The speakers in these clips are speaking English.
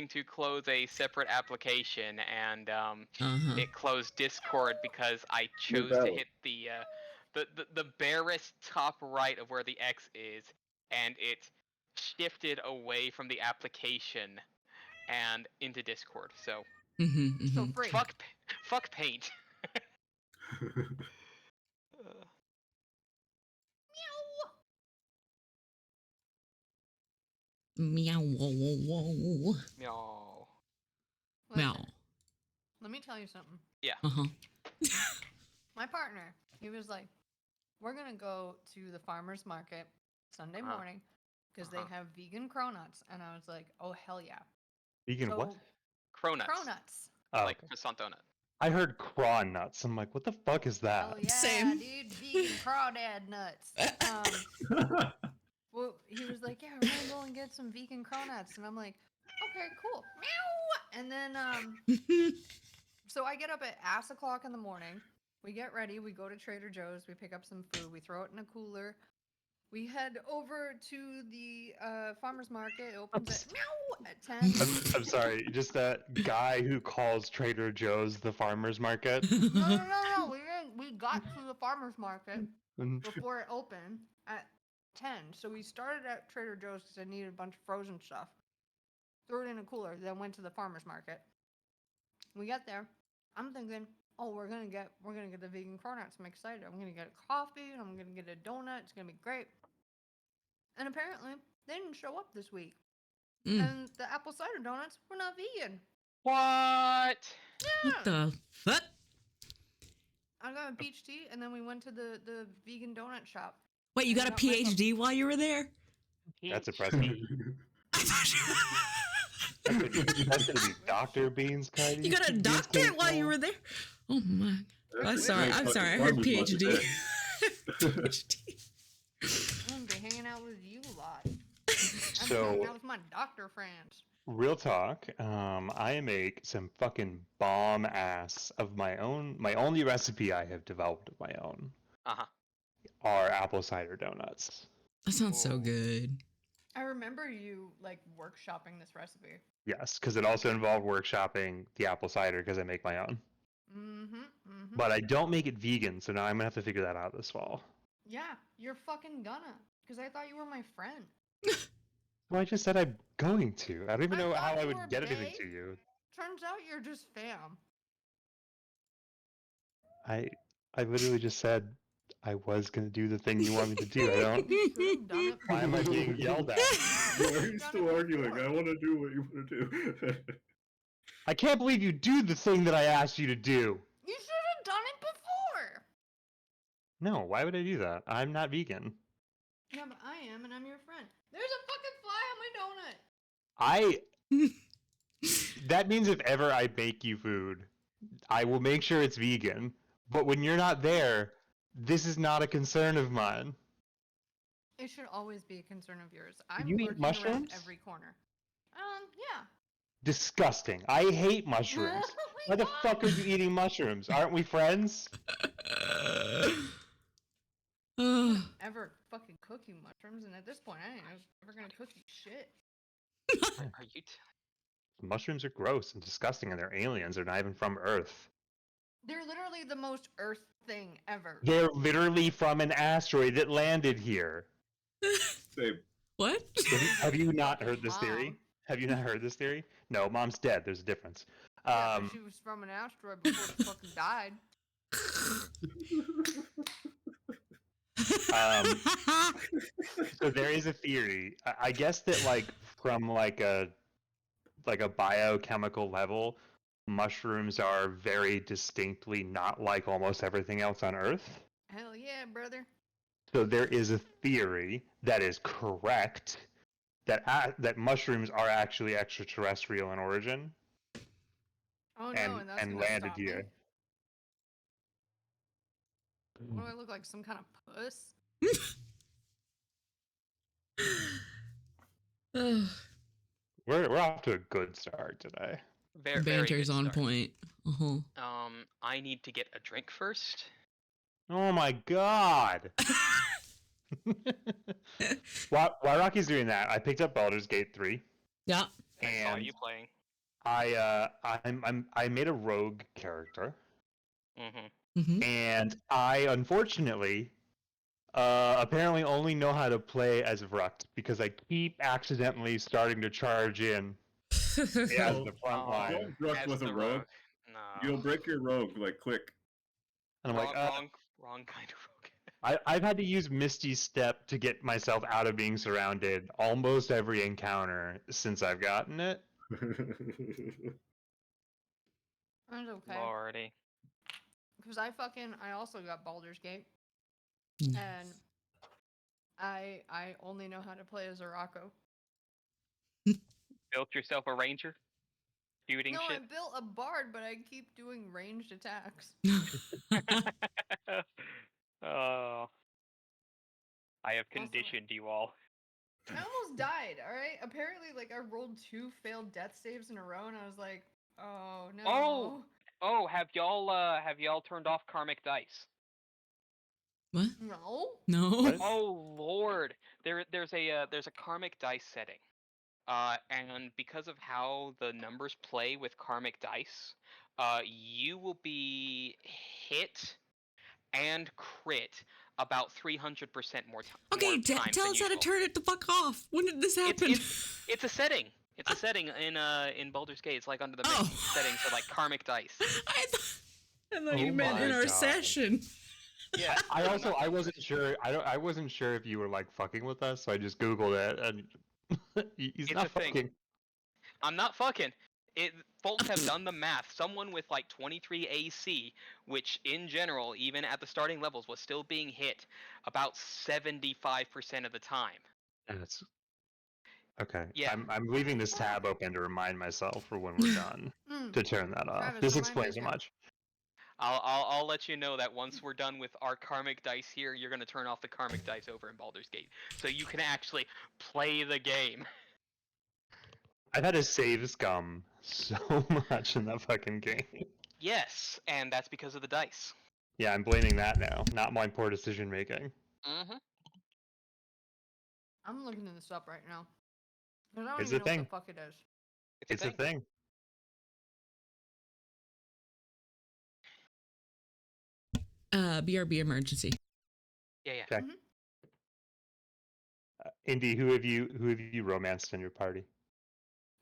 to close a separate application, and Uh-huh. it closed Discord because I chose to hit the barest top right of where the X is, and it shifted away from the application and into Discord. So So free. fuck Paint. Meow. Whoa, whoa, whoa. Meow. Meow. Listen, let me tell you something. Yeah. Uh-huh. My partner, he was like, we're going to go to the farmer's market Sunday morning because they have vegan cronuts. And I was like, oh, hell yeah. Vegan what? Cronuts. Cronuts. Oh, Like okay. croissant donut. I heard craw nuts. I'm like, what the fuck is that? Oh, yeah, Same. dude. Vegan crawdad nuts. Well, he was like, yeah, we're going to go and get some vegan cronuts. And I'm like, okay, cool. Meow. And then, so I get up at ass o'clock in the morning. We get ready. We go to Trader Joe's. We pick up some food. We throw it in a cooler. We head over to the farmer's market. It opens at meow at 10. I'm sorry, just that guy who calls Trader Joe's the farmer's market. No. We got to the farmer's market before it opened at 10. So we started at Trader Joe's because I needed a bunch of frozen stuff. Threw it in a cooler. Then went to the farmer's market. We get there. I'm thinking, oh, we're gonna get the vegan cronuts. I'm excited. I'm gonna get a coffee and I'm gonna get a donut. It's gonna be great. And apparently, they didn't show up this week. And the apple cider donuts were not vegan. What? Yeah. What the fuck? I got a peach tea, and then we went to the vegan donut shop. Wait, you got a PhD while you were there? That's impressive. That's gonna be Dr. Beans, Kylie. You got a doctorate while you were there? Oh my. I'm sorry. I heard PhD. PhD. I'm gonna be hanging out with you a lot. I'm So- hanging out with my doctor friends. Real talk, I make some fucking bomb ass of my own. My only recipe I have developed of my own are apple cider donuts. That sounds so good. I remember you like workshopping this recipe. Yes, because it also involved workshopping the apple cider because I make my own. But I don't make it vegan, so now I'm gonna have to figure that out this fall. Yeah, you're fucking gonna. Because I thought you were my friend. Well, I just said I'm going to. I don't even I know how thought I you would were get anything bae. to you. Turns out you're just fam. I literally just said I was gonna do the thing you want me to do. I don't. You could have done it. Why am I being yelled at? Why are you still arguing? I want to do what you want to do. I can't believe you do the thing that I asked you to do. You should have done it before. No, why would I do that? I'm not vegan. Yeah, but I am, and I'm your friend. There's a fucking fly on my donut. That means if ever I make you food, I will make sure it's vegan. But when you're not there, this is not a concern of mine. It should always be a concern of yours. I'm You eat lurking around mushrooms? every corner. Yeah. Disgusting. I hate mushrooms. Why the fuck are you eating mushrooms? Aren't we friends? Ever fucking cook you mushrooms, and at this point, I ain't ever gonna cook you shit. Are you? Mushrooms are gross and disgusting, and they're aliens. They're not even from Earth. They're literally the most Earth thing ever. They're literally from an asteroid that landed here. Same. What? Have you not heard this Mom. theory? Have you not heard this theory? No, Mom's dead. There's a difference. Yeah, but she was from an asteroid before she fucking died. So there is a theory. I guess that from a biochemical level, mushrooms are very distinctly not like almost everything else on Earth. Hell yeah, brother. So there is a theory that is correct that mushrooms are actually extraterrestrial in origin. Oh no, and that's and gonna landed stop here. Me. What do I look like? Some kind of puss? We're off to a good start today. Very Banter's good on start. point. Uh-huh. I need to get a drink first. Oh my god! While Rocky's doing that, I picked up Baldur's Gate 3. Yeah. I saw you playing. I made a rogue character. Mm-hmm. And I unfortunately apparently only know how to play as Vrucht because I keep accidentally starting to charge in as the front line. Don't Vrucht with a rogue. No. You'll break your rogue like quick. And I'm wrong kind of rogue. I've had to use Misty Step to get myself out of being surrounded almost every encounter since I've gotten it. That's okay. Lordy. Because I also got Baldur's Gate. Nice. And I only know how to play as a Rocco. Built yourself a ranger? Shooting No, shit? I built a bard, but I keep doing ranged attacks. Oh. I have conditioned you all. I almost died, alright? Apparently, like, I rolled 2 failed death saves in a row, and I was like, oh, no. Oh, have y'all turned off karmic dice? What? No? No. What? Oh lord, there's a karmic dice setting, and because of how the numbers play with karmic dice, you will be hit and crit about 300% more time. Okay, tell us how to turn it the fuck off. When did this happen? It's a setting. It's a setting in Baldur's Gate. It's like under the menu settings for like karmic dice. I thought you meant in our session. Yeah. I wasn't sure. I wasn't sure if you were like fucking with us, so I just googled it, and he's not fucking. I'm not fucking. Folks have done the math. Someone with like 23 AC, which in general, even at the starting levels, was still being hit about 75% of the time. That's okay. Yeah. I'm leaving this tab open to remind myself for when we're done to turn that off. Travis, This explains so much. I'll let you know that once we're done with our karmic dice here, you're gonna turn off the karmic dice over in Baldur's Gate, so you can actually play the game. I've had to save scum so much in that fucking game. Yes, and that's because of the dice. Yeah, I'm blaming that now, not my poor decision making. Mm-hmm. I'm looking this up right now. Because I don't It's even a know thing. what the fuck it is. It's a thing. BRB emergency. Yeah. Okay. Mm-hmm. Indy, who have you romanced in your party?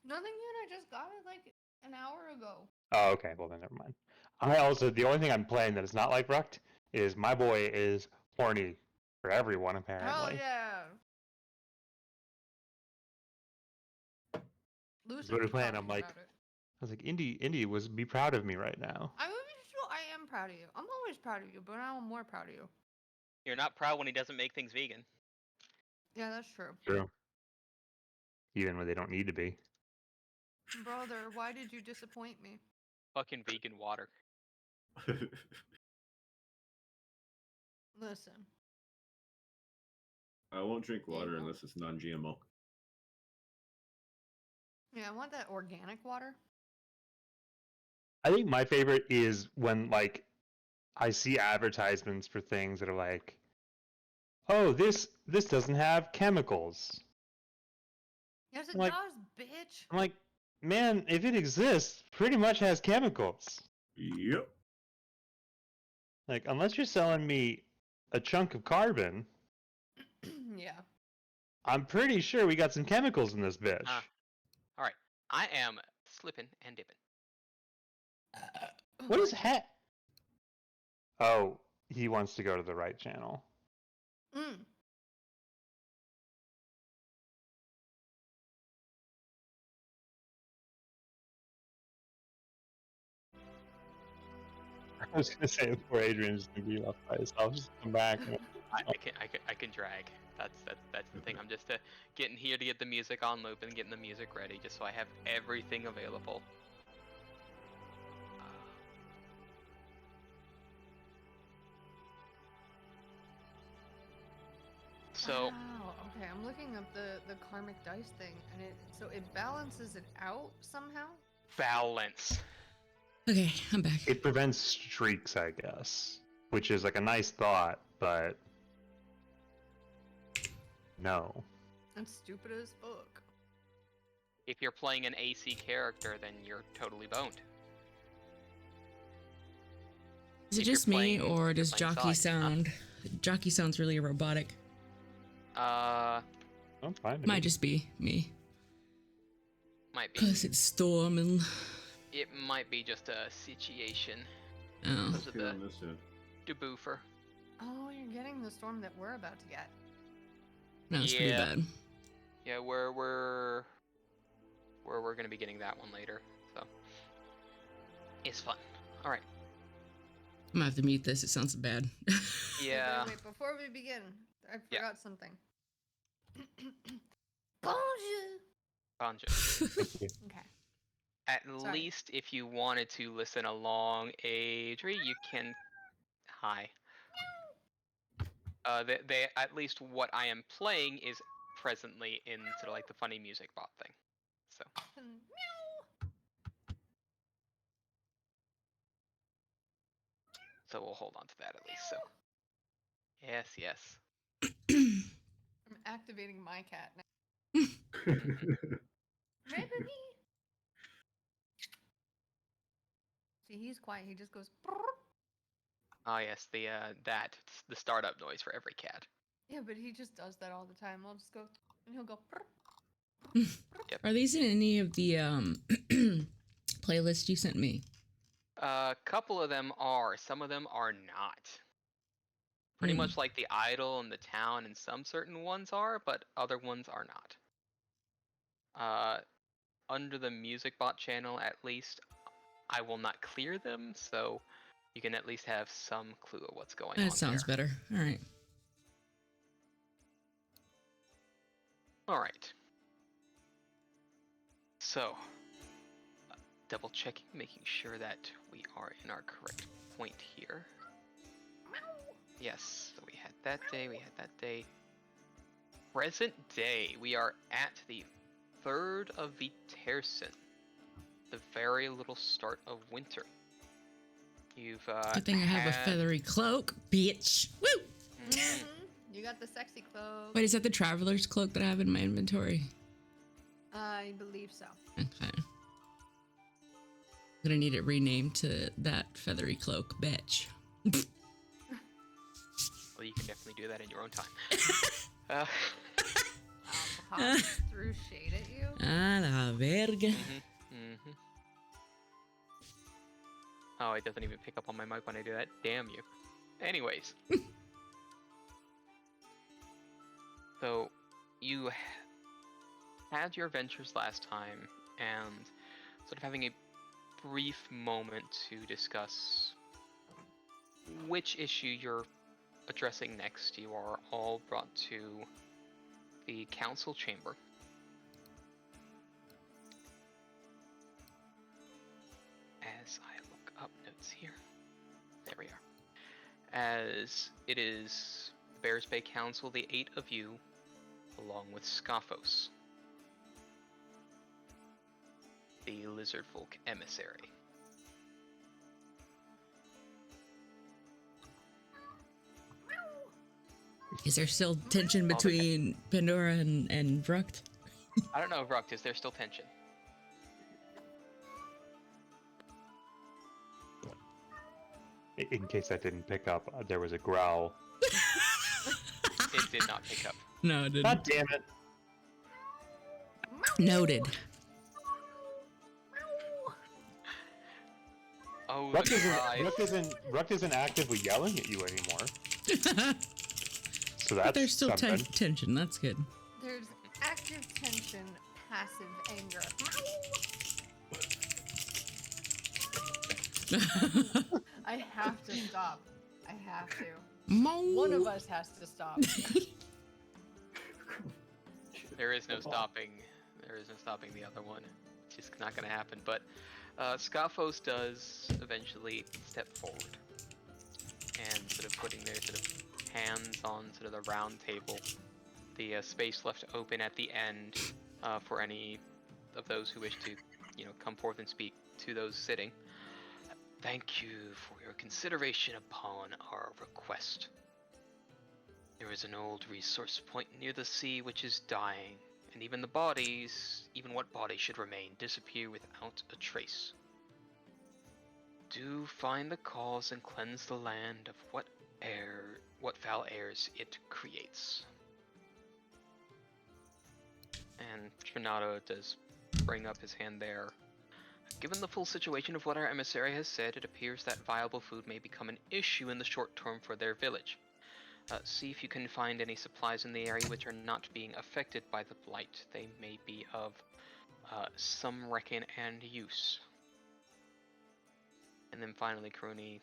Nothing yet. I just got it like an hour ago. Oh, okay. Well, then never mind. The only thing I'm playing that is not like Ruct is my boy is horny for everyone, apparently. Hell yeah. That's what we're playing. I'm like, I was like, Indy, be proud of me right now. I am proud of you. I'm always proud of you, but now I'm more proud of you. You're not proud when he doesn't make things vegan. Yeah, that's true. True. Even when they don't need to be. Brother, why did you disappoint me? Fucking vegan water. Listen. I won't drink water unless it's non-GMO. Yeah, I want that organic water. I think my favorite is when like I see advertisements for things that are like, oh, this doesn't have chemicals. Yes, it does, bitch. I'm like, man, if it exists, pretty much has chemicals. Yep. Like, unless you're selling me a chunk of carbon, Yeah. I'm pretty sure we got some chemicals in this bitch. All right, I am slipping and dipping. What is that? Oh, he wants to go to the right channel. Mm. I was gonna say before Adrian's gonna be left by himself, just come back. I can drag. That's the thing. I'm just getting here to get the music on loop and getting the music ready, just so I have everything available. So. Wow. Okay, I'm looking up the karmic dice thing, and it balances it out somehow. Balance. Okay, I'm back. It prevents streaks, I guess, which is like a nice thought, but no. That's stupid as fuck. If you're playing an AC character, then you're totally boned. Is it just me, or does Jockey sound... Jockey sounds really robotic. I'm fine. Might just be me. Might be. Because it's storming. It might be just a situation. Oh. Because of the deboofer. Oh, you're getting the storm that we're about to get. No, it's pretty bad. Yeah, we're gonna be getting that one later, so it's fun. All right. I'm gonna have to mute this. It sounds bad. Yeah. Wait, before we begin, I forgot something. Bonjour. Bonjour. Okay. At least if you wanted to listen along, Adri, you can. Hi. They at least what I am playing is presently in sort of like the funny music bot thing. So. So we'll hold on to that at least. So. Yes, yes. I'm activating my cat now. Maybe. See, he's quiet. He just goes. Oh yes, the startup noise for every cat. Yeah, but he just does that all the time. I'll just go, and he'll go. Yep. Are these in any of the playlists you sent me? A couple of them are. Some of them are not. Pretty much like the idol and the town, and some certain ones are, but other ones are not. Under the music bot channel, at least, I will not clear them, so you can at least have some clue of what's going on. That sounds better. All right. All right. So, double checking, making sure that we are in our correct point here. Yes, so we had that day. Present day, we are at the 3rd of Vitersen, the very little start of winter. You've Good thing I have a feathery cloak, bitch. Woo! Mm-hmm. You got the sexy cloak. Wait, is that the traveler's cloak that I have in my inventory? I believe so. Okay. I'm gonna need it renamed to that feathery cloak, bitch. Well, you can definitely do that in your own time. Threw shade at you? A la verga. Oh, it doesn't even pick up on my mic when I do that. Damn you. Anyways. So, you had your adventures last time, and sort of having a brief moment to discuss which issue you're addressing next. You are all brought to the council chamber. As I look up notes here. There we are. As it is Bears Bay Council, the 8 of you, along with Scophos, the lizard folk emissary. Is there still tension between Pandora and Vrucht? I don't know, Vrucht, is there still tension? In case that didn't pick up, there was a growl. It did not pick up. No, it didn't. God damn it. Noted. Oh, Ruck isn't actively yelling at you anymore. So that's there's still something. tension. That's good. There's active tension, passive anger. I have to stop. I have to. One of us has to stop. There is no stopping. There is no stopping the other one. It's just not going to happen. But Scophos does eventually step forward and sort of putting their sort of hands on sort of the round table, the space left open at the end for any of those who wish to, come forth and speak to those sitting. Thank you for your consideration upon our request. There is an old resource point near the sea which is dying, And even the bodies, even what body should remain, disappear without a trace. Do find the cause and cleanse the land of what foul airs it creates. And Trinado does bring up his hand there. Given the full situation of what our emissary has said, it appears that viable food may become an issue in the short term for their village. See if you can find any supplies in the area which are not being affected by the blight. They may be of some reckon and use. And then finally, Crony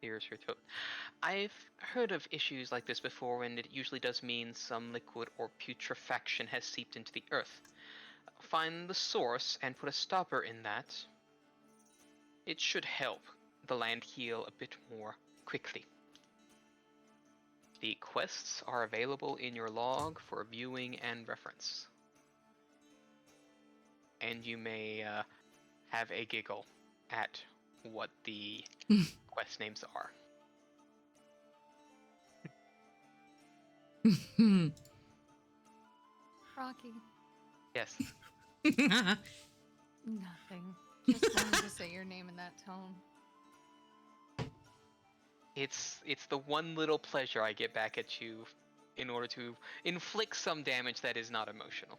clears her throat. I've heard of issues like this before, and it usually does mean some liquid or putrefaction has seeped into the earth. Find the source and put a stopper in that. It should help the land heal a bit more quickly. The quests are available in your log for viewing and reference. And you may have a giggle at what the quest names are. Rocky. Yes. Nothing. Just wanted to say your name in that tone. It's the one little pleasure I get back at you in order to inflict some damage that is not emotional.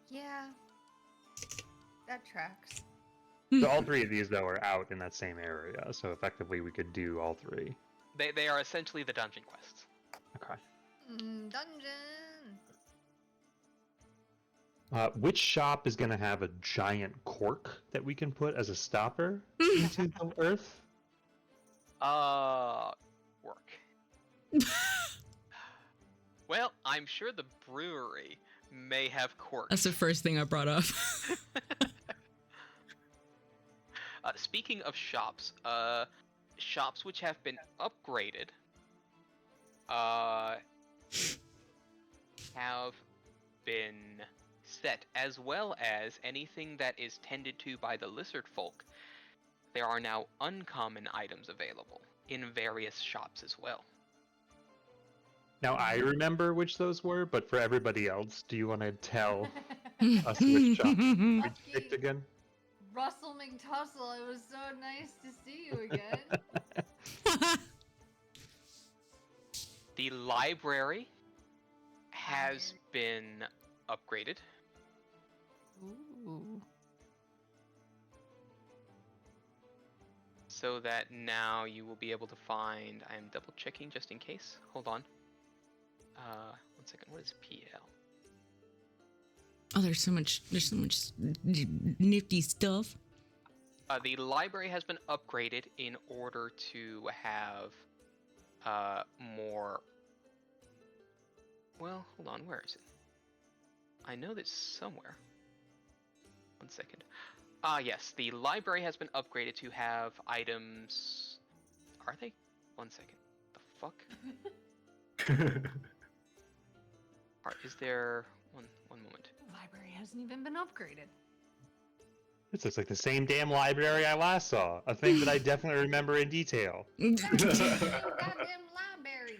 Yeah. That tracks. So all three of these, though, are out in that same area, so effectively we could do all three. They are essentially the dungeon quests. Okay. Dungeon! Which shop is going to have a giant cork that we can put as a stopper into the earth? Work. Well, I'm sure the brewery may have corks. That's the first thing I brought up. Speaking of shops, shops which have been upgraded, have been set, as well as anything that is tended to by the lizard folk. There are now uncommon items available in various shops as well. Now, I remember which those were, but for everybody else, do you want to tell us which shop we picked again? Russell McTussle, it was so nice to see you again. The library has been upgraded. Ooh. So that now you will be able to find... I am double checking just in case. Hold on. 1 second. What is PL? Oh, there's so much nifty stuff. The library has been upgraded in order to have more... Well, hold on. Where is it? I know this somewhere. 1 second. Yes. The library has been upgraded to have items... Are they? 1 second. The fuck? Alright, is there... One moment. The library hasn't even been upgraded. This looks like the same damn library I last saw. A thing that I definitely remember in detail. Goddamn library.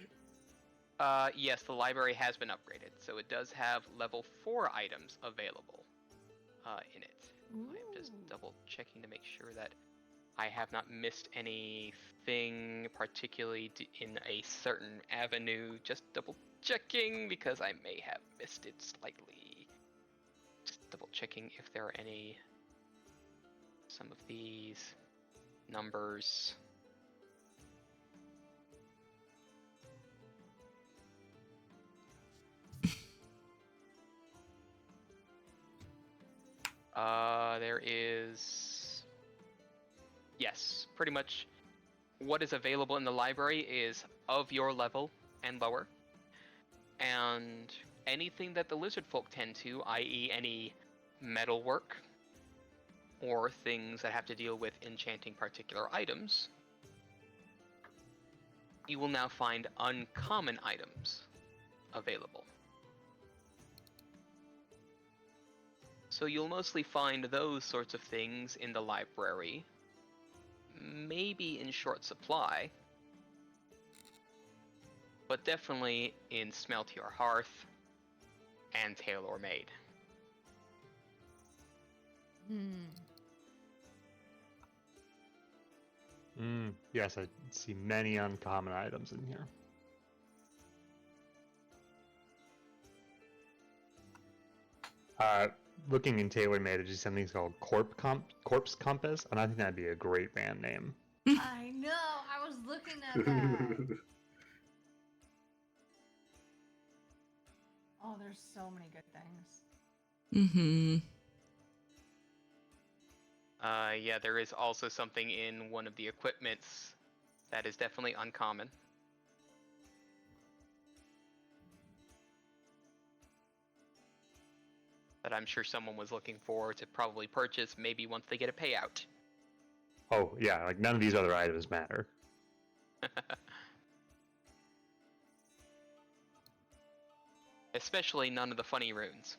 Yes, the library has been upgraded, so it does have level 4 items available in it. I'm just double checking to make sure that I have not missed anything particularly in a certain avenue. Just double checking because I may have missed it slightly. Just double checking if there are some of these numbers. There is... Yes, pretty much what is available in the library is of your level and lower. And anything that the lizard folk tend to, i.e. any metalwork, or things that have to deal with enchanting particular items, you will now find uncommon items available. So you'll mostly find those sorts of things in the library, maybe in short supply, but definitely in Smelty or Hearth, and tailor-made. Yes, I see many uncommon items in here. Looking in tailor-made, I just something called Corpse Compass, and I think that'd be a great band name. I know. I was looking at that. Oh, there's so many good things. Mm-hmm. Yeah, there is also something in one of the equipments that is definitely uncommon. That I'm sure someone was looking for to probably purchase maybe once they get a payout. Oh, yeah, like none of these other items matter. Especially none of the funny runes.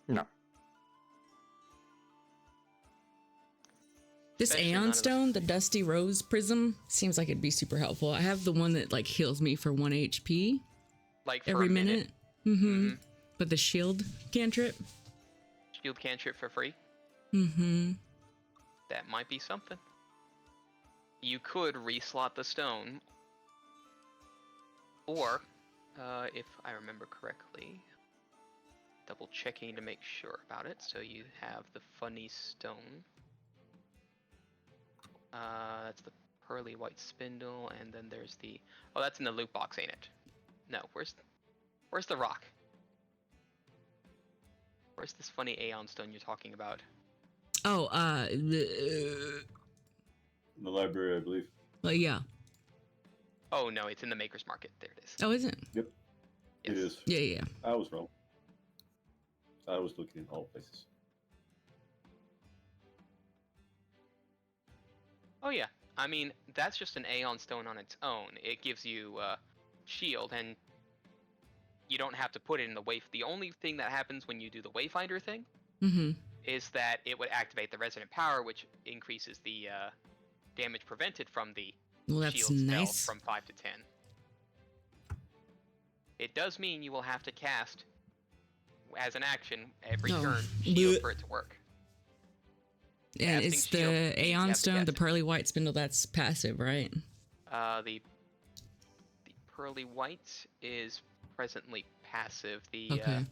No. This Aeon Stone, the Dusty Rose Prism, seems like it'd be super helpful. I have the one that like heals me for 1 HP. Like for every a minute. Mm-hmm. But the shield cantrip? Shield cantrip for free? Mm-hmm. That might be something. You could reslot the stone. Or, if I remember correctly, double checking to make sure about it. So you have the funny stone. That's the pearly white spindle, and then there's the... Oh, that's in the loot box, ain't it? No, where's the rock? Where's this funny Aeon Stone you're talking about? Oh, in the library, I believe. Well, yeah. Oh, no, it's in the Maker's Market. There it is. Oh, is it? Yep. Yes. It is. Yeah. I was wrong. I was looking in all places. Oh, yeah. I mean, that's just an Aeon Stone on its own. It gives you shield, and you don't have to put it in the The only thing that happens when you do the Wayfinder thing is that it would activate the Resonant Power, which increases the damage prevented from the shield spell from 5 to 10. It does mean you will have to cast, as an action, every turn, shield for it to work. And it's the Aeon Stone, the pearly white spindle, that's passive, right? The pearly white is presently passive. Yeah,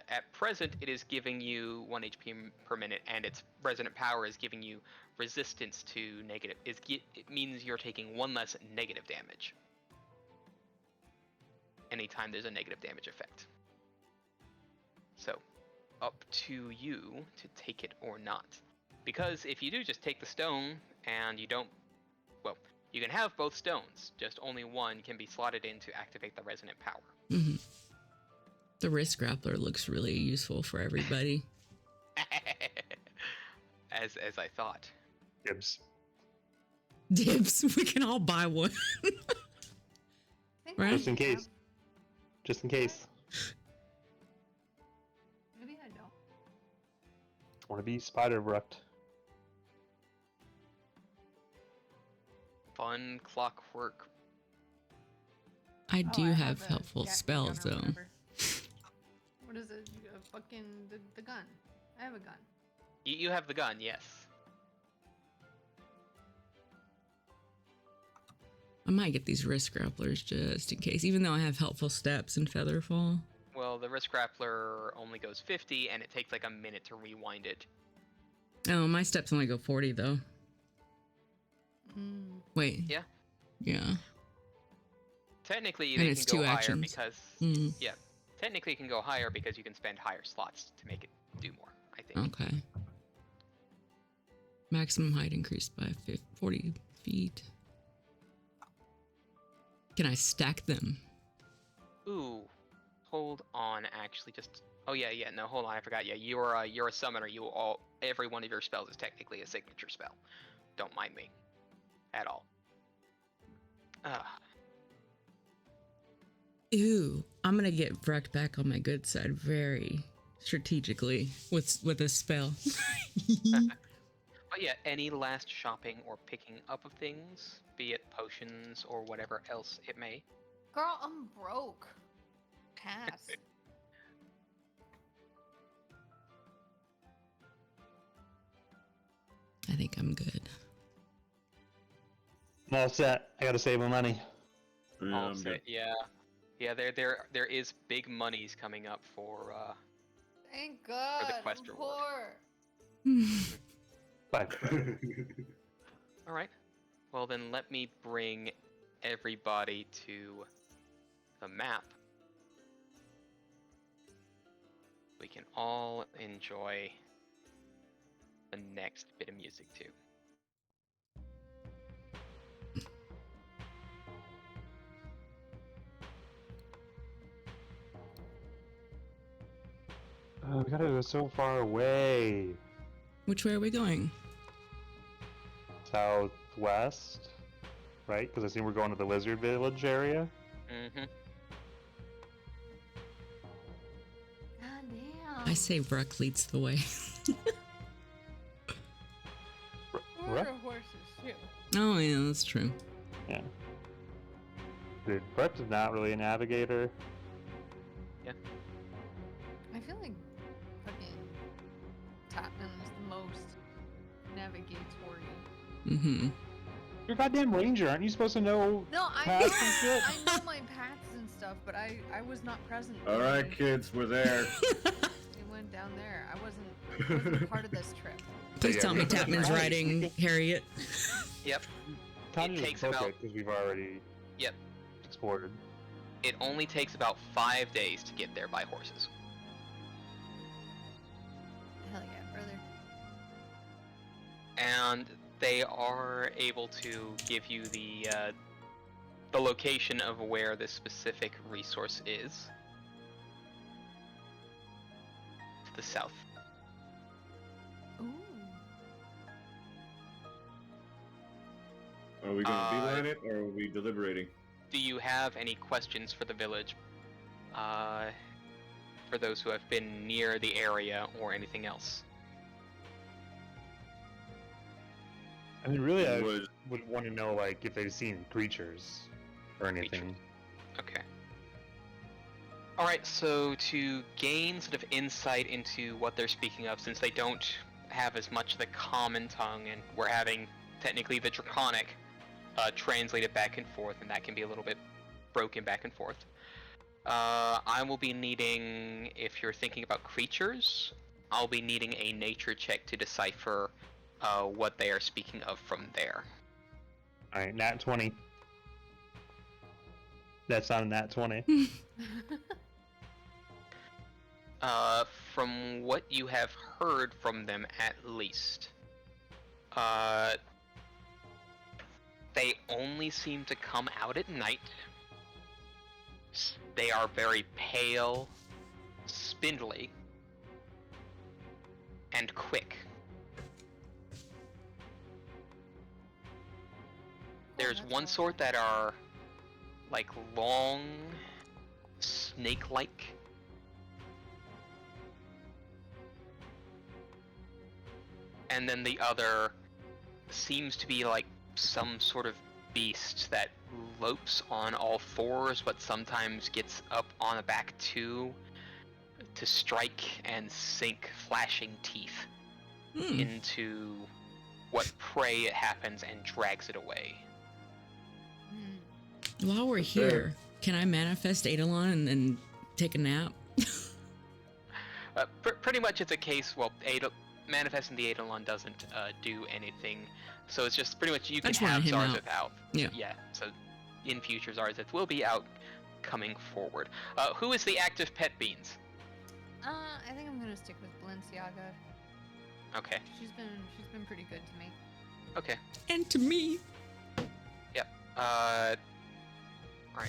at present it is giving you 1 HP per minute, and its resonant power is giving you resistance to negative. It means you're taking 1 less negative damage anytime there's a negative damage effect. So, up to you to take it or not. Because if you do just take the stone and you don't, well, you can have both stones, just only one can be slotted in to activate the resonant power. Mm-hmm. The wrist grappler looks really useful for everybody. as I thought. Dibs. We can all buy one. Right? Just in case. Just in case. Maybe I don't. Want to be spider-rucked. Fun clockwork. I do have helpful spells, though. What is it? Fucking the gun. I have a gun. You have the gun, yes. I might get these wrist grapplers just in case, even though I have helpful steps and featherfall. Well, the wrist grappler only goes 50, and it takes like a minute to rewind it. Oh, my steps only go 40, though. Wait. Yeah. Yeah. Technically, they can go higher because... Yeah. Technically, it can go higher because you can spend higher slots to make it do more, I think. Okay. Maximum height increased by 40 feet. Can I stack them? Ooh. Hold on, actually, just... Oh, yeah, no, hold on, I forgot. Yeah, you're a summoner. Every one of your spells is technically a signature spell. Don't mind me. At all. Ooh, I'm gonna get Vreck back on my good side very strategically with a spell. But yeah, any last shopping or picking up of things, be it potions or whatever else it may? Girl, I'm broke. Pass. think I'm good. I'm all set. I gotta save my money. Yeah, All I'm set. good. Yeah. There is big monies coming up for Thank God. the quest I'm reward. poor. Bye. All right. Well, then let me bring everybody to the map. We can all enjoy the next bit of music too. Oh, we gotta go so far away. Which way are we going? Southwest, right? Because I see we're going to the Lizard Village area. Mm-hmm. God damn. I say Bruck leads the way. We're Ruck? horses too. Oh, yeah, that's true. Yeah. Dude, Brett's not really a navigator. I feel like fucking Tottenham is the most navigatory. Mm-hmm. You're a goddamn ranger, aren't you supposed to know No, I paths and shit? I know my paths and stuff, but I was not present. All right, when kids, we're there. we went down there. I wasn't part of this trip. Please Yeah, tell me we- Tapman's Right. riding Harriet. Yep. Tanya's takes about- appropriate because we've already Yep. explored. It only takes about 5 days to get there by horses. Hell yeah, brother. And they are able to give you the location of where this specific resource is. To the south. Ooh. Are we gonna beeline it, or are we deliberating? Do you have any questions for the village? For those who have been near the area or anything else? I mean, really, I Would- would want to know, like, if they've seen creatures or anything. Okay. Alright, so to gain sort of insight into what they're speaking of, since they don't have as much of the common tongue, and we're having technically the Draconic translated back and forth, and that can be a little bit broken back and forth. I will be needing, if you're thinking about creatures, I'll be needing a nature check to decipher what they are speaking of from there. Alright, nat 20. That's not a nat 20. From what you have heard from them at least, they only seem to come out at night. They are very pale, spindly, and quick. There's that's one all sort right. that are like long, snake-like. And then the other seems to be like some sort of beast that lopes on all fours, but sometimes gets up on the back too, to strike and sink flashing teeth into what prey it happens and drags it away. While we're here, can I manifest Eidolon and then take a nap? Pretty much it's a case, well, manifesting the Eidolon doesn't do anything, so it's just pretty much you can just wanted have him out. Zarzeth out. Yeah. So in future Zarzeth will be out coming forward. Who is the active pet beans? I think I'm gonna stick with Balenciaga. Okay. She's been pretty good to me. Okay. And to me. Yep. Alright,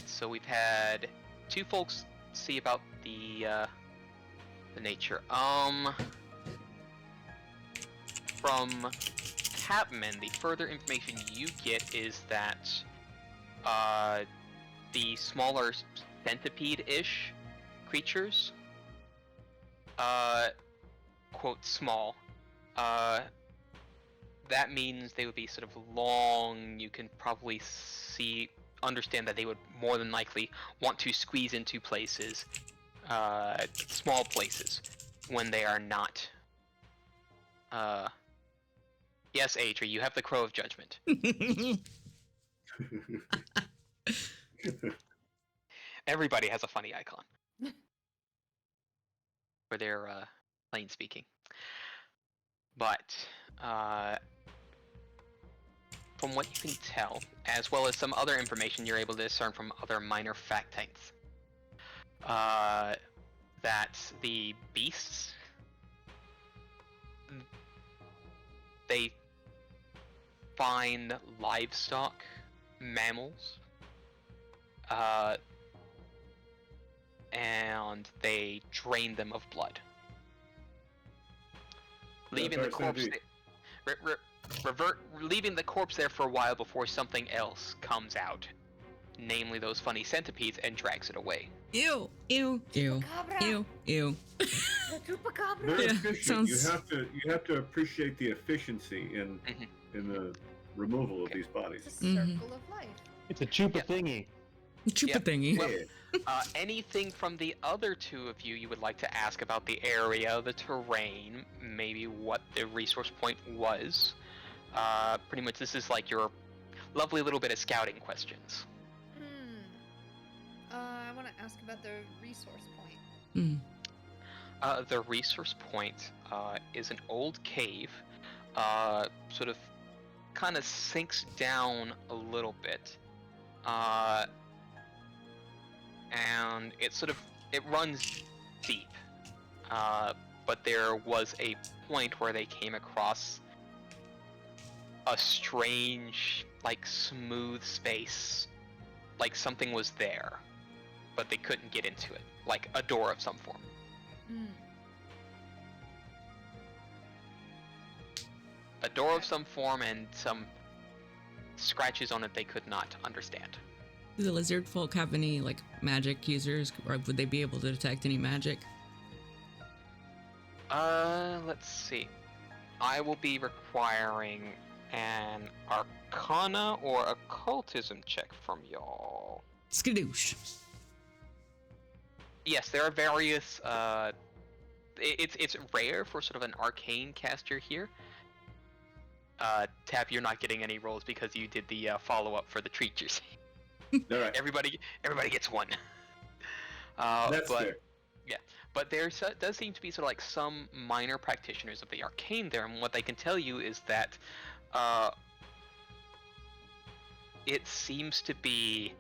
so we've had 2 folks see about the nature. From Tapman, the further information you get is that the smaller centipede-ish creatures, quote small, that means they would be sort of long. You can probably understand that they would more than likely want to squeeze into places, small places, when they are not Yes, Adri, you have the Crow of Judgment. Everybody has a funny icon. For their plain speaking. But from what you can tell, as well as some other information you're able to discern from other minor factoids, that the beasts, they find livestock, mammals, and they drain them of blood, leaving the corpse. Leaving the corpse there for a while before something else comes out, namely those funny centipedes, and drags it away. Ew, ew, ew, ew, ew. Very Yeah, efficient. sounds... You have to appreciate the efficiency in the removal of these bodies. It's a circle of life. It's a chupa thingy. Chupa thingy. Well, anything from the other two of you would like to ask about the area, the terrain, maybe what the resource point was? Pretty much this is like your lovely little bit of scouting questions. I want to ask about the resource point. The resource point is an old cave, sort of kind of sinks down a little bit, and it runs deep, but there was a point where they came across a strange, like, smooth space, like something was there, but they couldn't get into it, like a door of some form. A door of some form and some scratches on it they could not understand. Do the lizard folk have any, like, magic users, or would they be able to detect any magic? Let's see. I will be requiring an Arcana or Occultism check from y'all. Skadoosh. Yes, there are various, it's rare for sort of an arcane caster here. Tap, you're not getting any rolls because you did the follow-up for the creatures. Right. Everybody gets one. That's fair. Yeah, but there does seem to be sort of like some minor practitioners of the arcane there, and what they can tell you is that it seems to be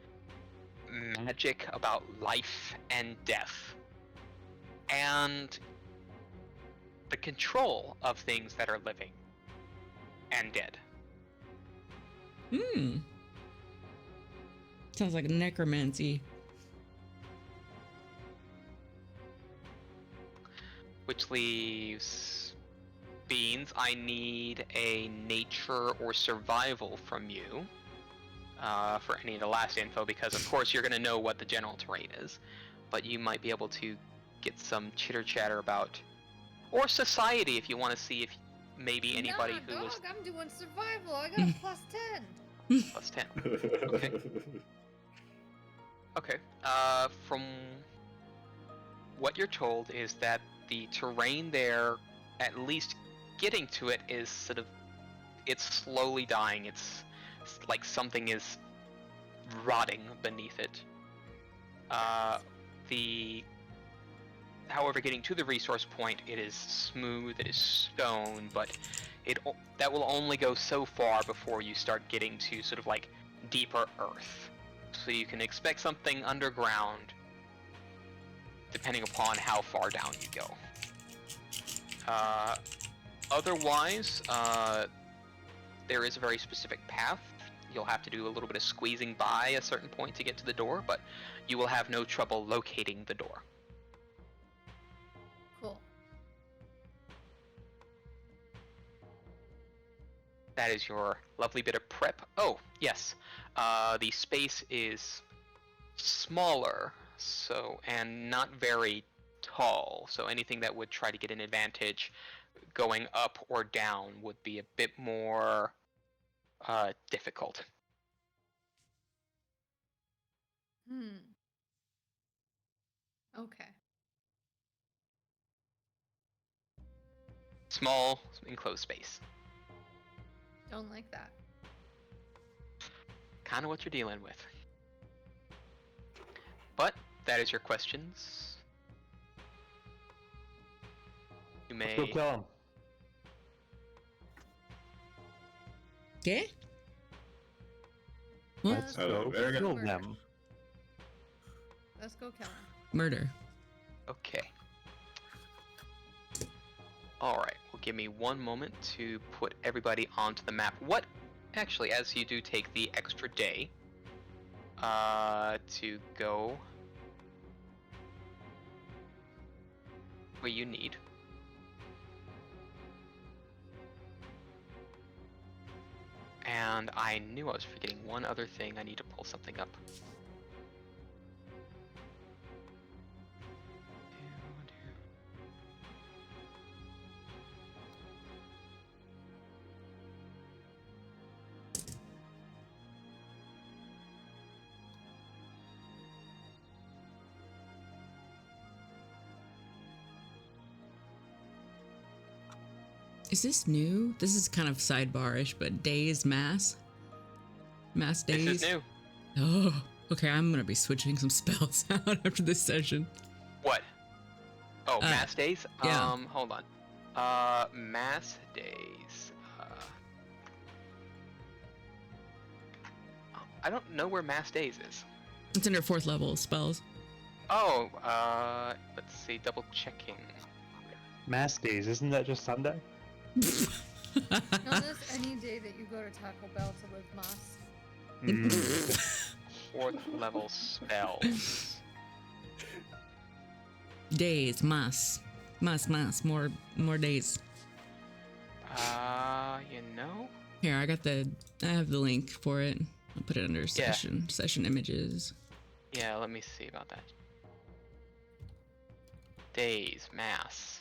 magic about life and death, and the control of things that are living and dead. Sounds like necromancy. Which leaves Beans. I need a nature or survival from you for any of the last info, because of course you're going to know what the general terrain is, but you might be able to get some chitter chatter about, or society if you want to see if maybe anybody who was... I'm doing survival. I got a plus 10. Plus 10. Okay. Okay. From what you're told is that the terrain there, at least getting to it, is sort of, it's slowly dying. It's like something is rotting beneath it. However, getting to the resource point, it is smooth, it is stone, but that will only go so far before you start getting to sort of like deeper earth. So you can expect something underground, depending upon how far down you go. Otherwise, there is a very specific path. You'll have to do a little bit of squeezing by a certain point to get to the door, but you will have no trouble locating the door. Cool. That is your lovely bit of prep. Oh, yes. The space is smaller, and not very tall, so anything that would try to get an advantage going up or down would be a bit more difficult. Okay. Small, enclosed space. Don't like that. Kind of what you're dealing with. But that is your questions. You may. Let's go kill him. Okay. Let's go kill them. Let's go kill him. Murder. Okay. Alright, well give me one moment to put everybody onto the map. What, actually, as you do take the extra day, to go where you need. And I knew I was forgetting one other thing. I need to pull something up. Is this new? This is kind of sidebarish, but days mass days. This is new. Oh, okay. I'm gonna be switching some spells out after this session. What? Oh, mass days? Yeah. Hold on. Mass days. I don't know where mass days is. It's under 4th level spells. Oh, let's see, double checking. Mass days, isn't that just Sunday? No, that's any day that you go to Taco Bell to live Moss. 4th level spells. Days, mass, more days. You know? Here, I have the link for it. I'll put it under session images. Yeah, let me see about that. Days, mass.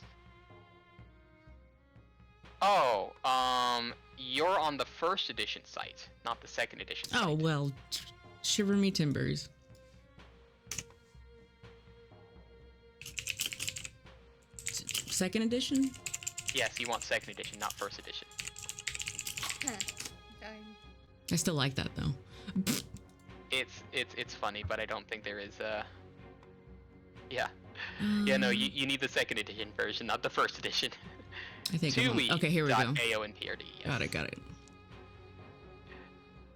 Oh, you're on the 1st edition site, not the 2nd edition site. Oh, well, shiver me timbers. Second edition? Yes, you want 2nd edition, not 1st edition. I still like that though. It's funny, but I don't think there is yeah. Yeah, no, you need the 2nd edition version, not the 1st edition. I think 2e. Okay, here we go. AO and PRD. Yes. Got it.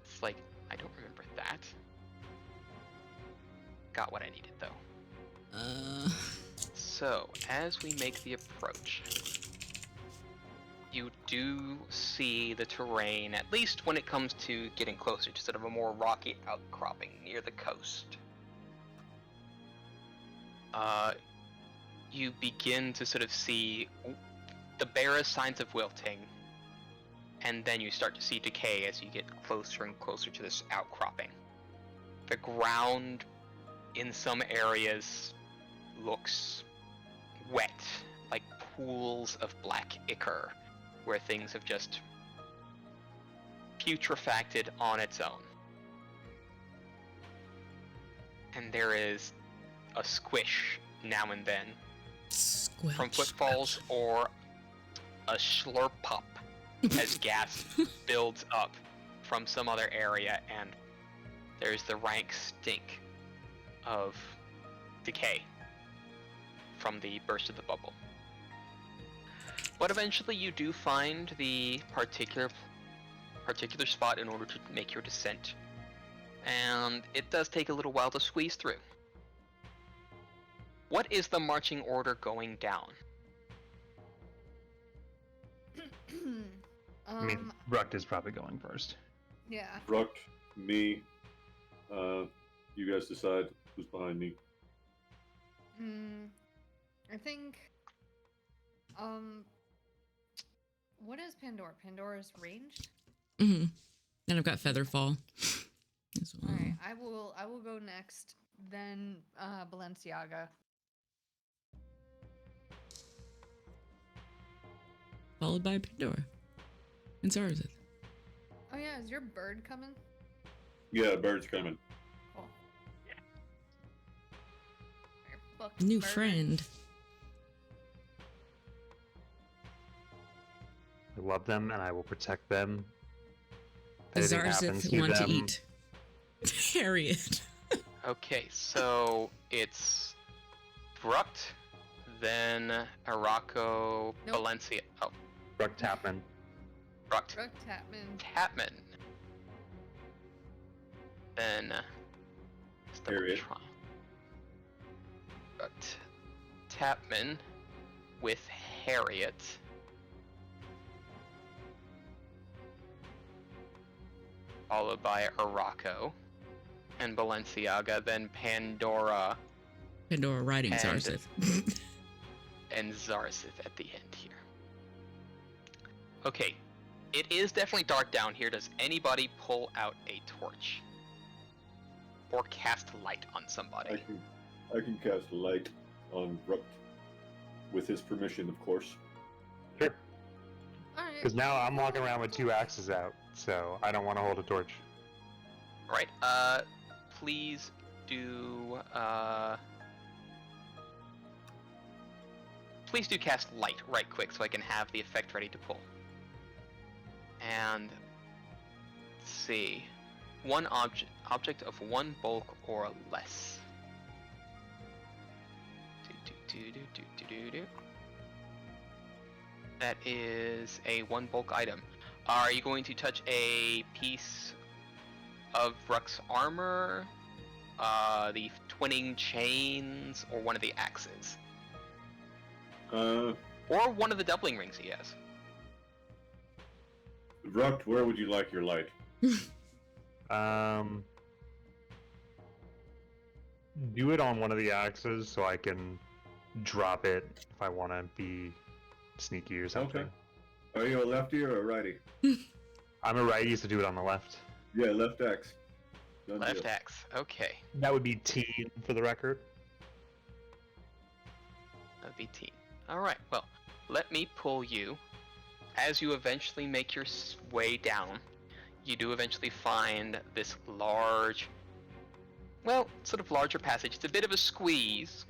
It's like, I don't remember that. Got what I needed though. So, as we make the approach, you do see the terrain, at least when it comes to getting closer to sort of a more rocky outcropping near the coast. You begin to sort of see the barest signs of wilting, and then you start to see decay as you get closer and closer to this outcropping. The ground in some areas looks wet, like pools of black ichor, where things have just putrefacted on its own. And there is a squish now and then from footfalls or a slurp pop as gas builds up from some other area, and there's the rank stink of decay from the burst of the bubble. But eventually you do find the particular spot in order to make your descent, and it does take a little while to squeeze through. What is the marching order going down? I mean, Rukt is probably going first. Yeah. Rukt, me, you guys decide who's behind me. I think, what is Pandora? Pandora's ranged? Mm-hmm. And I've got Featherfall as well. Alright, I will go next, then, Balenciaga. Followed by Pandora. And Zarzeth. Oh yeah, is your bird coming? Yeah, bird's coming. Cool. Yeah. New friend. I love them and I will protect them anything happens Zarzith want to to eat Harriet. Okay, so it's Bruct, then Araco, Nope. Valencia. Oh, Bruck Tapman. Bruct. Drug Tapman. Tapman. Then let's double Harriet. try. Bruct, Tapman with Harriet. Followed by Araco and Balenciaga, then Pandora Pandora riding And- Zarzith. and Zarzith at the end here. Okay, it is definitely dark down here. Does anybody pull out a torch? Or cast light on somebody? I can cast light on Rupt. With his permission, of course. Sure. Alright. Because now I'm walking around with 2 axes out, so I don't want to hold a torch. Right, please do, please do cast light right quick so I can have the effect ready to pull. And, let's see, one object of 1 bulk or less. That is a 1 bulk item. Are you going to touch a piece of Bruck's armor, the twinning chains, or one of the axes? Or one of the doubling rings he has. Rupt, where would you like your light? Do it on one of the axes so I can drop it if I want to be sneaky or something. Okay. Are you a lefty or a righty? I'm a righty, so do it on the left. Yeah, left axe. Done Left deal. axe, okay. That would be teen for the record. That'd be teen. Alright, well, let me pull you. As you eventually make your way down, you do eventually find this large, well, sort of larger passage. It's a bit of a squeeze,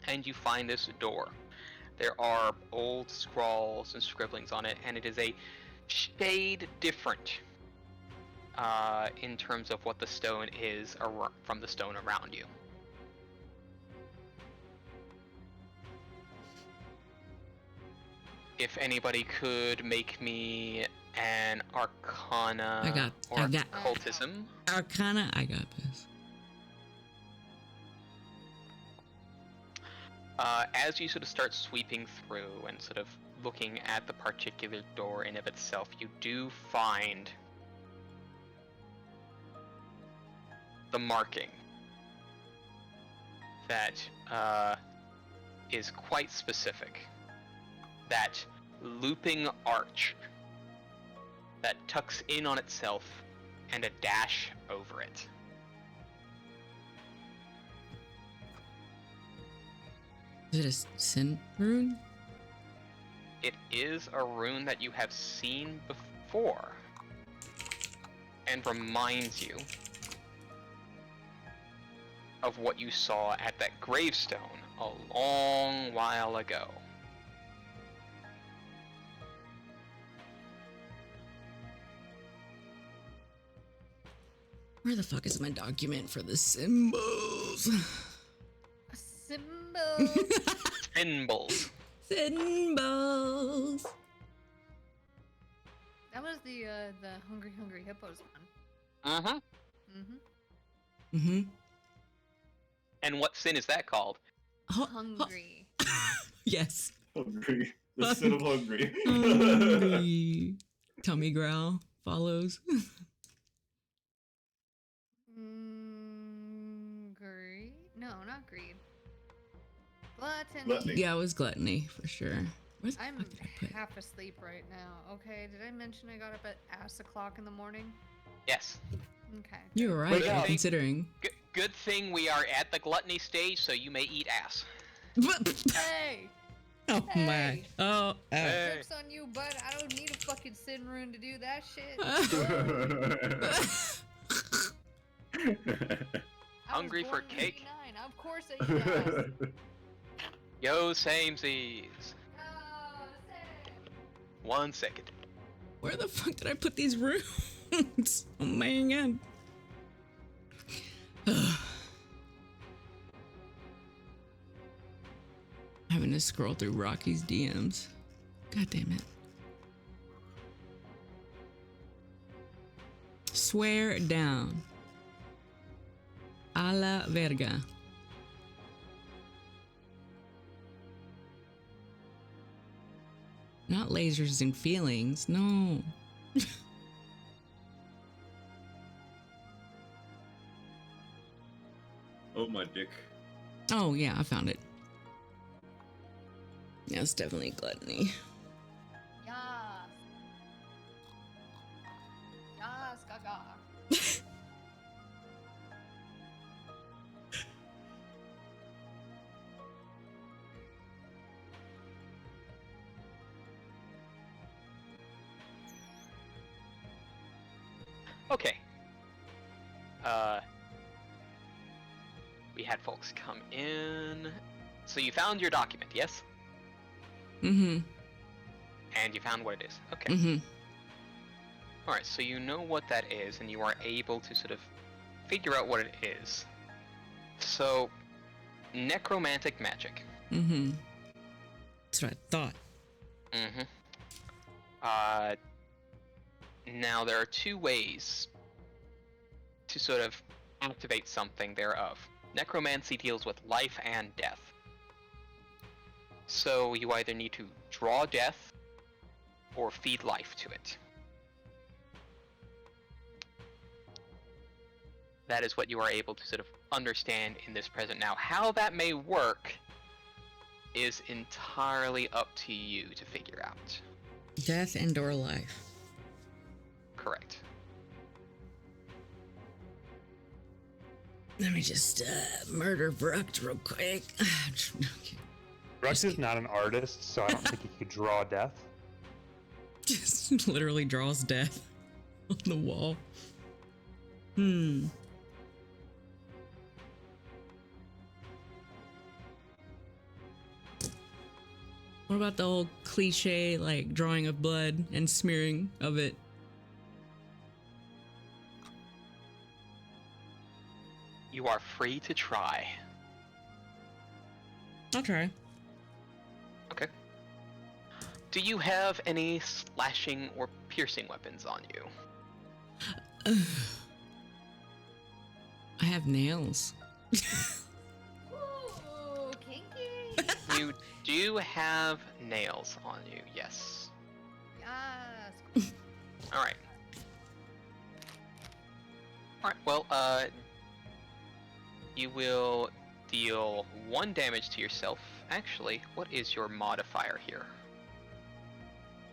and you find this door. There are old scrawls and scribblings on it, and it is a shade different in terms of what the stone is from the stone around you. If anybody could make me an Arcana I got Occultism. Arcana, I got this. As you sort of start sweeping through and sort of looking at the particular door in of itself, you do find the marking that is quite specific. That looping arch that tucks in on itself and a dash over it. Is it a sin rune? It is a rune that you have seen before and reminds you of what you saw at that gravestone a long while ago. Where the fuck is my document for the symbols? Symbol. Symbols. Symbols. That was the Hungry Hippos one. Uh-huh. Mm-hmm. And what sin is that called? Hungry. Yes. Hungry. The sin of hungry. Hungry. Tummy growl follows. Greed? No, not greed. Gluttony. Gluttony. Yeah, it was gluttony for sure. Where the I'm fuck did I put it? half asleep right now. Okay, did I mention I got up at ass o'clock in the morning? Yes. Okay. You were right, Wait, all no. considering. Good thing we are at the gluttony stage, so you may eat ass. Hey! Oh my. Hey. Oh. Hey. Joke's on you, bud. I don't need a fucking sin rune to do that shit. Hungry for born in cake? 89. Of course I eat ass. Yo, samesies. Oh, sick. 1 second. Where the fuck did I put these runes? Oh my god. Having to scroll through Rocky's DMs. God damn it. Swear down. A la verga. Not lasers and feelings, no. Oh, my dick. Oh, yeah, I found it. Yeah, it's definitely gluttony. Yes. Yes, gaga. Okay. We had folks come in. So you found your document, yes? Mm-hmm. And you found what it is. Okay. Mm-hmm. Alright, so you know what that is, and you are able to sort of figure out what it is. So, necromantic magic. Mm-hmm. That's what I thought. Mm-hmm. Now there are two ways to sort of activate something thereof. Necromancy deals with life and death. So you either need to draw death or feed life to it. That is what you are able to sort of understand in this present now. How that may work is entirely up to you to figure out. Death and or life. Correct. Let me just murder Brooks real quick. Okay. Brooks is not an artist, so I don't think he could draw death. Just literally draws death on the wall. What about the old cliche, like, drawing of blood and smearing of it? You are free to try. I'll try. Okay. Do you have any slashing or piercing weapons on you? I have nails. Ooh, kinky. You do have nails on you, yes. Yes. Alright. Alright, well, you will deal 1 damage to yourself. Actually, what is your modifier here?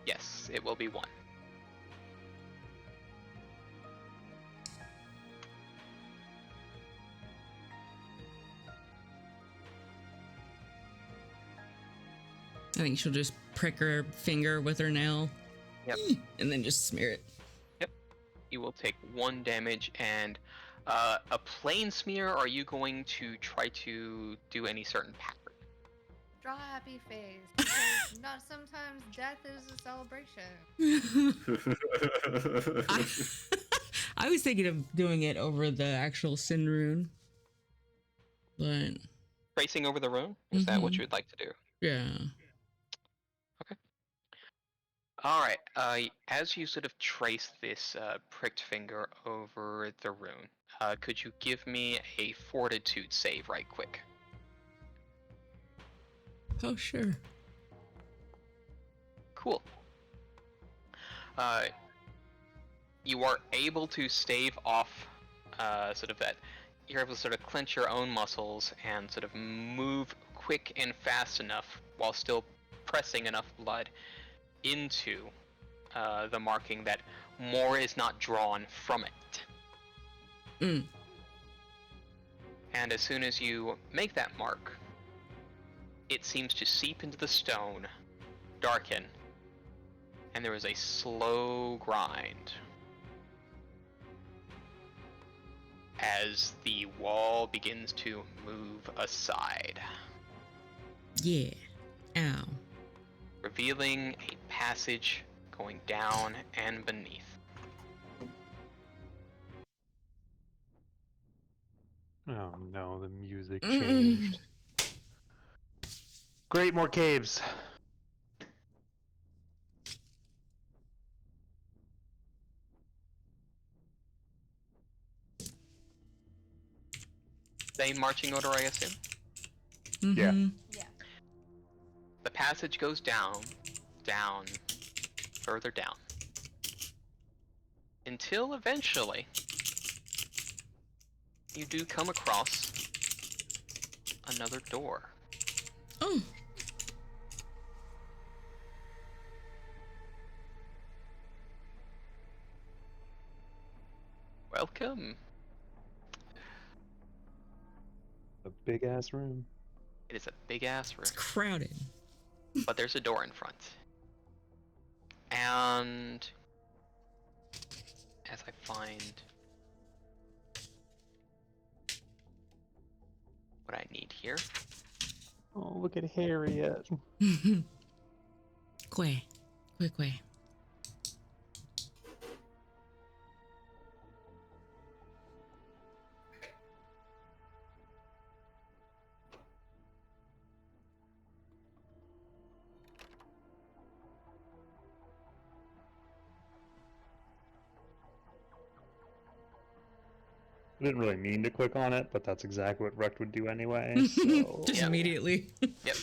Yes, it will be 1. I think she'll just prick her finger with her nail. Yep. And then just smear it. Yep. You will take 1 damage, and a plain smear, or are you going to try to do any certain pattern? Draw a happy face. Because not sometimes death is a celebration. I was thinking of doing it over the actual sin rune. But Tracing over the rune? Is that what you would like to do? yeah. Okay. Alright, as you sort of trace this pricked finger over the rune, could you give me a fortitude save right quick? Oh, sure. Cool. You are able to stave off sort of that. You're able to sort of clench your own muscles and sort of move quick and fast enough while still pressing enough blood into the marking that more is not drawn from it. And as soon as you make that mark, it seems to seep into the stone, darken, and there is a slow grind as the wall begins to move aside. Yeah. Ow. Revealing a passage going down and beneath. Oh no, the music changed. Great, more caves. Same marching order, I assume? Yeah. Yeah. The passage goes down, down, further down. Until eventually, you do come across another door. Oh. Welcome. A big ass room. It is a big ass room. It's crowded. But there's a door in front. And as I find what I need here. Oh, look at Harriet. Quay. Quay. I didn't really mean to click on it, but that's exactly what Rect would do anyway. So... Just immediately. Yep,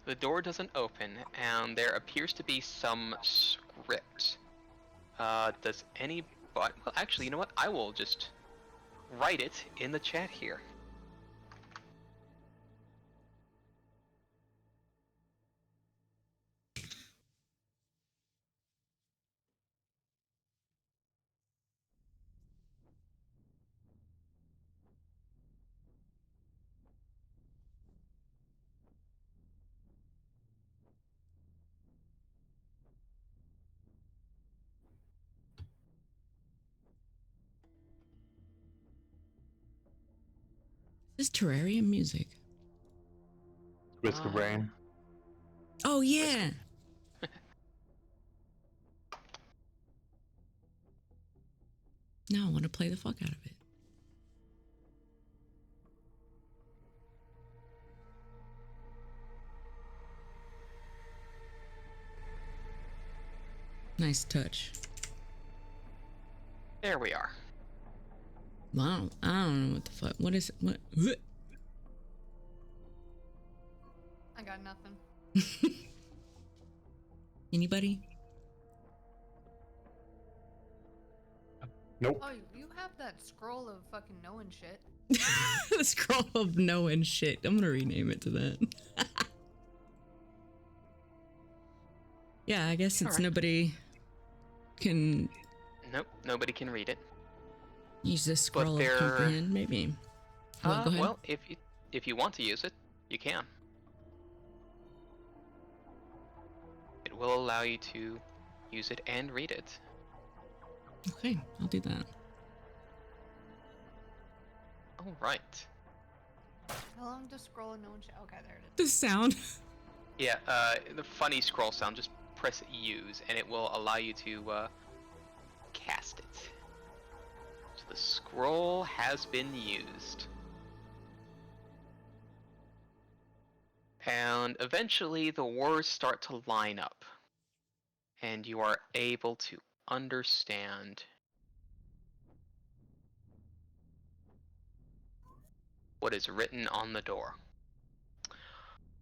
the door doesn't open, and there appears to be some script. Does anybody... Well, actually, you know what? I will just write it in the chat here. This is terrarium music. Whisk of Rain. Oh yeah. Now I want to play the fuck out of it. Nice touch. There we are. Wow, I don't know what the fuck. What is it? What? I got nothing. Anybody? Nope. Oh, you have that scroll of fucking knowing shit. The scroll of knowing shit. I'm gonna rename it to that. Yeah, I guess since nobody can... Nope, nobody can read it. Use this scroll of comprehend, maybe. Go ahead. Well, if you want to use it, you can. It will allow you to use it and read it. Okay, I'll do that. All right. How long does scroll of knowing shit? Okay, there it is. The sound. Yeah, the funny scroll sound, just press use and it will allow you to cast it. So the scroll has been used. And eventually the words start to line up. And you are able to understand what is written on the door.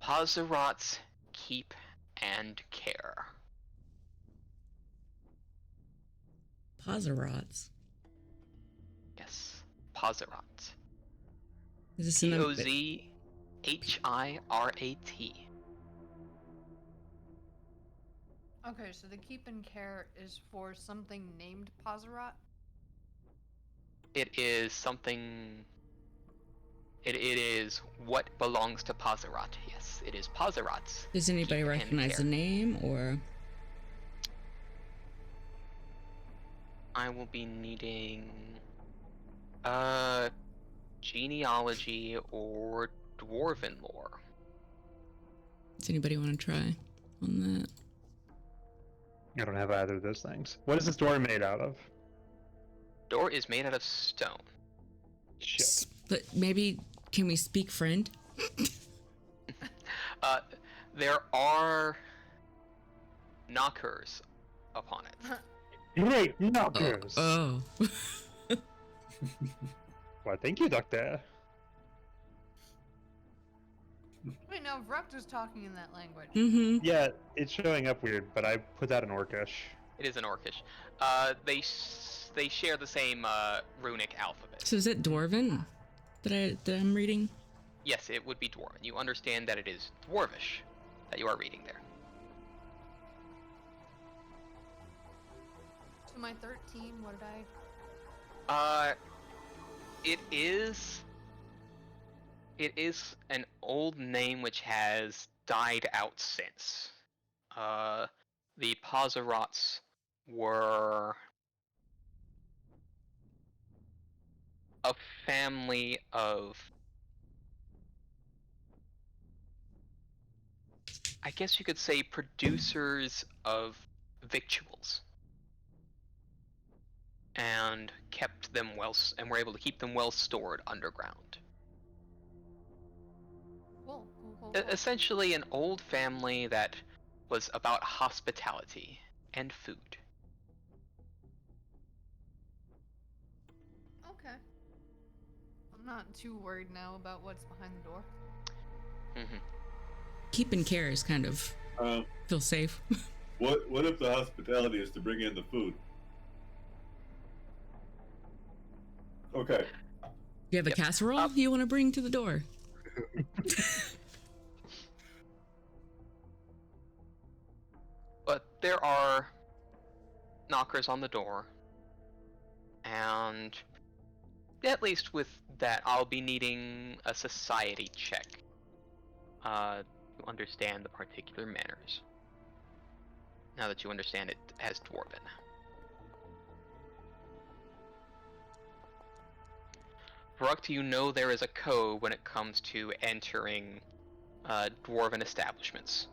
Pazerot's keep and care. Pazerot's. Yes, Pazerot. Is this P-O-Z-H-I-R-A-T. Okay, so the keep and care is for something named Pazerot? It is something... It is what belongs to Pazerot. Yes, it is Pazerot's. Does anybody recognize the name, or...? I will be needing... genealogy or dwarven lore. Does anybody want to try on that? I don't have either of those things. What is this door made out of? Door is made out of stone. Shit. But maybe can we speak friend? There are knockers upon it. Great knockers. Oh. Well, thank you, Doctor. Wait, no, Vrucht is talking in that language. Mm-hmm. Yeah, it's showing up weird, but I put that in Orcish. It is an Orcish. They share the same runic alphabet. So is it Dwarven that I'm reading? Yes, it would be Dwarven. You understand that it is Dwarvish that you are reading there. So my 13, what did I... It is an old name which has died out since. The Pazarots were a family of, I guess you could say, producers of victuals, and kept them and were able to keep them well stored underground. Cool. Essentially an old family that was about hospitality and food. Okay. I'm not too worried now about what's behind the door. Mm-hmm. Keeping care is kind of feel safe. What if the hospitality is to bring in the food? Okay. You have a casserole you want to bring to the door? But there are knockers on the door, and at least with that, I'll be needing a society check to understand the particular manners. Now that you understand it as Dwarven. Vrucht, you know there is a code when it comes to entering Dwarven establishments.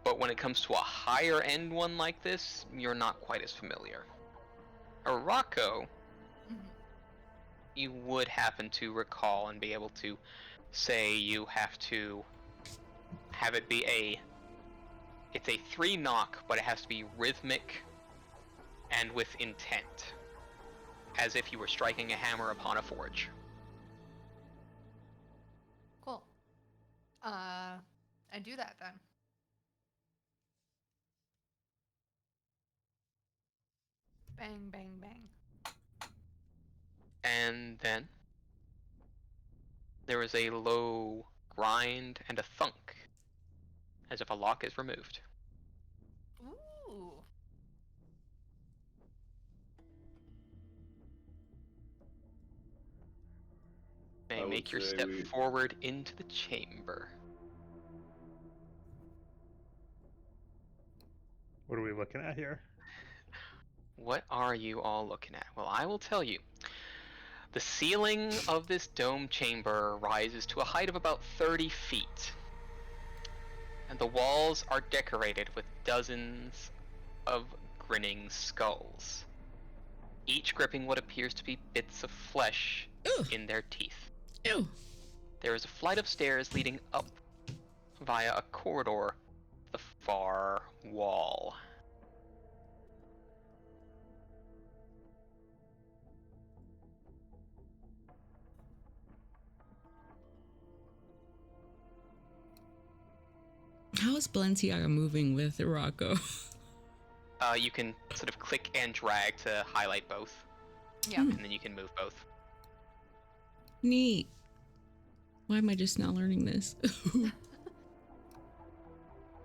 But when it comes to a higher end one like this, you're not quite as familiar. Rocco, you would happen to recall and be able to say you have to have it be it's a 3 knock, but it has to be rhythmic and with intent, as if you were striking a hammer upon a forge. Cool. I do that then. Bang, bang, bang. And then there is a low grind and a thunk, as if a lock is removed. Ooh. May make your step forward into the chamber. What are we looking at here? What are you all looking at? Well, I will tell you. The ceiling of this dome chamber rises to a height of about 30 feet. And the walls are decorated with dozens of grinning skulls, each gripping what appears to be bits of flesh in their teeth. Ew. There is a flight of stairs leading up via a corridor to the far wall. How is Balenciaga moving with Rocco? You can sort of click and drag to highlight both. Yeah. And then you can move both. Neat. Why am I just now learning this?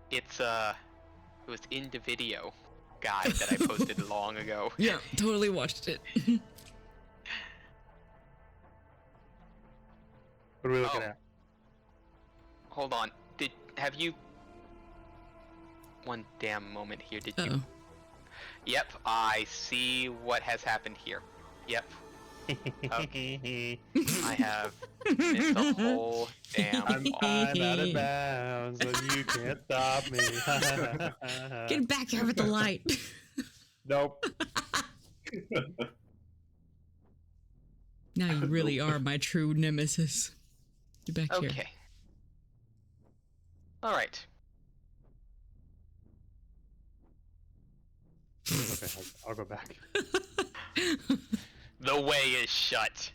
It was in the video guide that I posted long ago. Yeah, totally watched it. What are we looking at? Hold on. Have you... One damn moment here, did you... Yep, I see what has happened here. Yep. I have missed a whole damn I'm out of bounds, and you can't stop me. Get back here with the light. Nope. Now you really are my true nemesis. Get back here. Okay. All right. Okay, I'll go back. The way is shut.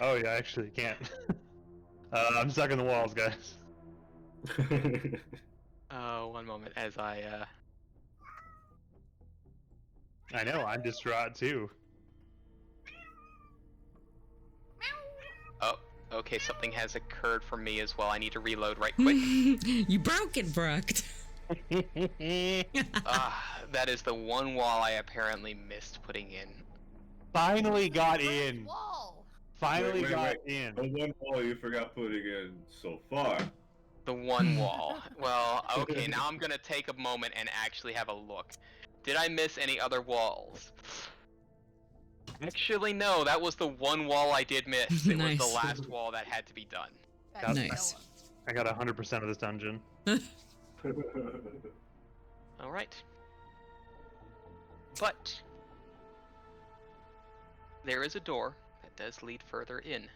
Oh, yeah, actually, you can't. I'm stuck in the walls, guys. One moment as I know, I'm distraught too. Oh, okay, something has occurred for me as well. I need to reload right quick. You broke it, Brock. That is the one wall I apparently missed putting in. Finally got in. Wall. Finally got in. The one wall you forgot putting in so far. The one wall. Well, okay, now I'm gonna take a moment and actually have a look. Did I miss any other walls? Actually, no, that was the one wall I did miss. It was the last wall that had to be done. Nice. I got 100% of this dungeon. Alright. But there is a door that does lead further in.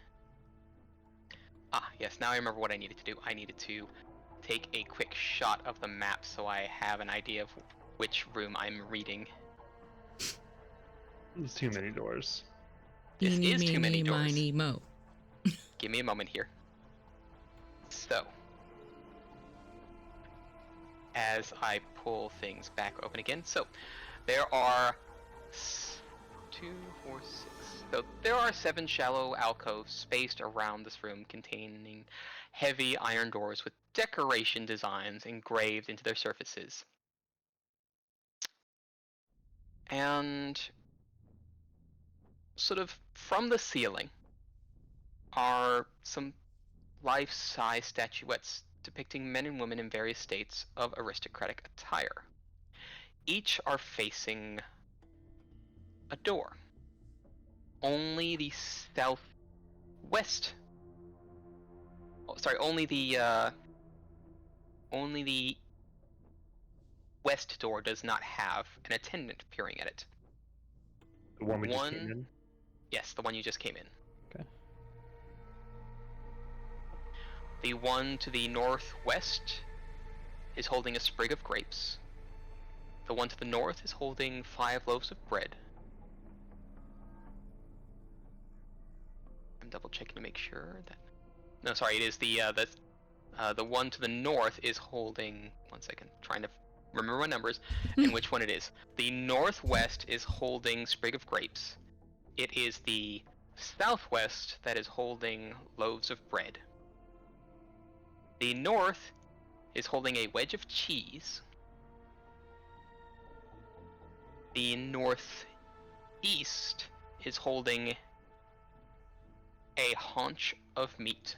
Ah, yes, now I remember what I needed to do. I needed to take a quick shot of the map so I have an idea of which room I'm reading. There's too many doors. This is too many doors. Miny, mo. Give me a moment here. So, as I pull things back open again, so there are 2, 4, 6. So there are 7 shallow alcoves spaced around this room containing heavy iron doors with decoration designs engraved into their surfaces. And sort of from the ceiling are some life-size statuettes depicting men and women in various states of aristocratic attire. Each are facing a door. Only the southwest. Oh, sorry. Only the west door does not have an attendant peering at it. The one we just came in? Yes, the one you just came in. Okay. The one to the northwest is holding a sprig of grapes. The one to the north is holding 5 loaves of bread. I'm double checking to make sure that. No, sorry, it is the one to the north is holding. One second, trying to remember my numbers and which one it is. The northwest is holding sprig of grapes. It is the southwest that is holding loaves of bread. The north is holding a wedge of cheese. The northeast is holding a haunch of meat.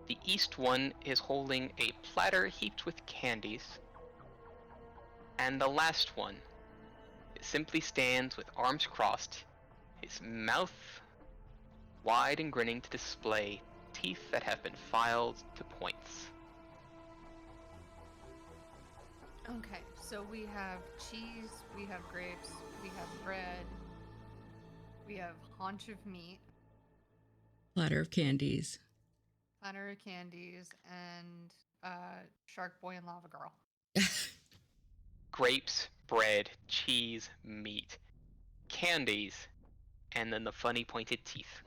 The east one is holding a platter heaped with candies. And the last one simply stands with arms crossed, his mouth wide and grinning to display teeth that have been filed to points. Okay, so we have cheese, we have grapes, we have bread, we have haunch of meat, Platter of candies, and Shark Boy and Lava Girl. Grapes, bread, cheese, meat, candies, and then the funny pointed teeth.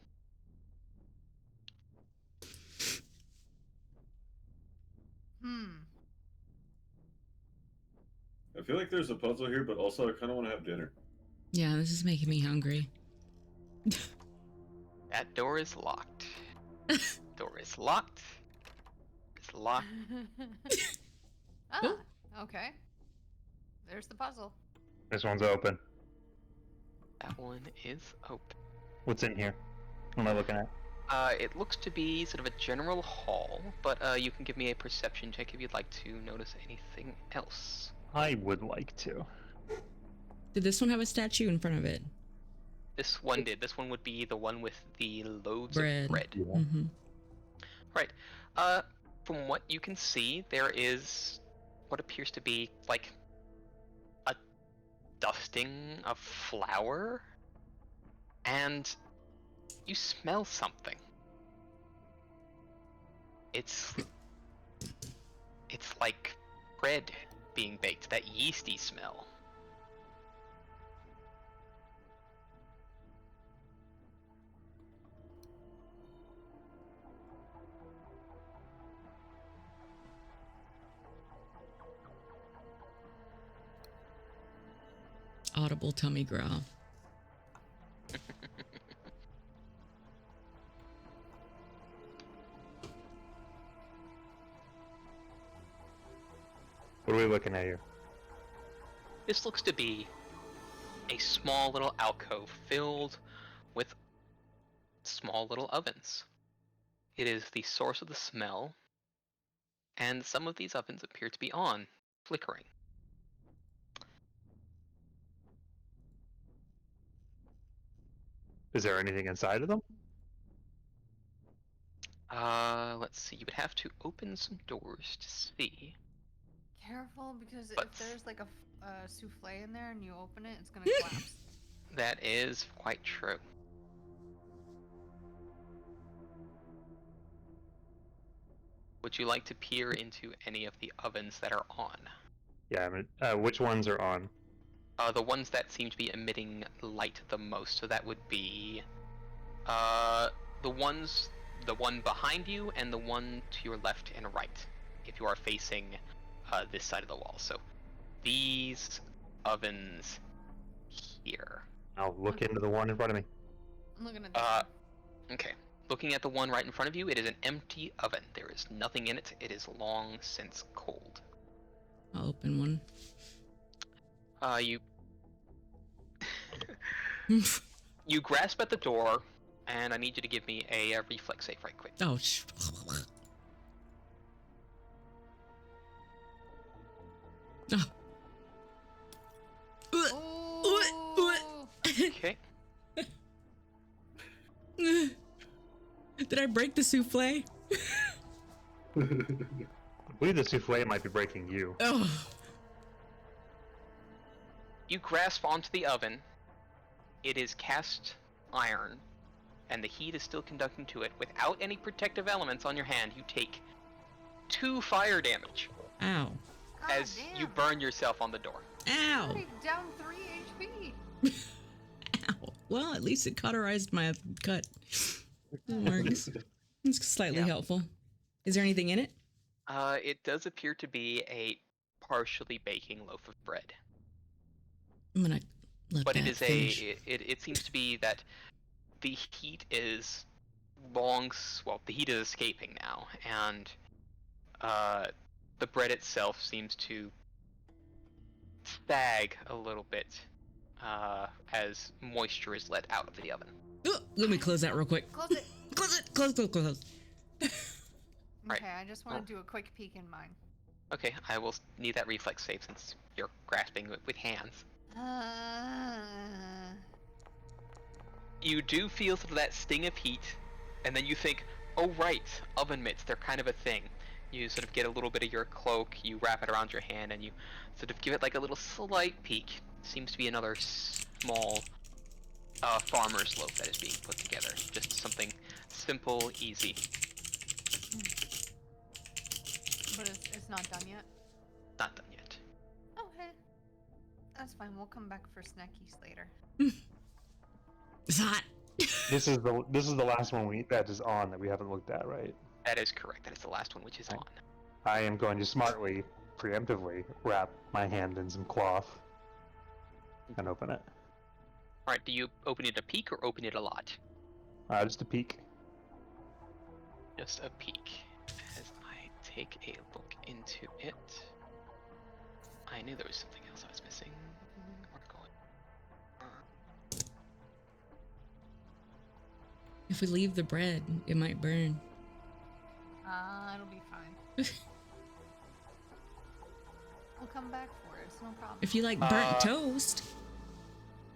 I feel like there's a puzzle here, but also I kind of want to have dinner. Yeah, this is making me hungry. That door is locked. Door is locked. It's locked. Okay. There's the puzzle. This one's open. That one is open. What's in here? What am I looking at? It looks to be sort of a general hall, but you can give me a perception check if you'd like to notice anything else. I would like to. Did this one have a statue in front of it? This one did. This one would be the one with the loaves of bread. Yeah. Mm-hmm. Right. From what you can see, there is what appears to be like a dusting of flour and you smell something. It's like bread being baked, that yeasty smell. Audible tummy growl. What are we looking at here? This looks to be a small little alcove filled with small little ovens. It is the source of the smell, and some of these ovens appear to be on, flickering. Is there anything inside of them? Let's see. You would have to open some doors to see. Careful, because But if there's like a souffle in there and you open it, it's gonna collapse. that is quite true. Would you like to peer into any of the ovens that are on? Yeah, I mean, which ones are on? The ones that seem to be emitting light the most. So that would be the one behind you and the one to your left and right, if you are facing this side of the wall. So these ovens here. I'll look into the one in front of me. I'm looking at that. Okay. Looking at the one right in front of you, it is an empty oven. There is nothing in it. It is long since cold. I'll open one. You you grasp at the door, and I need you to give me a reflex save right quick. Oh, Okay. Did I break the souffle? I believe the souffle might be breaking you. Oh. You grasp onto the oven. It is cast iron, and the heat is still conducting to it. Without any protective elements on your hand, you take 2 fire damage. Ow. As you burn yourself on the door. Ow. Already down 3 HP. Ow. Well, at least it cauterized my cut. That works. It's slightly helpful. Is there anything in it? It does appear to be a partially baking loaf of bread. I'm gonna let But that it is finish. it seems to be that the heat is the heat is escaping now, and the bread itself seems to sag a little bit as moisture is let out of the oven. Let me close that real quick. Close it. Close it. Close. Right. Okay, I just want to do a quick peek in mine. Okay, I will need that reflex save since you're grasping it with hands. You do feel sort of that sting of heat, and then you think, oh right, oven mitts, they're kind of a thing. You sort of get a little bit of your cloak, you wrap it around your hand, and you sort of give it like a little slight peek. Seems to be another small farmer's loaf that is being put together. Just something simple, easy. But it's not done yet? Not done yet. Okay. That's fine, we'll come back for snackies later. It's hot. This is the last one that is on that we haven't looked at, right? That is correct. That is the last one which is on. I am going to smartly, preemptively, wrap my hand in some cloth and open it. Alright, do you open it a peek or open it a lot? Just a peek. Just a peek. As I take a look into it. I knew there was something else I was missing. We're going. If we leave the bread, it might burn. It'll be fine. We'll come back for it, it's no problem. If you like burnt toast.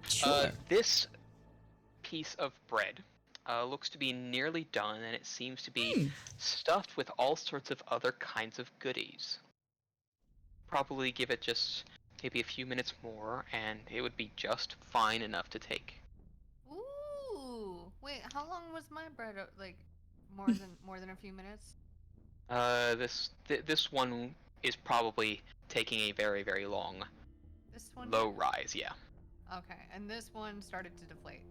Sure. This piece of bread looks to be nearly done, and it seems to be stuffed with all sorts of other kinds of goodies. Probably give it just maybe a few minutes more, and it would be just fine enough to take. Ooh, Wait, how long was my bread? Like, more than a few minutes? This one is probably taking a very, very long This one? low rise, yeah. Okay, and this one started to deflate.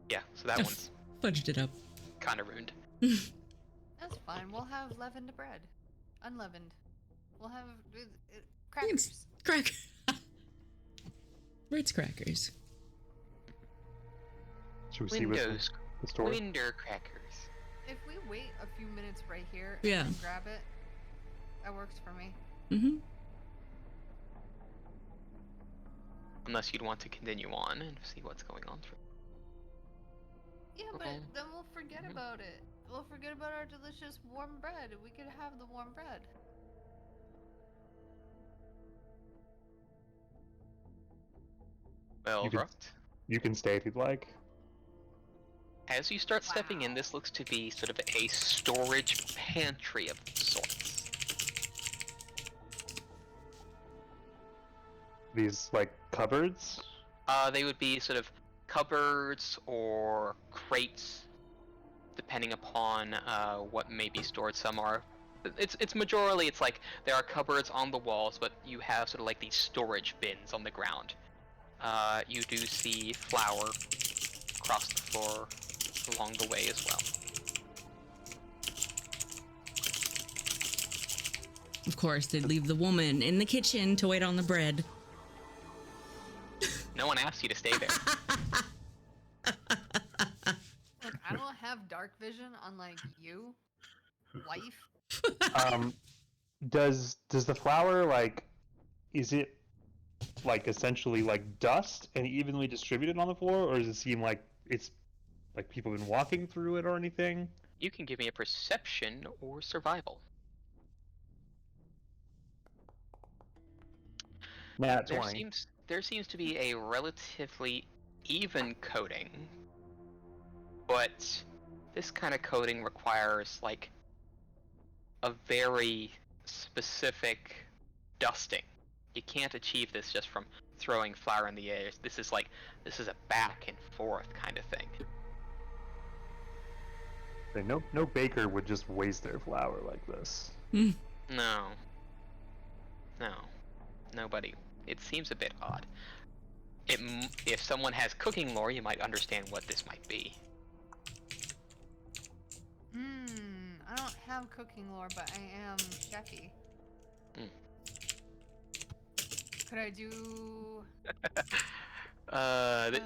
Yeah, so that one's fudged it up. kind of ruined. That's fine. We'll have leavened bread. Unleavened. We'll have crackers. Ritz crackers. Should we see what's the store? Winder crackers. If we wait a few minutes right here Yeah. and grab it, that works for me. Mm-hmm. Unless you'd want to continue on and see what's going on. Yeah, but then we'll forget about it. We'll forget about our delicious warm bread. We could have the warm bread. Well, you can stay if you'd like. As you start stepping in, this looks to be sort of a storage pantry of sorts. These, like, cupboards? They would be sort of cupboards or crates, depending upon what may be stored. Some are... It's majorly, it's like, there are cupboards on the walls, but you have sort of like these storage bins on the ground. You do see flour across the floor along the way as well. Of course, they'd leave the woman in the kitchen to wait on the bread. No one asked you to stay there. Look, I don't have dark vision unlike you, wife. Does the flour, like, is it like essentially like dust and evenly distributed on the floor, or does it seem like it's like people have been walking through it or anything? You can give me a perception or survival. Nat 20. There seems to be a relatively even coating, but this kind of coating requires like a very specific dusting. You can't achieve this just from throwing flour in the air. This is a back and forth kind of thing. No baker would just waste their flour like this. No. Nobody. It seems a bit odd. If someone has cooking lore, you might understand what this might be. I don't have cooking lore, but I am chefy. Could I do...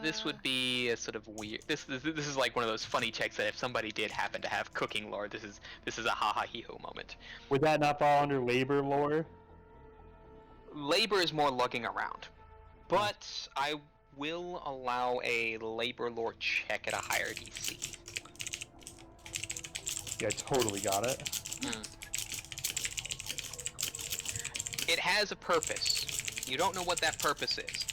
This would be a sort of weird. This is like one of those funny checks that if somebody did happen to have cooking lore, this is a ha ha hee ho moment. Would that not fall under labor lore? Labor is more lugging around, but I will allow a labor lore check at a higher DC. Yeah, I totally got it. It has a purpose. You don't know what that purpose is.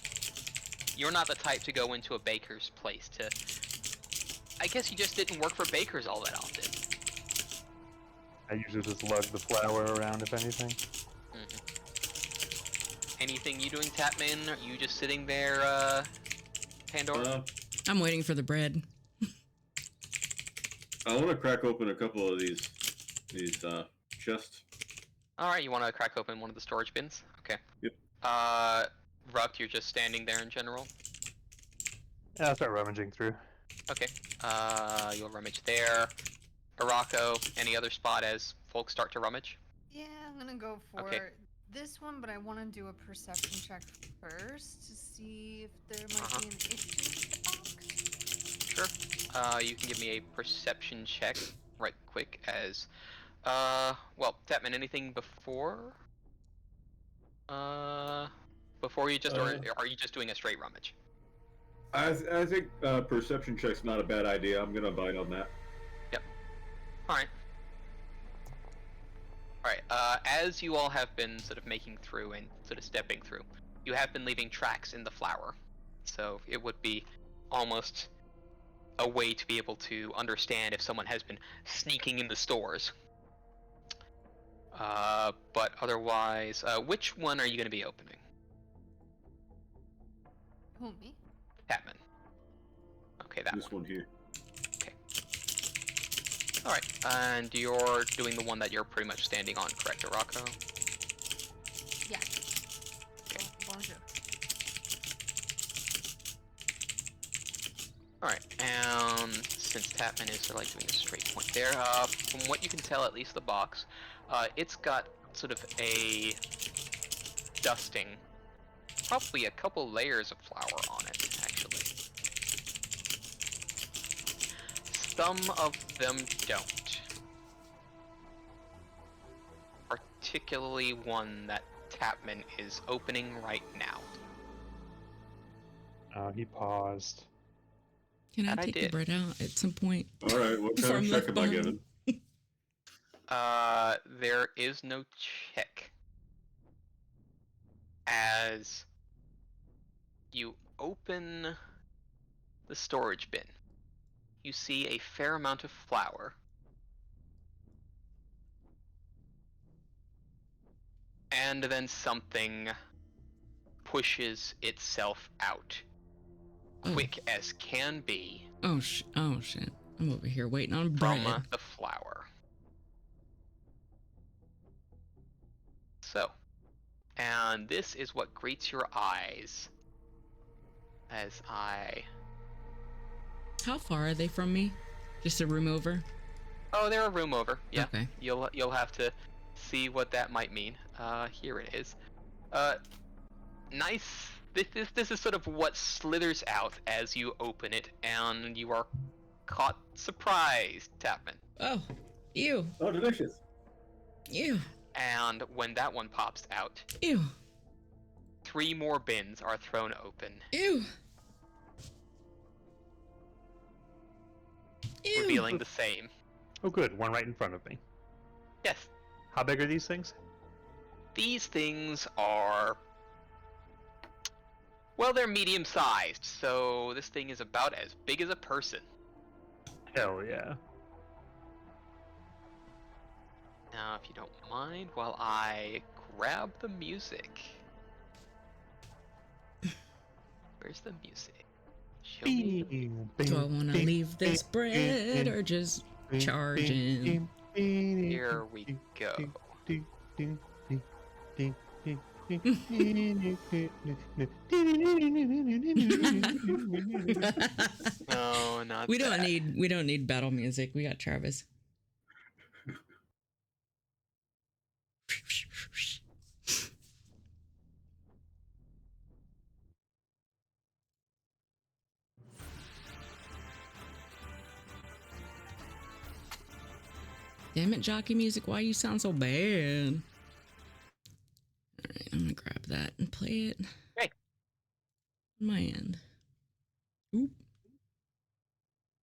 You're not the type to go into a baker's place to... I guess you just didn't work for bakers all that often. I usually just lug the flour around, if anything. Anything you doing, Tapman? Are you just sitting there, Pandora? I'm waiting for the bread. I want to crack open a couple of these chests. Alright, you want to crack open one of the storage bins? Okay. Yep. Ruck, you're just standing there in general? Yeah, I'll start rummaging through. Okay. You'll rummage there. Araco, any other spot as folks start to rummage? Yeah, I'm gonna go for this one, but I want to do a perception check first to see if there might be an issue with the box. Sure. You can give me a perception check right quick as... well, Tapman, anything before? Before you just... or are you just doing a straight rummage? I think perception check's not a bad idea. I'm gonna bite on that. Yep. Alright. Alright, as you all have been sort of making through and sort of stepping through, you have been leaving tracks in the flour. So it would be almost a way to be able to understand if someone has been sneaking in the stores. But otherwise, which one are you going to be opening? Who, me? Tapman. Okay, that This one here. Okay. Alright, and you're doing the one that you're pretty much standing on, correct, Arako? Yeah. Bonjour. Alright, and since Tapman is doing a straight point there, from what you can tell, at least the box, it's got sort of a dusting, probably a couple layers of flour on it, actually. Some of them don't. Particularly one that Tapman is opening right now. He paused. Can I take the bread out at some point? All right, what kind of check am I given? There is no check. As you open the storage bin, you see a fair amount of flour. And then something pushes itself out. Quick as can be. Oh shit. I'm over here waiting on bread. From the flour. So, and this is what greets your eyes as I... How far are they from me? Just a room over? Oh, they're a room over. Yeah. Okay. You'll have to see what that might mean. Here it is. Nice. This is sort of what slithers out as you open it, and you are caught surprised, Tapman. Oh, ew. Oh, delicious. Ew. And when that one pops out, ew, 3 more bins are thrown open. Ew. Ew. Revealing the same. Oh good, one right in front of me. Yes. How big are these things? These things are... well, they're medium-sized, so this thing is about as big as a person. Hell yeah. Now, if you don't mind, while I grab the music. Where's the music? Show me. Do I want to leave this bread or just charge in? Here we go. No, not we that. don't need battle music. We got Travis. Damn it, jockey music, why you sound so bad? Alright, I'm gonna grab that and play it. Hey. On my end. Oop.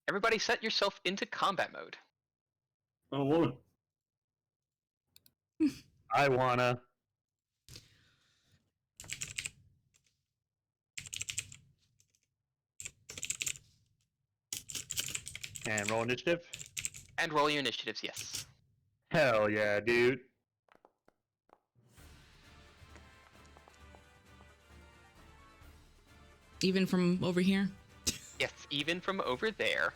Everybody set yourself into combat mode. Oh, woman. I wanna. And roll initiative? And roll your initiatives, yes. Hell yeah, dude. Even from over here? Yes, even from over there.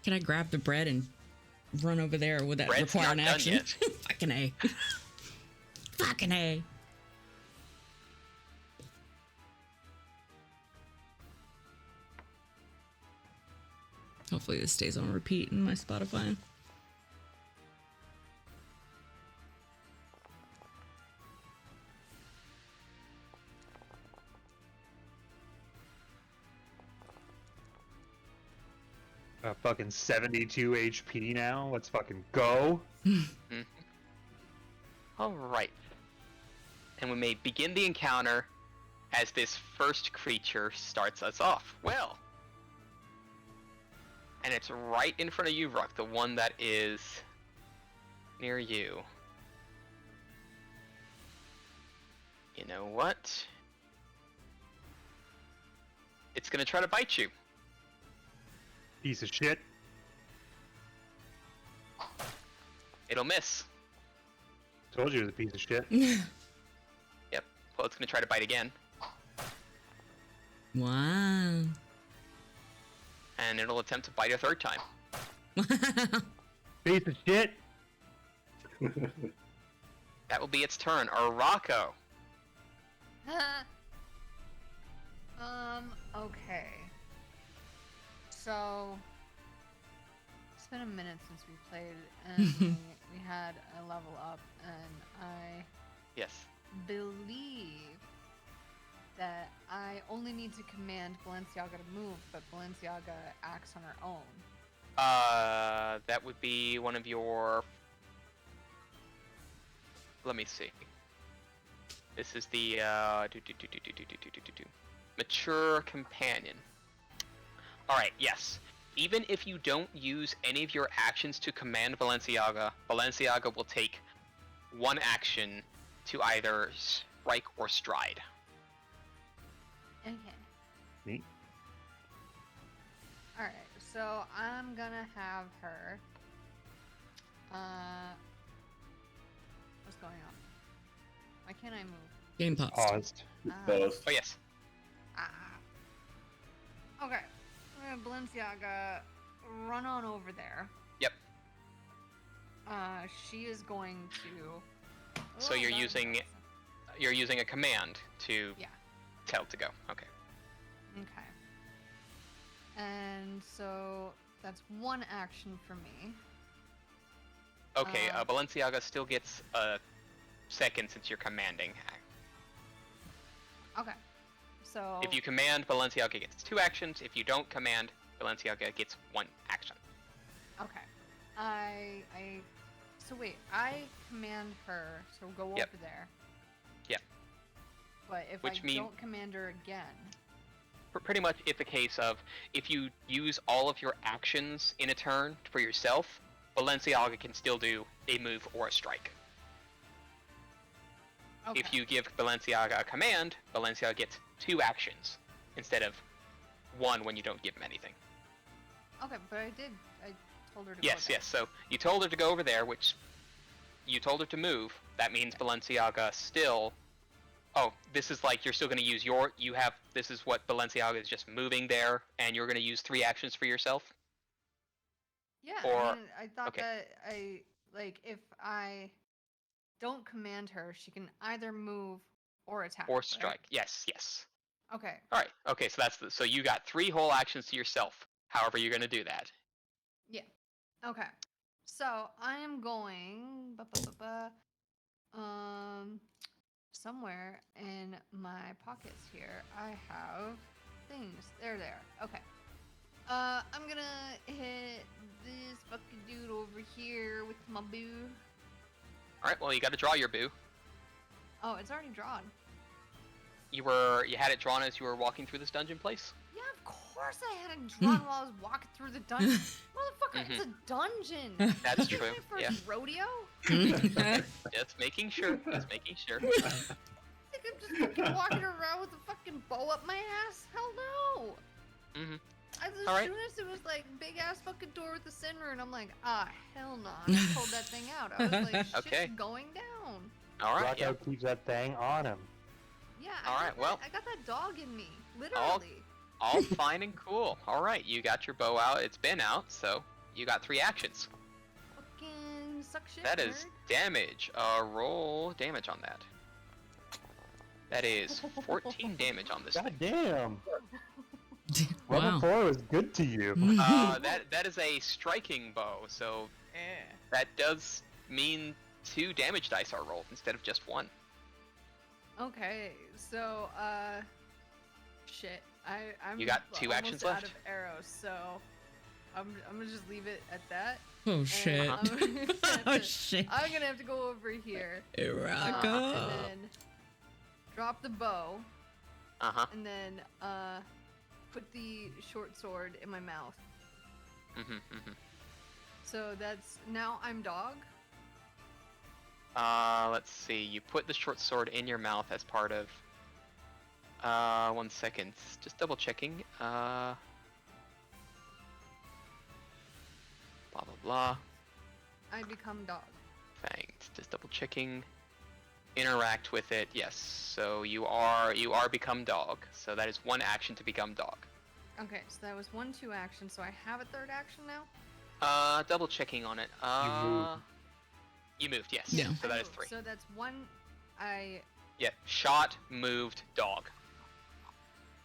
Can I grab the bread and run over there? Would that Bread's require not an done action? yet. Fucking A. Fucking A. Hopefully this stays on repeat in my Spotify. Fucking 72 HP now. Let's fucking go. Mm-hmm. Alright. And we may begin the encounter as this first creature starts us off. Well. And it's right in front of you, Rock, the one that is near you. You know what? It's gonna try to bite you. Piece of shit. It'll miss. Told you it was a piece of shit. Yep. Well, it's gonna try to bite again. Wow. And it'll attempt to bite a third time. Piece of shit. That will be its turn. Rocco. Okay. So, it's been a minute since we played, and we had a level up, and I Yes. believe that I only need to command Balenciaga to move, but Balenciaga acts on her own. That would be one of your... Let me see. This is the, Mature Companion. Alright, yes. Even if you don't use any of your actions to command Balenciaga, Balenciaga will take one action to either strike or stride. Okay. Neat. Alright, so I'm gonna have her... What's going on? Why can't I move? Game paused. Paused. Paused. Oh, yes. Okay. Balenciaga, run on over there. Yep. She is going to... So you're using a command to tell to go. Okay. Okay. And so that's one action for me. Okay, Balenciaga still gets a second since you're commanding. Okay. So... If you command, Balenciaga gets 2 actions. If you don't command, Balenciaga gets 1 action. Okay. So wait, I command her, so go over there. Yep. But if Which don't command her again... Pretty much it's a case of, if you use all of your actions in a turn for yourself, Balenciaga can still do a move or a strike. Okay. If you give Balenciaga a command, Balenciaga gets 2 actions instead of 1 when you don't give him anything. Okay, but I told her to go Yes, there. yes. So you told her to go over there, which you told her to move. That means Balenciaga still... Oh, this is like you're still going to use your... This is what Balenciaga is just moving there, and you're going to use 3 actions for yourself? Yeah, Or... I mean, I thought okay. that if I don't command her, she can either move or attack. Or right? strike. Yes, yes. Okay. All right. Okay, so so you got 3 whole actions to yourself. However you're going to do that. Yeah. Okay. So I am going somewhere in my pockets here. I have things. There they are. Okay. I'm gonna hit this fucking dude over here with my boo. All right. Well, you got to draw your boo. Oh, it's already drawn. You had it drawn as you were walking through this dungeon place? Yeah, of course I had it drawn while I was walking through the dungeon. Motherfucker, it's a dungeon. That's true. Is my first rodeo? Just making sure. Just making sure. I think I'm just fucking walking around with a fucking bow up my ass? Hell no. As soon as it was like big ass fucking door with the center, and I'm like, hell no. I pulled that thing out. I was like, shit's going down. All right. Rocco keeps that thing on him. Yeah. I got that dog in me, literally. All fine and cool. All right, you got your bow out. It's been out, so you got 3 actions. Fucking suck shit. That is damage. Roll damage on that. That is 14 damage on this God thing. damn. Wow. Level 4 was good to you. That is a striking bow, so that does mean 2 damage dice are rolled instead of just 1. Okay, so shit. I'm You got 2 actions almost left? out of arrows, so I'm gonna just leave it at that. Oh shit. Oh shit. I'm gonna have to go over here. Rocco. And then drop the bow. And then put the short sword in my mouth. So that's now I'm dog. Let's see. You put the short sword in your mouth as part of. 1 second. Just double checking. Blah blah blah. I become dog. Thanks. Just double checking. Interact with it. Yes. So you are become dog. So that is 1 action to become dog. Okay, so that was 1, 2 action. So I have a 3rd action now. Double checking on it. You moved, yes. Yeah. So that is 3. So that's 1. Yeah, shot, moved, dog.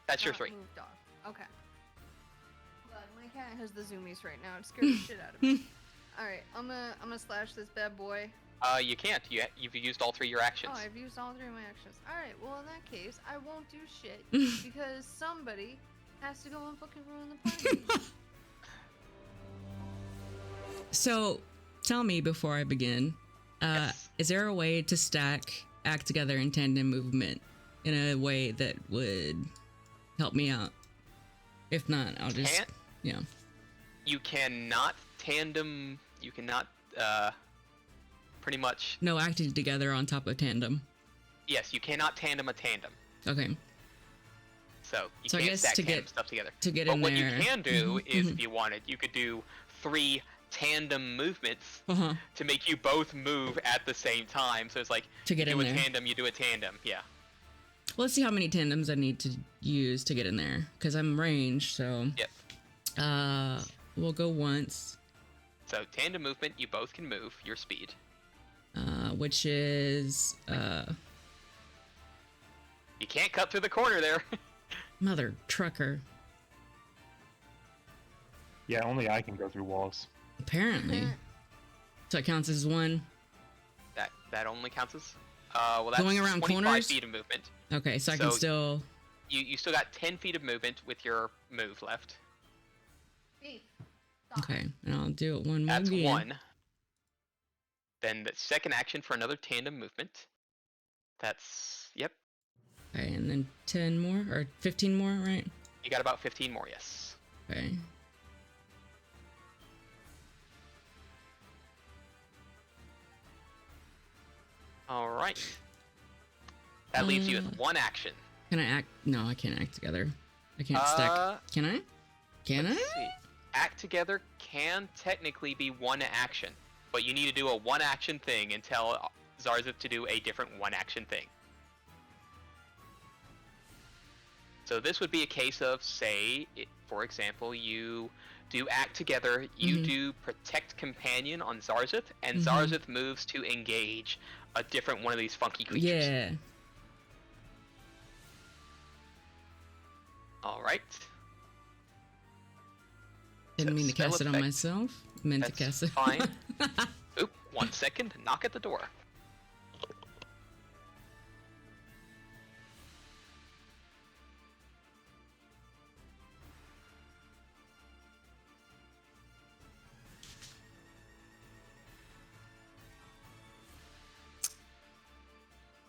That's your 3. Moved dog. Okay. God, my cat has the zoomies right now. It scared the shit out of me. All right, I'm gonna slash this bad boy. You can't. You've used all 3 of your actions. Oh, I've used all 3 of my actions. All right, well in that case, I won't do shit because somebody has to go and fucking ruin the party. So, tell me before I begin, Yes. is there a way to stack act together and tandem movement in a way that would help me out? If not, I'll just You cannot tandem. You cannot pretty much. No acting together on top of tandem. Yes, you cannot tandem a tandem. Okay. So you So I can't guess stack to tandem get- stuff together. To get But in what there. you can do is, if you wanted, you could do 3 tandem movements to make you both move at the same time. So it's like To get you in do there. a tandem, you do a tandem. Yeah. Well, let's see how many tandems I need to use to get in there, because I'm ranged, so... Yep. We'll go once. So tandem movement, you both can move your speed. Which is... You can't cut through the corner there. Mother trucker. Yeah, only I can go through walls. Apparently. So it counts as 1. That only counts as. Well, that's Going around 25 corners? feet of movement. Okay, so I can So- still... You still got 10 feet of movement with your move left. Beef. Stop. Okay, and I'll do it one more That's again. 1. Then the second action for another tandem movement. That's yep. Okay, and then 10 more, or 15 more, right? You got about 15 more, yes. Okay. All right. That leaves you with 1 action. Can I act? No, I can't act together. I can't stack. Can I? Can I? Let's see. Act together can technically be 1 action, but you need to do a 1 action thing and tell Zarzith to do a different 1 action thing. So this would be a case of, say, for example, you do act together, you do protect companion on Zarzith, and Zarzith moves to engage a different one of these funky creatures. Yeah. All right. Didn't mean to Spell cast it on effect. myself. Meant That's to cast it. fine. Oop, 1 second. Knock at the door.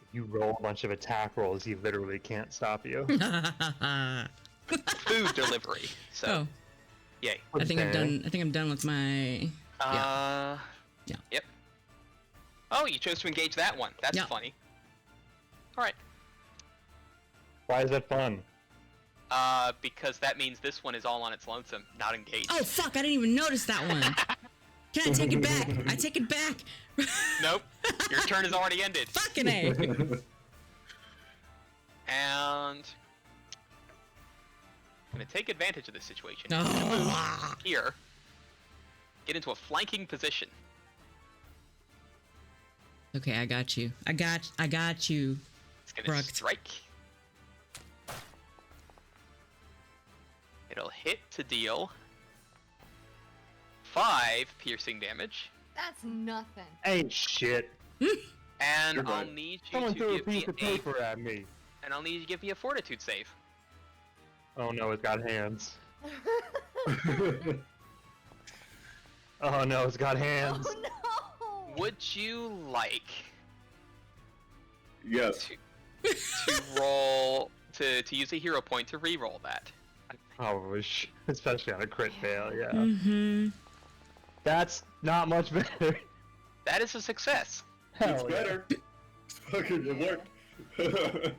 If you roll a bunch of attack rolls, he literally can't stop you. Food delivery. So, Oh, yay. I think I'm Okay. done. I think I'm done with my. Yeah. Yep. Oh, you chose to engage that one. That's Yeah. funny. All right. Why is that fun? Because that means this one is all on its lonesome, not engaged. Oh fuck! I didn't even notice that one. Can I take it back? I take it back. Nope. Your turn has already ended. Fucking A. And I'm gonna take advantage of this situation. Oh. Here. Get into a flanking position. Okay, I got you. I got you. It's gonna Rucked. strike. It'll hit to deal 5 piercing damage. That's nothing. Ain't shit. And You're I'll right. need you Someone to threw a give me piece of paper at me. and I'll need you to give me a fortitude save. Oh no, it's got hands. Oh no, it's got hands. Oh no! Would you like Yes. to roll to use a hero point to re-roll that? Oh, especially on a crit fail, yeah. Mm-hmm. That's not much better. That is a success. It's Hell yeah. better. Fucking it worked.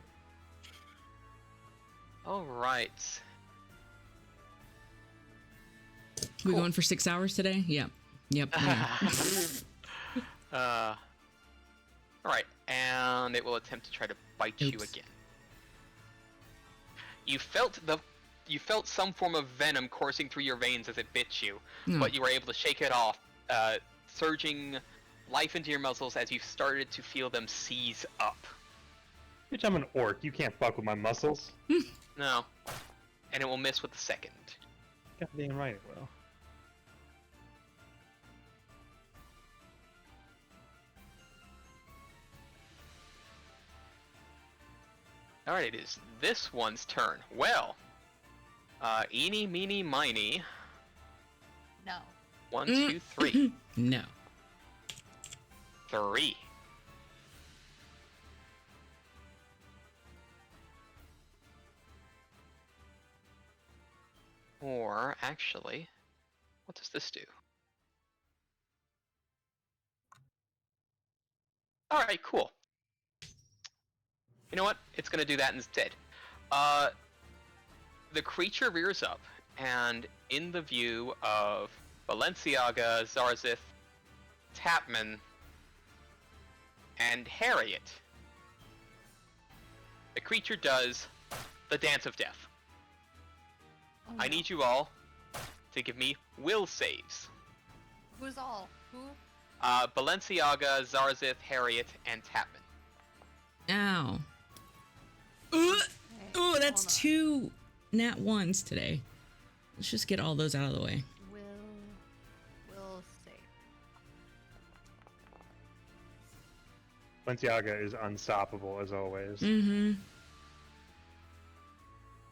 All right. We Cool. going for 6 hours today? Yep. Yep. All right, and it will attempt to try to bite you Oops. again. You felt the you felt some form of venom coursing through your veins as it bit you, No. but you were able to shake it off, surging life into your muscles as you started to feel them seize up. Bitch, I'm an orc. You can't fuck with my muscles. No. And it will miss with the second. Goddamn right it will. Alright, it is this one's turn. Well, eeny, meeny, miny. No. 1, 2, 3. No. 3. Or, actually, what does this do? Alright, cool. You know what? It's gonna do that instead. The creature rears up, and in the view of Balenciaga, Zarzith, Tapman, and Harriet, the creature does the Dance of Death. Oh, I need you all to give me will saves. Who's all? Who? Balenciaga, Zarzith, Harriet, and Tapman. Ow. Ooh, that's hold on. 2 nat 1s today. Let's just get all those out of the way. Will save. Balenciaga is unstoppable as always. Mm-hmm.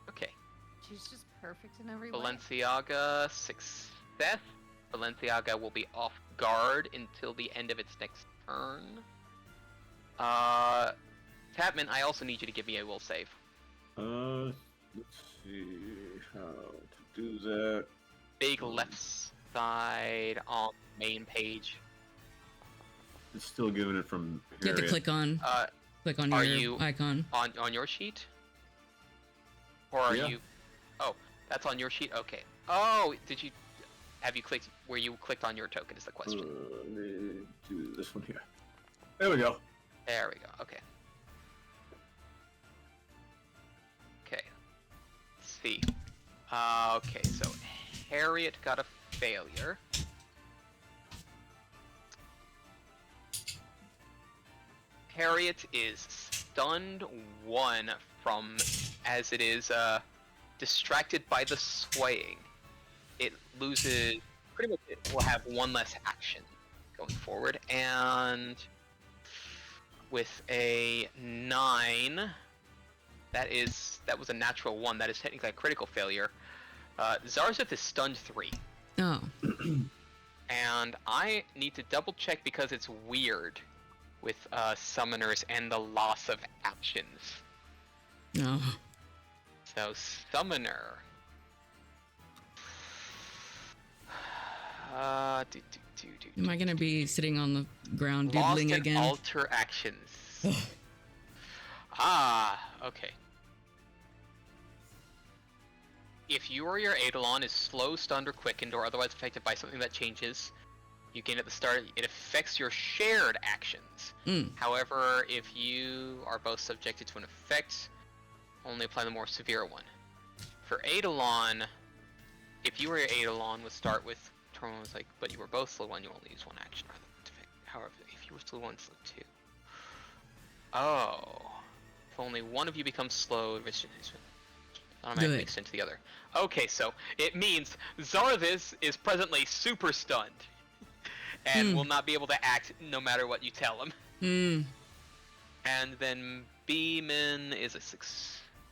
Okay. She's just perfect in every way. Balenciaga, success. Balenciaga will be off guard until the end of its next turn. Tapman, I also need you to give me a will save. Let's see how to do that. Big left side on the main page. It's still giving it from You have to Harriet. click on Are your you icon. on your sheet? Or are Yeah. you? Oh, that's on your sheet. Okay. Oh, have you clicked where you clicked on your token? Is the question. Let me do this one here. There we go. There we go. Okay. Okay. Let's see. Okay, so Harriet got a failure. Harriet is stunned 1 from as it is distracted by the swaying. It loses pretty much. It will have 1 less action going forward, and with a 9, that was a natural 1. That is technically a critical failure. Zarzith is stunned 3. Oh. And I need to double check because it's weird with summoners and the loss of actions. No. So summoner. Am I gonna be sitting on the ground Lost doodling and again? alter actions. Okay. If you or your Eidolon is slow, stunned, or quickened, or otherwise affected by something that changes, you gain at the start, it affects your shared actions. However, if you are both subjected to an effect, only apply the more severe one. For Eidolon, if you or your Eidolon would start with turn one was like, but you were both slow 1, you only use 1 action. However, if you were slow 1, slow 2. Oh. If only one of you becomes slow, automatically extend to the other. Okay, so it means Zarzith is presently super stunned. And will not be able to act no matter what you tell him. And then Beeman is a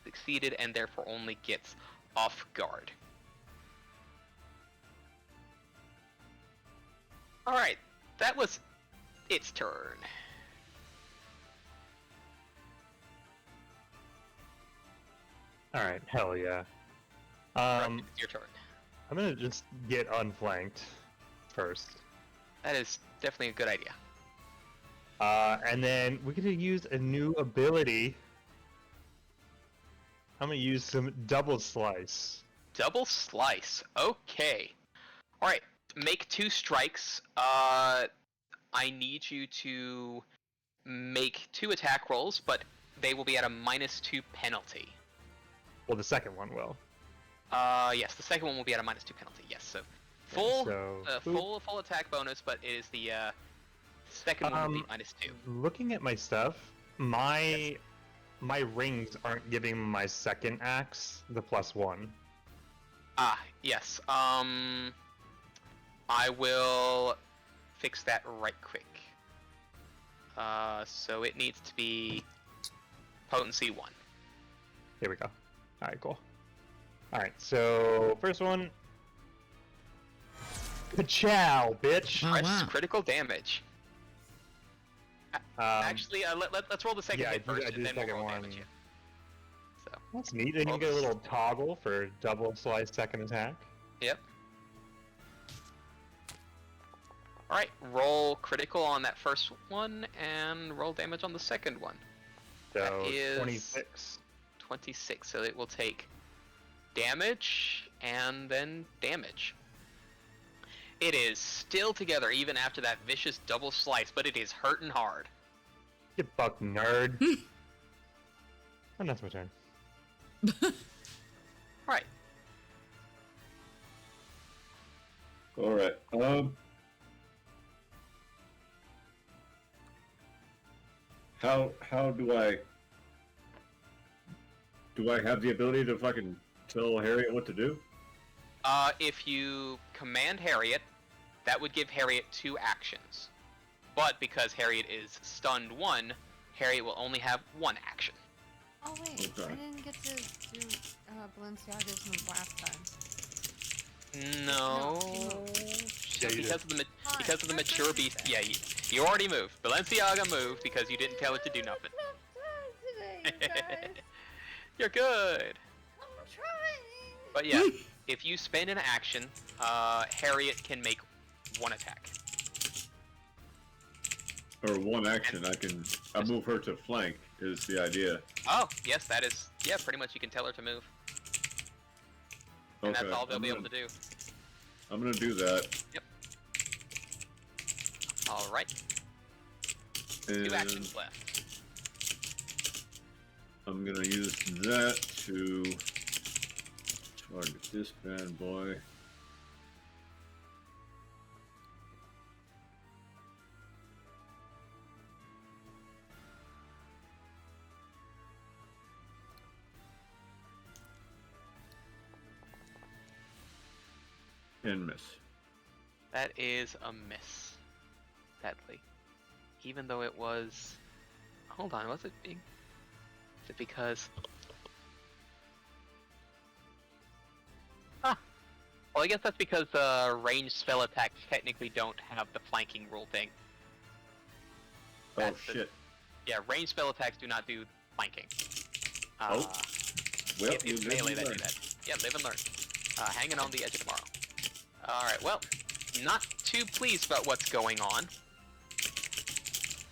succeeded and therefore only gets off guard. Alright, that was its turn. Alright, hell yeah. It's your turn. I'm gonna just get unflanked first. That is definitely a good idea. And then we're gonna use a new ability. I'm gonna use some double slice. Double slice. Okay. Alright, make 2 strikes. I need you to make 2 attack rolls, but they will be at a -2 penalty. Well, the second one will. Yes, the second one will be at a -2 penalty. Yes, so full, full attack bonus, but it is the second one will be -2. Looking at my stuff, my rings aren't giving my second axe the +1. Ah, yes. I will fix that right quick. So it needs to be potency 1. Here we go. All right, cool. All right, so first one. Ka-chow, bitch! Oh, Press wow. critical damage. Actually, let's roll the second hit first, and then we'll roll damage. Yeah. So that's neat. Then you get a little toggle for double slice second attack. Yep. All right, roll critical on that first one, and roll damage on the second one. So that is 26. 26. So it will take damage and then damage. It is still together even after that vicious double slice, but it is hurting hard. You fuck nerd. And that's my turn. Right. Alright. How do I have the ability to fucking tell Harriet what to do? If you command Harriet, that would give Harriet 2 actions. But because Harriet is stunned 1, Harriet will only have 1 action. Oh wait, Okay. I didn't get to do Balenciaga's move last time. No. Because of the mature beast. Yeah, you already moved. Balenciaga moved because you didn't tell it to do nothing. You're good. I'm trying. But yeah, if you spend an action, Harriet can make 1 attack. Or 1 action, I move her to flank is the idea. Oh, yes, that is, yeah, pretty much you can tell her to move. And Okay, that's all they'll be able to do. I'm gonna do that. Yep. Alright. And 2 actions left. I'm gonna use that to target this bad boy. And miss. That is a miss. Sadly. Even though it was... Hold on, was it being... Is it because... Ah! Well, I guess that's because ranged spell attacks technically don't have the flanking rule thing. Oh shit. Yeah, ranged spell attacks do not do flanking. Well, it's melee that do that. Yeah, live and learn. Hanging on the edge of tomorrow. Alright, well, not too pleased about what's going on.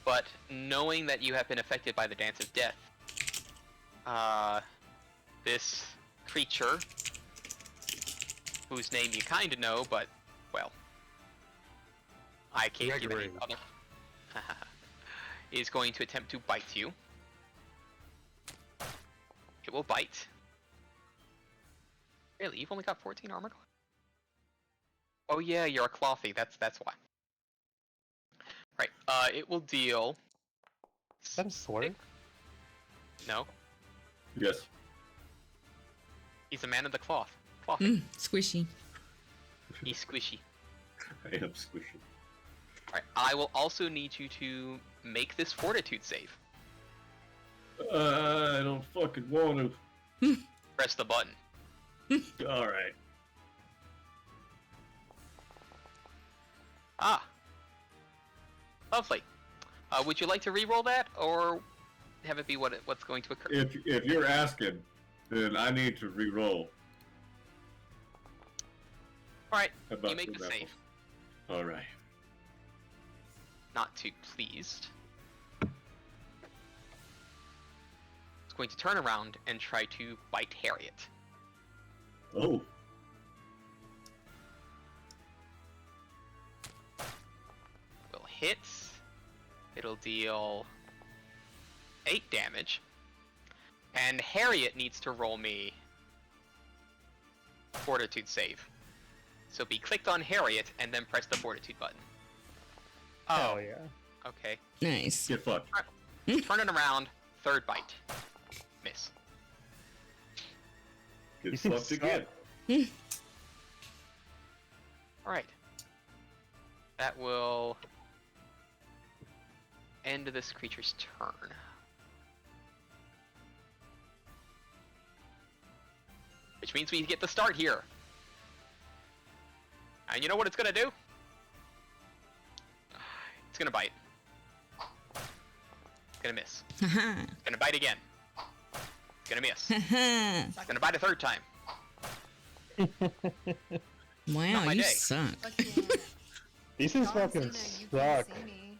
But knowing that you have been affected by the Dance of Death, this creature, whose name you kinda know, but, well, I can't give any other, is going to attempt to bite you. It will bite. Really? You've only got 14 armor class? Oh yeah, you're a clothy, that's why. Right, it will deal... Is that a sword? No. Yes. He's a man of the cloth. Clothy. Squishy. He's squishy. I am squishy. Alright, I will also need you to make this fortitude save. I don't fucking want to. Press the button. Alright. Ah. Lovely. Would you like to re-roll that, or have it be what's going to occur? If you're asking, then I need to re-roll. Alright, you make the save. Alright. Not too pleased. It's going to turn around and try to bite Harriet. Oh. Will hit. It'll deal 8 damage. And Harriet needs to roll me fortitude save. So be clicked on Harriet and then press the fortitude button. Oh yeah. Okay. Nice. Get fucked. Turn it around. Third bite. Miss. Get fucked again. Alright. That will end this creature's turn. Which means we get the start here. And you know what it's gonna do? It's gonna bite. Gonna miss. Gonna bite again. Gonna miss. Gonna bite a third time. Wow, you day. suck. These things John fucking Cena, you can't suck. see me.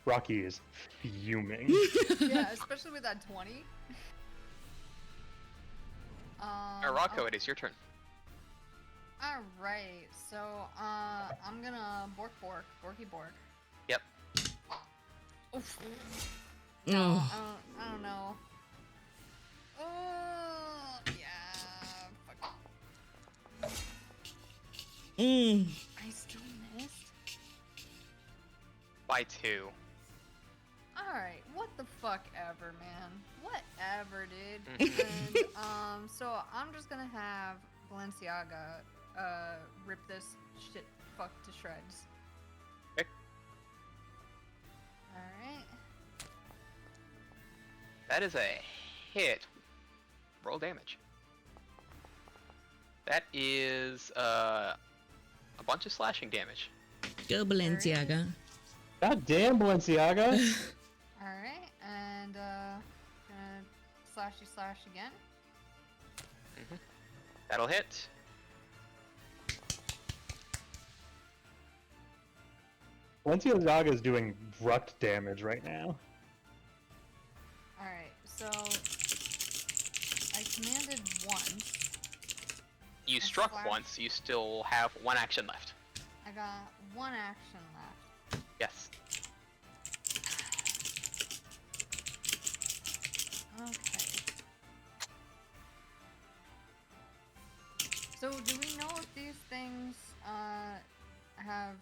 Rocky is fuming. Yeah, especially with that 20. Rocco, it is your turn. Alright, so I'm gonna Borky Bork. Yep. Oof. Oh. I don't know. Oh, yeah. Fuck. I still missed. By 2. Alright, what the fuck ever, man. Whatever, dude. And, so I'm just gonna have Balenciaga rip this shit fuck to shreds. Okay. Alright. That is a hit. Roll damage. That is a bunch of slashing damage. Go Balenciaga. God damn, Balenciaga. Alright, and gonna slash again. That'll hit. Balenciaga is doing rucked damage right now. Alright, so I commanded once. You struck slash. once, you still have 1 action left. I got 1 action left. Yes. Okay. So do we know if these things have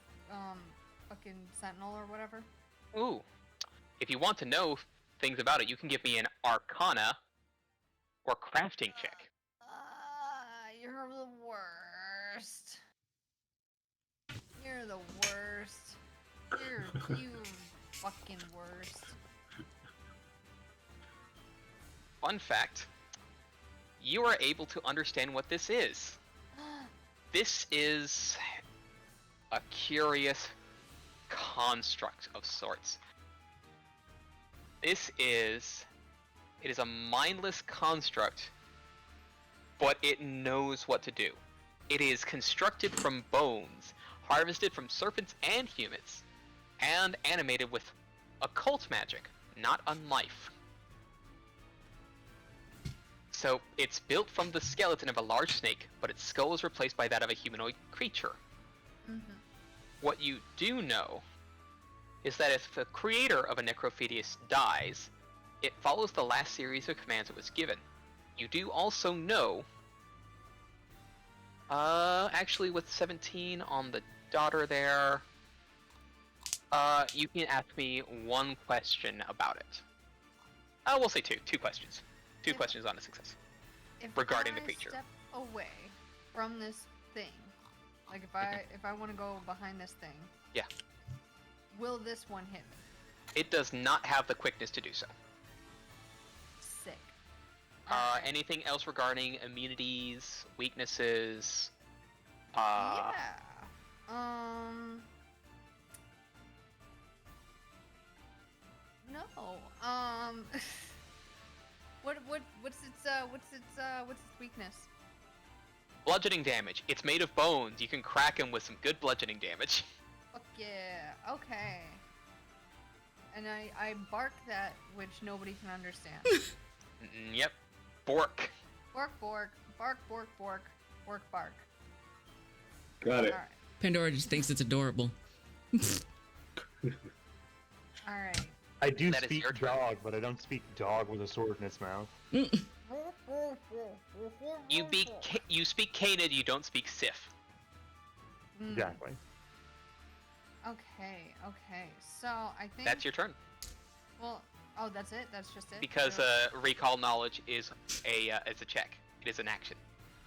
fucking sentinel or whatever? Ooh. If you want to know things about it, you can give me an Arcana or crafting check. You're the worst. You're the worst. You fucking worst. Fun fact. You are able to understand what this is. This is a curious construct of sorts. It is a mindless construct, but it knows what to do. It is constructed from bones, harvested from serpents and humans, and animated with occult magic, not unlife. So, it's built from the skeleton of a large snake, but its skull is replaced by that of a humanoid creature. What you do know is that if the creator of a necrophedius dies, it follows the last series of commands it was given. You do also know, actually with 17 on the daughter there, you can ask me 1 question about it. We'll say 2 questions. 2 questions on a success. Regarding the creature. If I step away from this thing, like if I want to go behind this thing, Yeah. Will this one hit me? It does not have the quickness to do so. Sick. Alright. Anything else regarding immunities, weaknesses? Yeah. No. What's its weakness? Bludgeoning damage. It's made of bones. You can crack him with some good bludgeoning damage. Fuck yeah. Okay. And I bark that which nobody can understand. Yep. Bork. Bork, bork, bark, bork, bork, bork, bark. Got it. Alright. Pandora just thinks it's adorable. Alright. I do speak dog, but I don't speak dog with a sword in its mouth. You speak Canid, you don't speak Sif. Exactly. Okay. So I think that's your turn. Well, oh, that's it. That's just it. Because recall knowledge is a check. It is an action.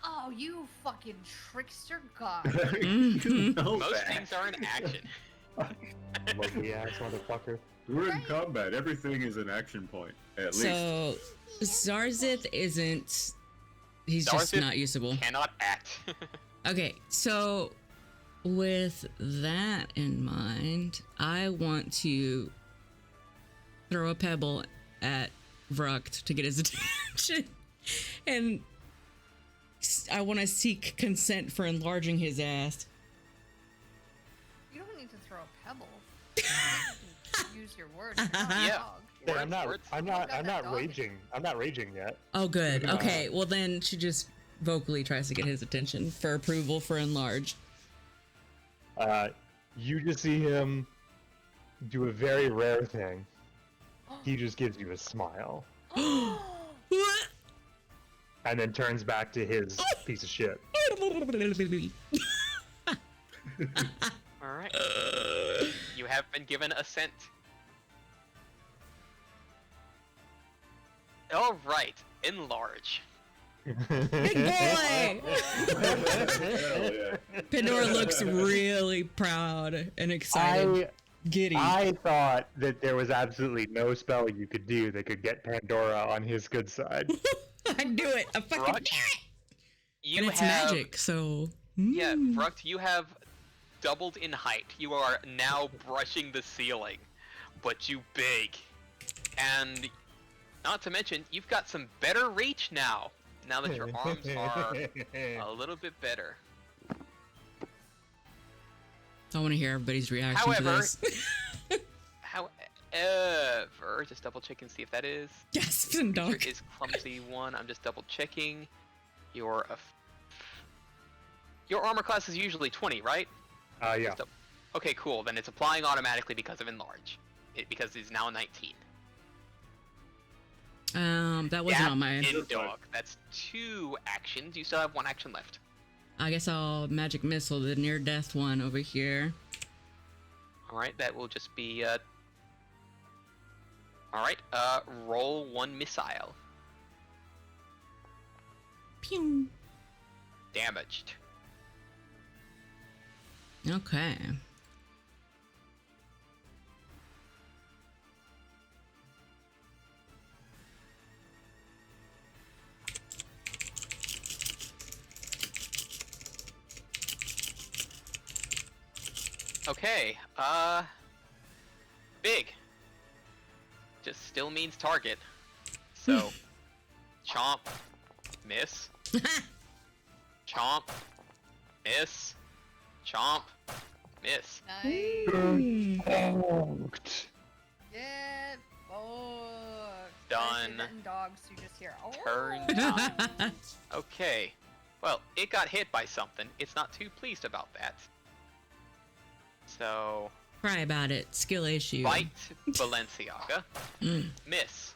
Oh, you fucking trickster god! Most things are an action. Lucky ass motherfucker. We're in combat. Everything is an action point, at least. So, Zarzith isn't... He's just not usable. Cannot act. Okay, so with that in mind, I want to throw a pebble at Vrucht to get his attention. And I want to seek consent for enlarging his ass. You don't need to throw a pebble. Use your words. Yeah. I'm not raging. I'm not raging yet. Oh, good. Okay, well then she just vocally tries to get his attention for approval for enlarge. You just see him do a very rare thing. He just gives you a smile. And then turns back to his piece of shit. Alright. You have been given assent. Alright, enlarge. Big boy! Pandora looks really proud and excited. Giddy. I thought that there was absolutely no spell you could do that could get Pandora on his good side. I'd do it. I fucking do it. And it's magic, so... Yeah, Vrucht, you have doubled in height. You are now brushing the ceiling, but you big. And not to mention, you've got some better reach now. Now that your arms are a little bit better. I want to hear everybody's reaction to this. However, just double check and see if that is. Yes, dog. Is clumsy one. I'm just double checking. Your armor class is usually 20, right? Yeah. Okay, cool. Then it's applying automatically because of enlarge. Because it's now 19. That wasn't on my... dog. That's 2 actions. You still have 1 action left. I guess I'll magic missile the near death one over here. Alright, that will just be alright, roll 1 missile. Pew. Damaged. Okay. Okay, big. Just still means target. So, chomp, miss. Chomp, miss. Chomp, miss. Nice. Poked. Get fucked. Done. Dogs, you just hear. Oh. Turn time. Okay. Well, it got hit by something. It's not too pleased about that. So... Cry about it. Skill issue. Bite Balenciaga. Miss.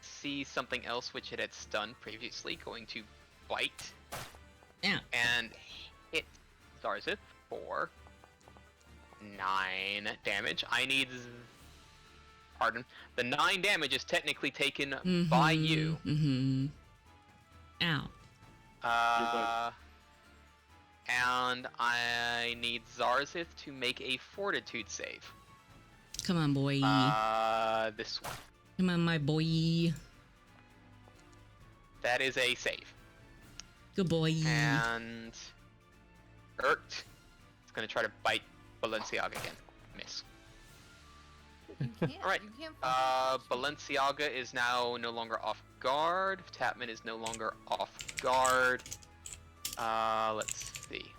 See something else which it had stunned previously. Going to bite. Yeah. And hit Zarzith for 9 damage. I need... Pardon. The 9 damage is technically taken by you. Ow. And I need Zarzith to make a fortitude save. Come on, boy. This one. Come on, my boy. That is a save. Good boy. And Ert is going to try to bite Balenciaga again. Miss. Alright. Balenciaga is now no longer off guard. Tapman is no longer off guard. Let's see.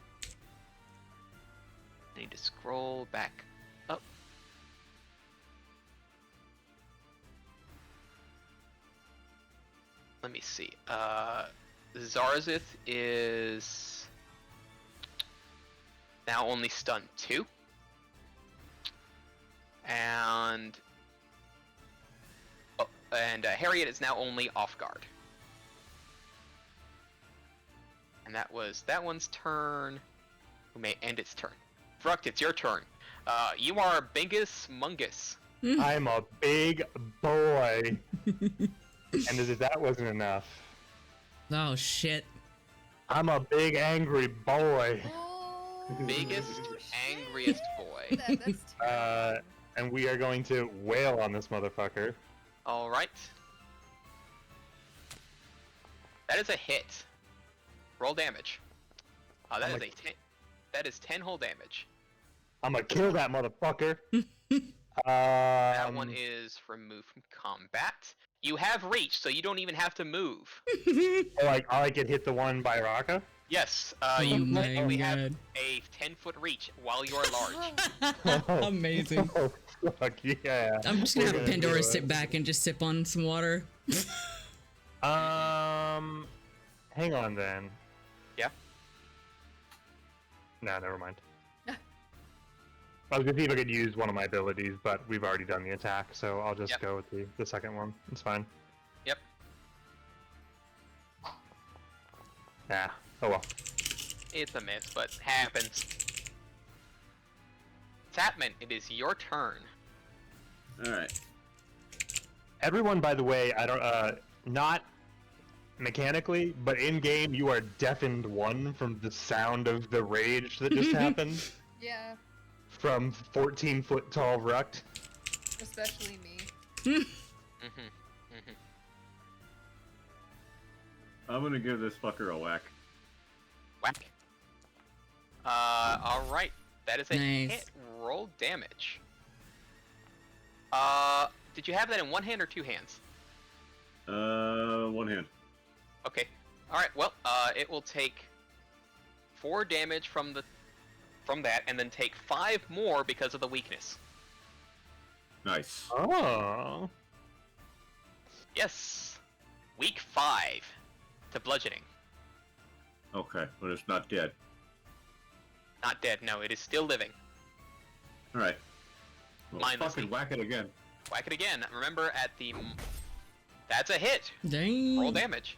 I need to scroll back up. Let me see. Zarzith is now only stunned 2. And Harriet is now only off guard. And that was that one's turn. Who may end its turn. Fruct, it's your turn. You are Bingus Mungus. I'm a big boy. And that wasn't enough. Oh shit. I'm a big angry boy. Oh, Biggest, angriest boy. That's terrible. And we are going to wail on this motherfucker. Alright. That is a hit. Roll damage. That is 10 whole damage. I'm gonna kill that motherfucker. That one is removed from combat. You have reach, so you don't even have to move. I could hit the one by Raka? Yes, you technically have a 10-foot reach while you're large. Amazing. Oh, fuck yeah. I'm just gonna have Pandora sit back and just sip on some water. Hang on then. Yeah? No, never mind. I was gonna see if I could use one of my abilities, but we've already done the attack, so I'll just go with the second one. It's fine. Yep. Yeah. Oh well. It's a miss, but happens. Tapman, it is your turn. Alright. Everyone, by the way, I don't, not mechanically, but in game, you are deafened one from the sound of the rage that just happened. Yeah, From 14-foot tall Rukt. especially me. I'm gonna give this fucker a whack. Whack. Alright. That is a Nice. hit. Roll damage. Did you have that in one hand or two hands? One hand. Okay. Alright, well, it will take 4 damage from that, and then take 5 more because of the weakness. Nice. Oh. Yes. Weak 5 to bludgeoning. Okay, but it's not dead. Not dead, no, it is still living. Alright. Well, Mindlessly. fucking whack it again. Whack it again. Remember, that's a hit. Dang. Roll damage.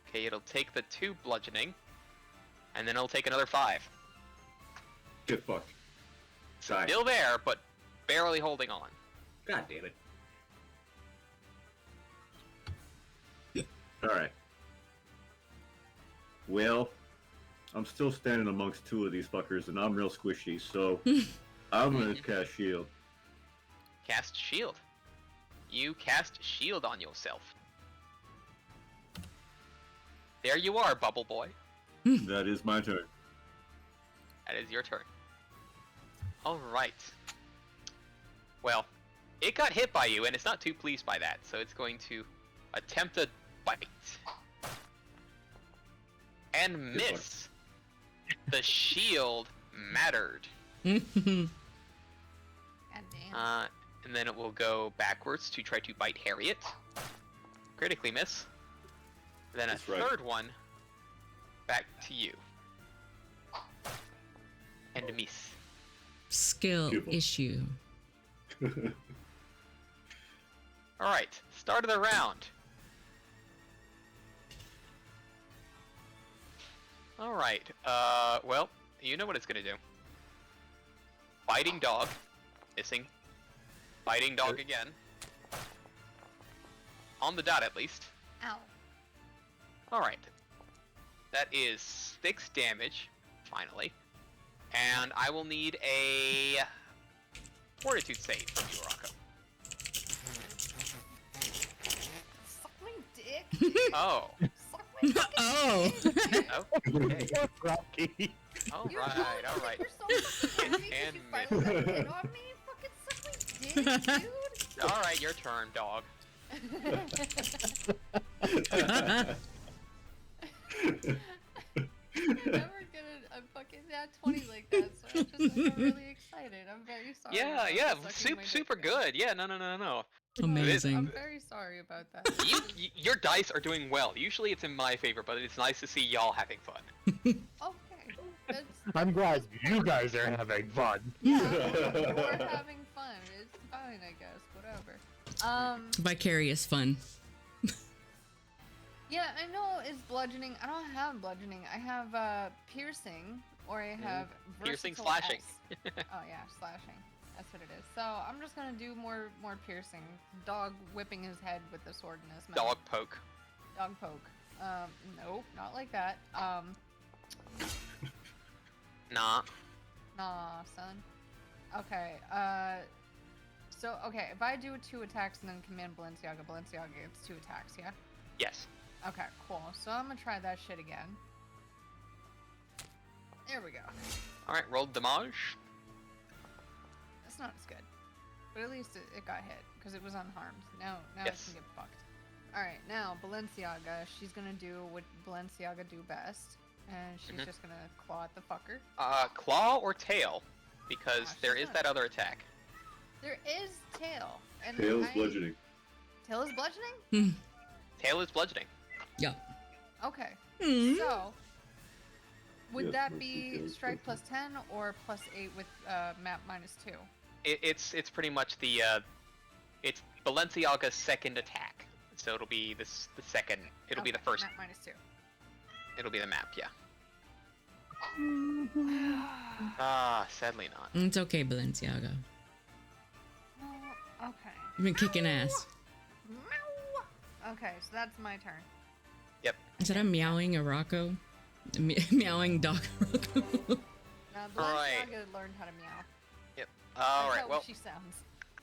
Okay, it'll take the 2 bludgeoning, and then it'll take another 5. Get fucked. Die. Still there, but barely holding on. God damn it. Alright. Well, I'm still standing amongst 2 of these fuckers, and I'm real squishy, so I'm gonna cast shield. Cast shield. You cast shield on yourself. There you are, Bubble Boy. That is my turn. That is your turn. Alright. Well, it got hit by you, and it's not too pleased by that, so it's going to attempt a bite. And miss. The shield mattered. God damn. And then it will go backwards to try to bite Harriet. Critically miss. Then That's a right. third one back to you. And a miss. Skill Pupil. issue. Alright, start of the round. Alright, well, you know what it's gonna do. Biting dog. Missing. Biting dog again. On the dot, at least. Ow. Alright. That is 6 damage, finally. And I will need a fortitude save from you, Rocco. Suck my dick. Oh. Suck my fucking Oh. dick. Okay. Rocky. Alright, alright. You're so fucking And you finally got a hit on me. Fucking suck my dick, dude. Alright, your turn, dog. You're never gonna fucking nat 20 like that, so I'm just like, I'm really excited. I'm very sorry. Yeah, about yeah, sucking my dick super now. good. Yeah, no. I'm Amazing. very sorry about that. Your dice are doing well. Usually it's in my favor, but it's nice to see y'all having fun. Okay. I'm glad you guys are having fun. Yeah, we're having fun. It's fine, I guess. Whatever. Vicarious fun. Yeah, I know it's bludgeoning. I don't have bludgeoning. I have piercing, or I have piercing versatile slashing. Oh yeah, slashing. That's what it is. So I'm just gonna do more piercing. Dog whipping his head with the sword in his mouth. Dog poke. Dog poke. Nope, not like that. Nah. Nah, son. Okay, so, okay, if I do 2 attacks and then command Balenciaga gets 2 attacks, yeah? Yes. Okay, cool. So I'm gonna try that shit again. There we go. Alright, roll damage. That's not as good. But at least it got hit, because it was unharmed. Now Yes. it can get fucked. Alright, now, Balenciaga, she's gonna do what Balenciaga do best. And she's just gonna claw at the fucker. Claw or tail? Because Gosh, there she's is not- that other attack. There is tail. And Tail is bludgeoning. Tail is bludgeoning? Tail is bludgeoning. Yeah. Okay. Mm. So, would Yes, that let's be see, strike plus 10 or plus 8 with map minus 2? It's pretty much the it's Balenciaga's second attack. So it'll be the second. It'll be the first. Map minus 2. It'll be the map, yeah. Sadly not. It's okay, Balenciaga. Oh, okay. You've been kicking ass. Meow. Okay, so that's my turn. Yep. Is that a meowing Araco? Meowing dog Araco? Now, Right. Balenciaga learned how to meow. Yep. That's Alright, how well, she sounds.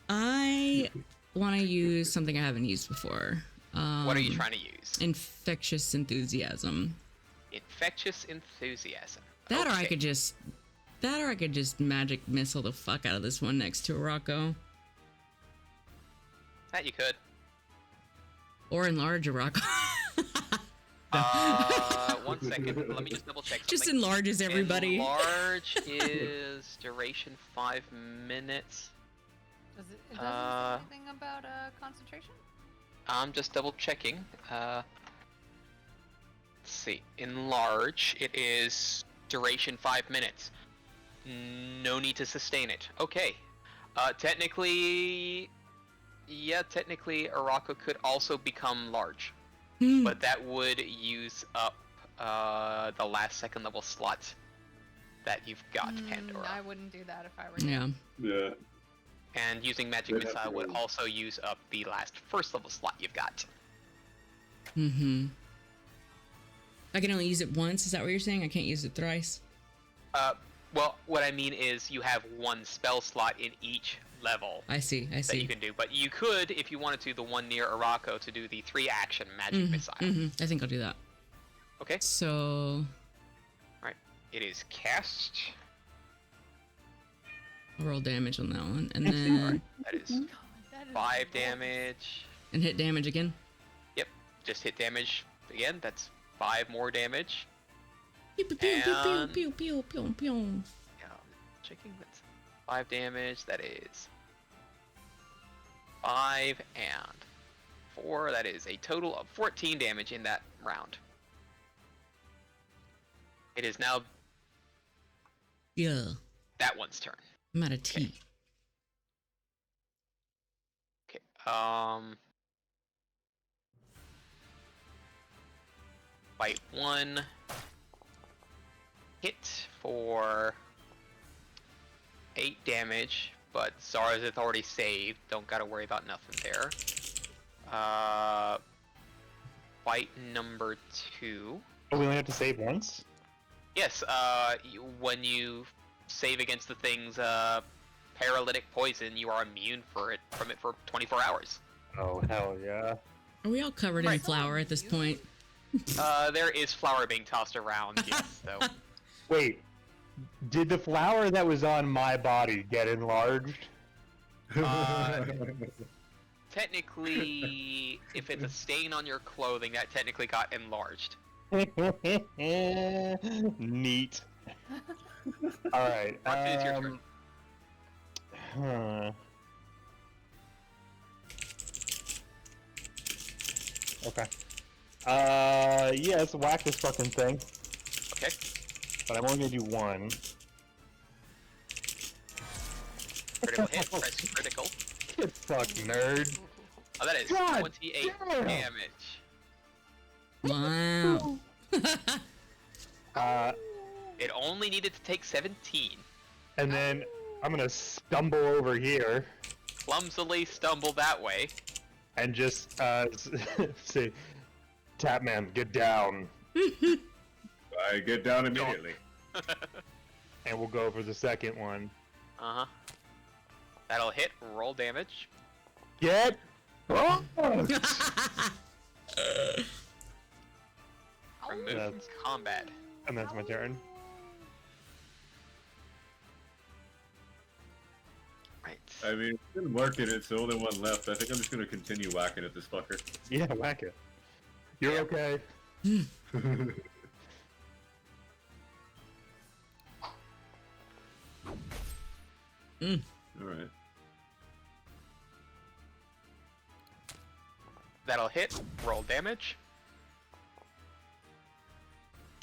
I want to use something I haven't used before. what are you trying to use? Infectious enthusiasm. Infectious enthusiasm. That or I Okay. could just magic missile the fuck out of this one next to Araco. That you could. Or enlarge Araco. 1 second. Let me just double check something. Just enlarges everybody. Enlarge is duration 5 minutes. Does it doesn't say anything about concentration? I'm just double checking. Let's see. Enlarge. It is duration 5 minutes. No need to sustain it. Okay. Technically, Araco could also become large, but that would use up the last second level slot that you've got, Pandora. I wouldn't do that if I were you. Yeah. Yeah. And using Magic They'd have to Missile would go. also use up the last first level slot you've got. Mm-hmm. I can only use it once, is that what you're saying? I can't use it thrice? Well, what I mean is you have 1 spell slot in each level I see. that you can do. But you could, if you wanted to, the one near Araco to do the 3-action Magic Missile. I think I'll do that. Okay. So Alright. It is cast. I'll roll damage on that one. And then That is God, that is 5 horrible. damage. and hit damage again. Yep. Just hit damage again. That's 5 more damage. Pew pew pew pew And- pew pew pew pew. Yeah, checking. That's 5 damage. That is 5 and 4. That is a total of 14 damage in that round. It is now Yeah. that one's turn. I'm out of tea. Okay. Bite 1. Hit for 8 damage, but Zarzith already saved. Don't gotta worry about nothing there. Bite number 2. Oh, we only have to save once? Yes, when you save against the thing's paralytic poison, you are immune from it for 24 hours. Oh, hell yeah. Are we all covered in Right. flour at this point? There is flour being tossed around, yes, so... Wait, did the flower that was on my body get enlarged? Technically, if it's a stain on your clothing, that technically got enlarged. Neat. Alright, Mark, it is your turn. Huh. Okay. Yeah, let's whack this fucking thing. Okay. but I'm only gonna do one. Critical hit, press critical. Get fucked, nerd. Oh, that is God 28 damn. damage. Wow. It only needed to take 17. And then I'm gonna stumble over here. Clumsily stumble that way. And just say, Tapman, get down. I get down immediately. And we'll go for the second one. Uh-huh. That'll hit, roll damage. Get Remove from combat. And that's my turn. Right. I mean, it's been working, it's the only one left. I think I'm just gonna continue whacking at this fucker. Yeah, whack it. You're okay. Alright. That'll hit, roll damage.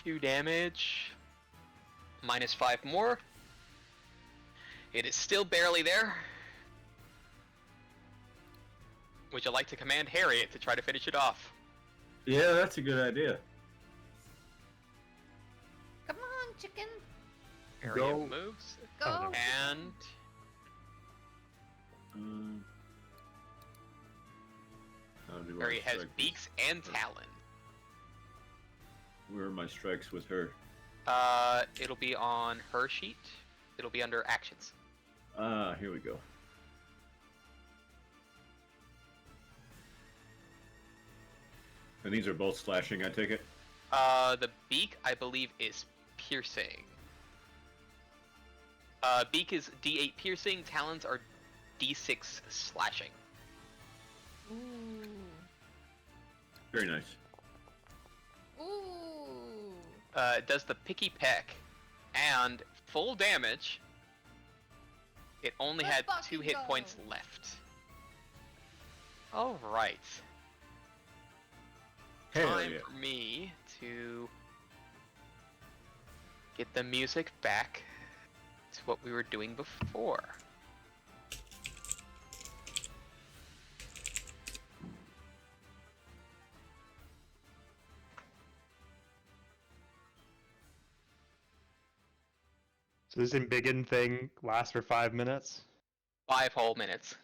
2 damage. Minus 5 more. It is still barely there. Would you like to command Harriet to try to finish it off? Yeah, that's a good idea. Come on, chicken. Harriet moves. Go. And How do I Harriet has strike beaks and talon. Where are my strikes with her? It'll be on her sheet. It'll be under actions. Ah, here we go. And these are both slashing, I take it? The beak, I believe, is piercing. Beak is D8 piercing, talons are D6 slashing. Ooh. Very nice. Ooh. It does the picky peck, and full damage. It only Let's had 2 fucking hit go. points left. Alright. Hell Time yeah. for me to get the music back to what we were doing before. So this embiggen thing lasts for 5 minutes? 5 whole minutes.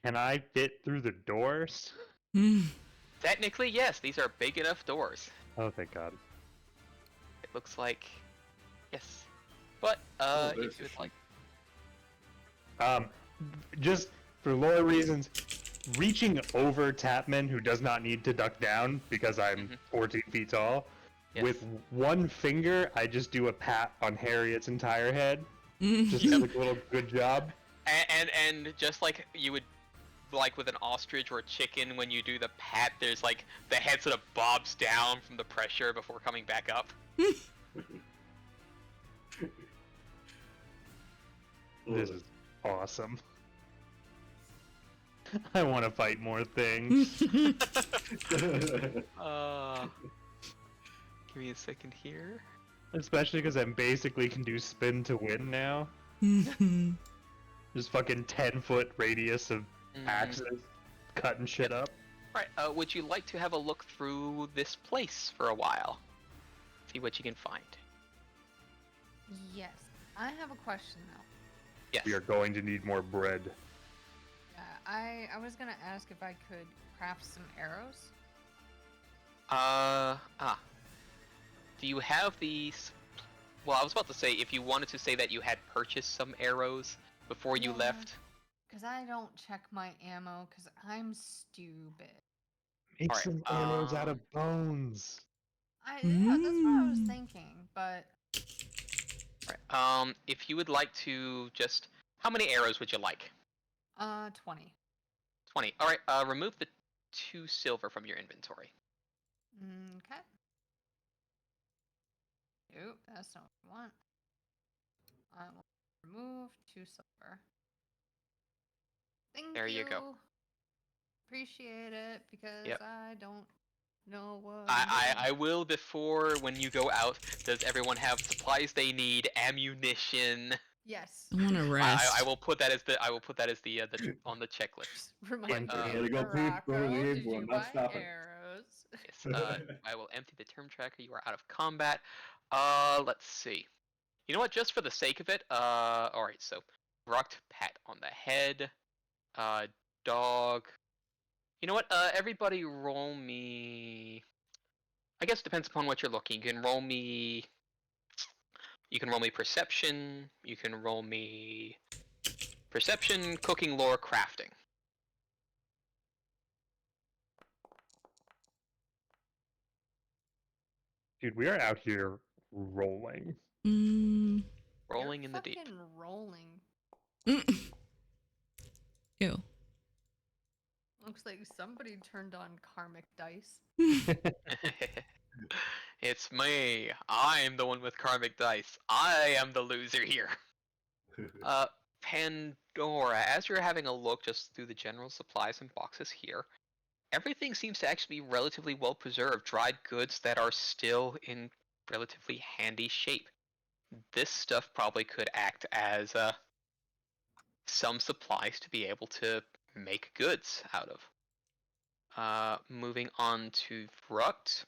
Can I fit through the doors? Technically, yes, these are big enough doors. Oh, thank God. It looks like, yes. But, there's if you would the like... Just for lore reasons, reaching over Tapman, who does not need to duck down because I'm 14 feet tall, Yes. with one finger, I just do a pat on Harriet's entire head. Just like a little good job. And just like you would, like with an ostrich or a chicken, when you do the pat, there's like, the head sort of bobs down from the pressure before coming back up. This is awesome. I want to fight more things. Give me a second here. Especially because I basically can do spin to win now. Just fucking 10-foot radius of axes cutting shit up. Right, would you like to have a look through this place for a while? See what you can find. Yes. I have a question though. Yes. We are going to need more bread. Yeah, I was gonna ask if I could craft some arrows. Do you have these? Well, I was about to say, if you wanted to say that you had purchased some arrows before you left. Because I don't check my ammo because I'm stupid. Make Alright, some arrows out of bones. Yeah, that's what I was thinking, but... Right, if you would like to just... How many arrows would you like? 20. 20. Alright, remove the 2 silver from your inventory. Okay. Nope, that's not what I want. I will remove 2 silver. Thank There you go. Appreciate it, because I don't No one. I will before when you go out. Does everyone have supplies they need? Ammunition. Yes. I want to rest. I will put that as the on the checklist. Remind Gotta me, go pee before we Rocco, leave, did we're you not buy stopping. arrows? Yes. I will empty the term tracker. You are out of combat. Let's see. You know what? Just for the sake of it. All right. So, rocked pat on the head. Dog. You know what? Everybody roll me. I guess it depends upon what you're looking. You can roll me perception. You can roll me perception, cooking, lore, crafting. Dude, we are out here rolling. Rolling in the deep. Fucking rolling. Ew. Looks like somebody turned on karmic dice. It's me. I'm the one with karmic dice. I am the loser here. Pandora, as you're having a look just through the general supplies and boxes here, everything seems to actually be relatively well preserved. Dried goods that are still in relatively handy shape. This stuff probably could act as some supplies to be able to make goods out of. Moving on to Fruct.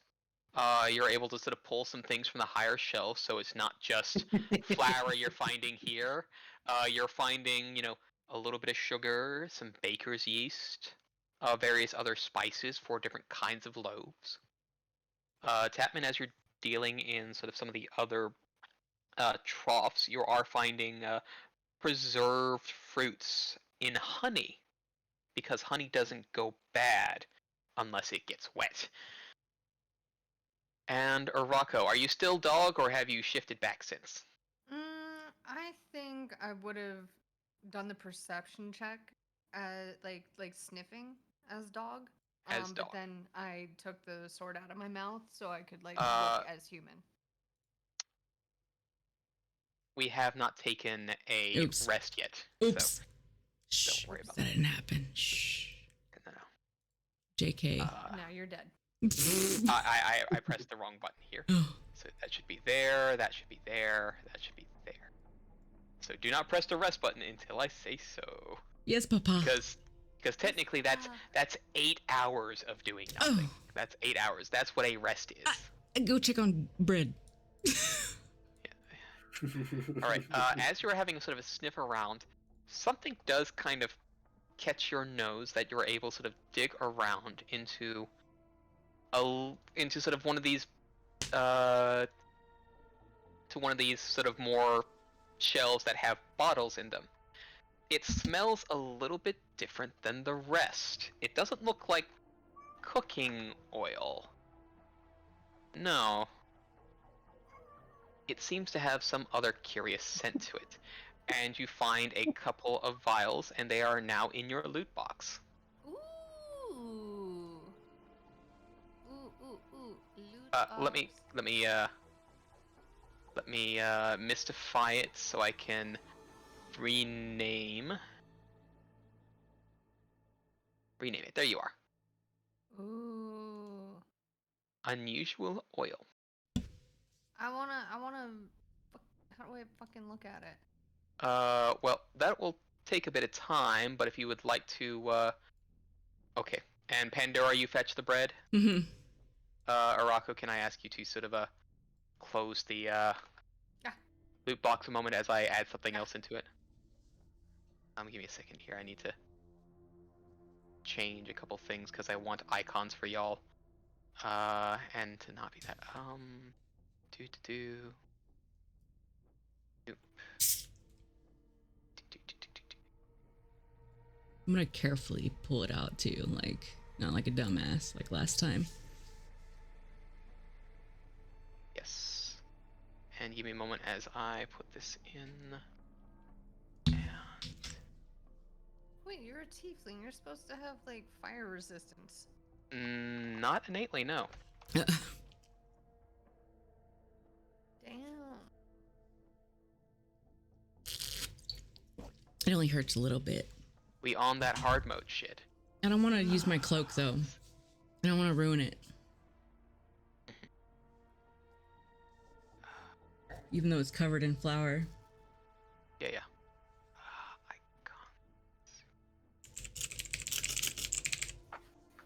You're able to sort of pull some things from the higher shelf, so it's not just flour you're finding here. You're finding, a little bit of sugar, some baker's yeast, various other spices for different kinds of loaves. Tapman, as you're dealing in sort of some of the other troughs, you are finding preserved fruits in honey, because honey doesn't go bad unless it gets wet. And Rocco, are you still dog, or have you shifted back since? I think I would have done the perception check, like sniffing as dog. As dog. But then I took the sword out of my mouth so I could look as human. We have not taken a Oops. rest yet. Oops. So Shh. don't worry about that. Didn't happen. Shh. No. JK. Now you're dead. I pressed the wrong button here. So that should be there, that should be there, that should be there. So do not press the rest button until I say so. Yes, Papa. Because technically that's 8 hours of doing nothing. That's 8 hours. That's what a rest is. Go check on bread. All right. As you're having sort of a sniff around, something does kind of catch your nose that you're able to sort of dig around into sort of one of these to one of these sort of more shelves that have bottles in them. It smells a little bit different than the rest. It doesn't look like cooking oil. No. It seems to have some other curious scent to it. And you find a couple of vials, and they are now in your loot box. Ooh. Loot Let me mystify it so I can rename it. There you are. Ooh. Unusual oil. I wanna. How do I fucking look at it? Well, that will take a bit of time, but if you would like to, okay. And Pandora, you fetch the bread. Mm-hmm. Arako, can I ask you to sort of close the loot box a moment as I add something else into it? Give me a second here. I need to change a couple things because I want icons for y'all. And to not be that. I'm gonna carefully pull it out too, like not like a dumbass like last time. Yes. And give me a moment as I put this in. And Wait, you're a tiefling. You're supposed to have like fire resistance. Not innately, no. Damn. It only hurts a little bit. We on that hard mode shit. I don't want to use my cloak though. I don't want to ruin it. even though it's covered in flour. Yeah.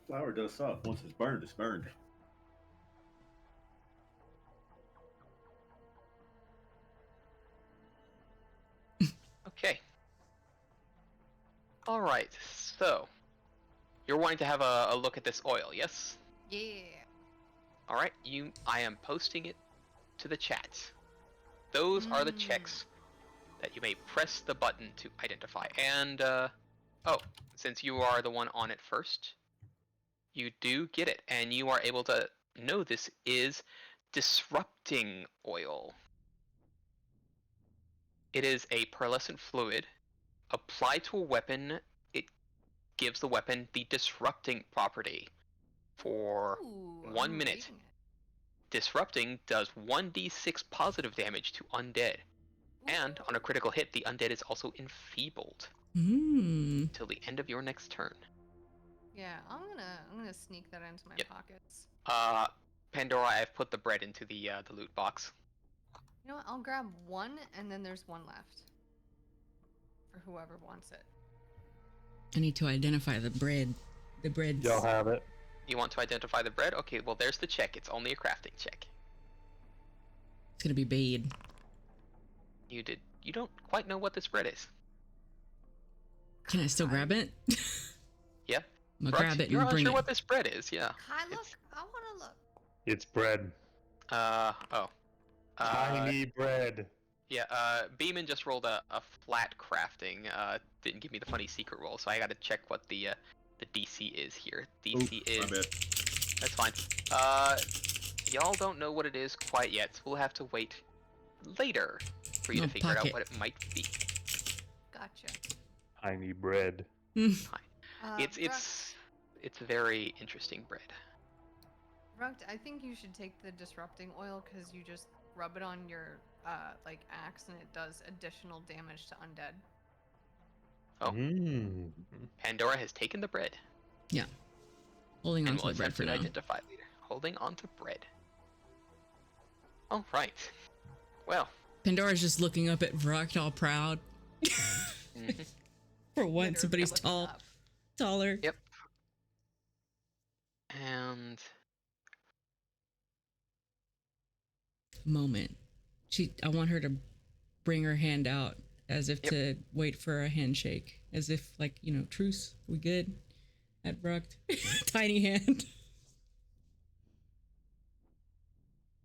Flour does soft. Once it's burned, it's burned. Okay. All right. So, you're wanting to have a look at this oil, yes? Yeah. All right. I am posting it to the chat. Those are the checks that you may press the button to identify. And since you are the one on it first, you do get it, and you are able to know this is disrupting oil. It is a pearlescent fluid. Applied to a weapon, it gives the weapon the disrupting property for 1 minute. Disrupting does 1d6 positive damage to undead. And on a critical hit, the undead is also enfeebled till the end of your next turn. Yeah, I'm gonna sneak that into my pockets. Pandora, I've put the bread into the loot box. You know what? I'll grab one, and then there's one left for whoever wants it. I need to identify the bread. The breads. Y'all have it. You want to identify the bread? Okay, well there's the check. It's only a crafting check. It's gonna be bad. You don't quite know what this bread is. Can I still grab it? Yeah. I'm gonna grab it and bring it. You're unsure what this bread is, yeah. Can I look? I wanna look. It's bread. Tiny bread. Yeah, Beeman just rolled a flat crafting. Didn't give me the funny secret roll, so I gotta check what the DC is here. DC is... My bad. That's fine. Y'all don't know what it is quite yet, so we'll have to wait later for you to figure out what it might be. Gotcha. Tiny bread. It's very interesting bread. Rugt, I think you should take the disrupting oil because you just rub it on your axe and it does additional damage to undead. Oh. Pandora has taken the bread. Yeah. Holding on to the bread for now. Identify later. Holding on to bread. All right. Well. Pandora's just looking up at Vrock all proud. For once, somebody's taller. Yep. And moment. I want her to bring her hand out as if to wait for a handshake. As if, truce, we good? At Vrock. Tiny hand.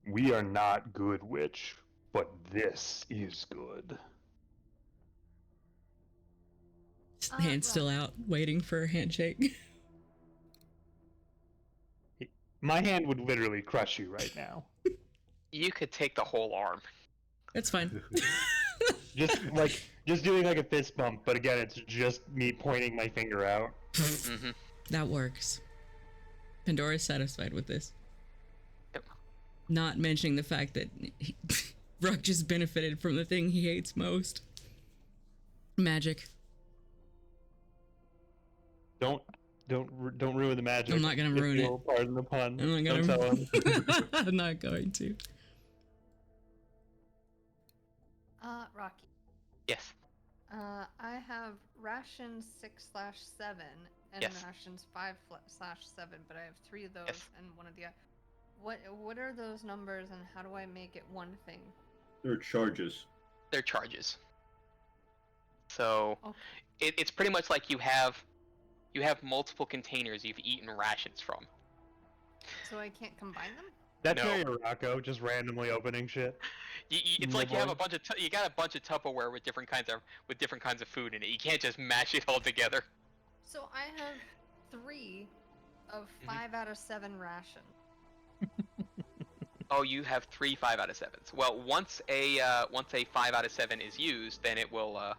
We are not good, witch, but this is good. Hand's still out, waiting for a handshake. My hand would literally crush you right now. You could take the whole arm. That's fine. just doing like a fist bump, but again, it's just me pointing my finger out. That works. Pandora's satisfied with this. Yep. Not mentioning the fact that Vrock just benefited from the thing he hates most. Magic. Don't ruin the magic. I'm not gonna ruin it. Pardon the pun. I'm not gonna. Don't tell him. I'm not going to. Rocky. Yes. I have rations 6/7 and rations 5/7, but I have 3 of those and one of the. What are those numbers and how do I make it one thing? They're charges. They're charges. So it's pretty much like you have multiple containers you've eaten rations from. So I can't combine them? That's how you're Rocco, just randomly opening shit. It's like you have a bunch of you got a bunch of Tupperware with different kinds of food in it. You can't just mash it all together. So I have 3 of 5 out of 7 rations. Oh, you have 3 5 out of 7s. Well, once a 5 out of 7 is used, then it will. Let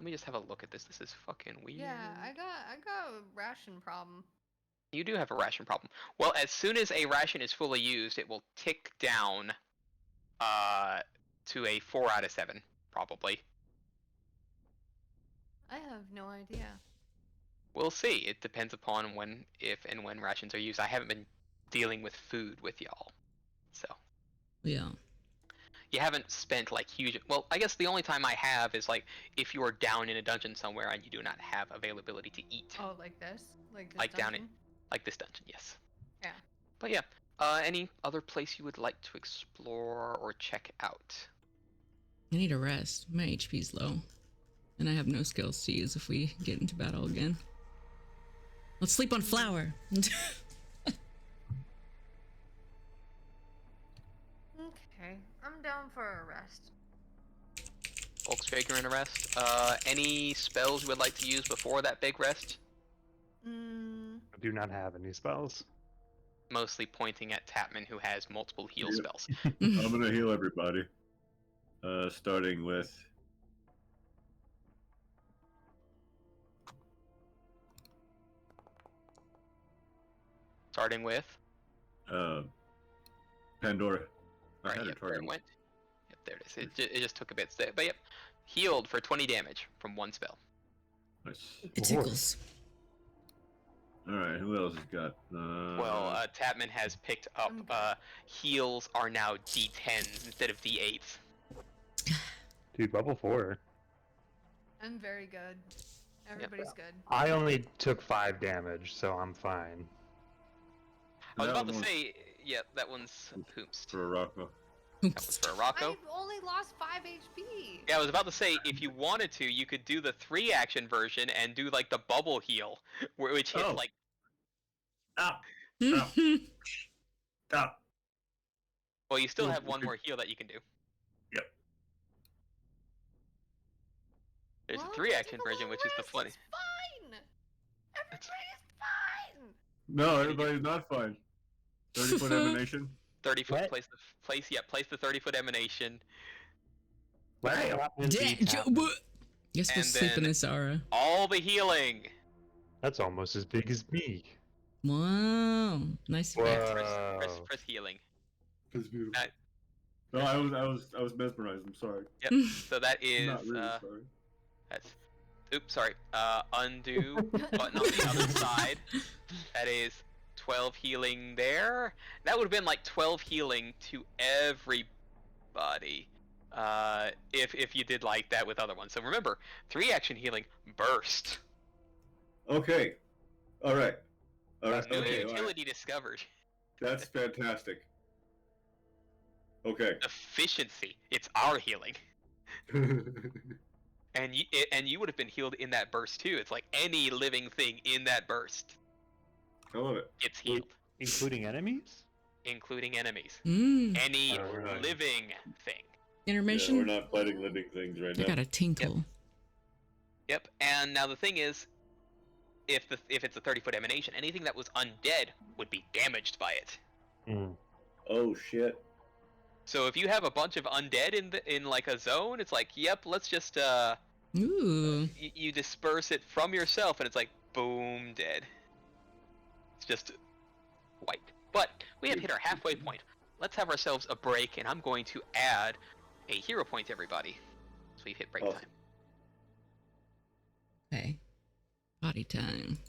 me just have a look at this. This is fucking weird. Yeah, I got a ration problem. You do have a ration problem. Well, as soon as a ration is fully used, it will tick down to a 4 out of 7, probably. I have no idea. We'll see. It depends upon if and when rations are used. I haven't been dealing with food with y'all, so. Yeah. You haven't spent like huge. Well, I guess the only time I have is like if you are down in a dungeon somewhere and you do not have availability to eat. Oh, like this? Like dungeon? down in, like this dungeon, yes. Yeah. But yeah, any other place you would like to explore or check out? I need a rest. My HP's low. And I have no skills to use if we get into battle again. Let's sleep on flour. Okay, I'm down for a rest. Volkswagen, you're in a rest. Any spells you would like to use before that big rest? I do not have any spells. Mostly pointing at Tapman, who has multiple heal spells. I'm gonna heal everybody. Starting with. Pandora. Alright, yep, there it went. Yep, there it is. It just took a bit. But yep, healed for 20 damage from one spell. Nice. It tickles. Alright, who else has got? Well, Tapman has picked up heals are now D10s instead of D8s. Dude, level 4. I'm very good. Everybody's good. I only took 5 damage, so I'm fine. I was about to say, yeah, that one's Hoomst. For a Rocco. That was for a Rocco. I only lost 5 HP. Yeah, I was about to say, if you wanted to, you could do the 3-action version and do like the bubble heal, which hits like. Stop! Stop! Well, you still have one more heal that you can do. Yep. There's a 3-action version, which is the funny. It's fine. Everybody's fine. No, everybody's not fine. 30-foot emanation. 30-foot. Place the 30-foot emanation. Guess we'll sleep in this aura. All the healing. That's almost as big as me. Wow, nice. Chris healing. That's beautiful. No, I was mesmerized. I'm sorry. Yep. So that is. Not really sorry. That's. Oops, sorry. Undo button on the other side. That is 12 healing there. That would have been like 12 healing to everybody. If you did like that with other ones. So remember, 3-action healing burst. Okay. All right. New utility discovered. That's fantastic. Okay. Efficiency. It's our healing. And you would have been healed in that burst too. It's like any living thing in that burst. I love it. It's healed. Including enemies? Including enemies. Any living thing. Intermission? Yeah, we're not fighting living things right now. I got a tinkle. Yep. And now the thing is, if it's a 30-foot emanation, anything that was undead would be damaged by it. Oh shit. So if you have a bunch of undead in like a zone, it's like, yep, let's just you disperse it from yourself, and it's like, boom, dead. It's just white. But we have hit our halfway point. Let's have ourselves a break, and I'm going to add a hero point to everybody. So we've hit break time. Okay. Body time.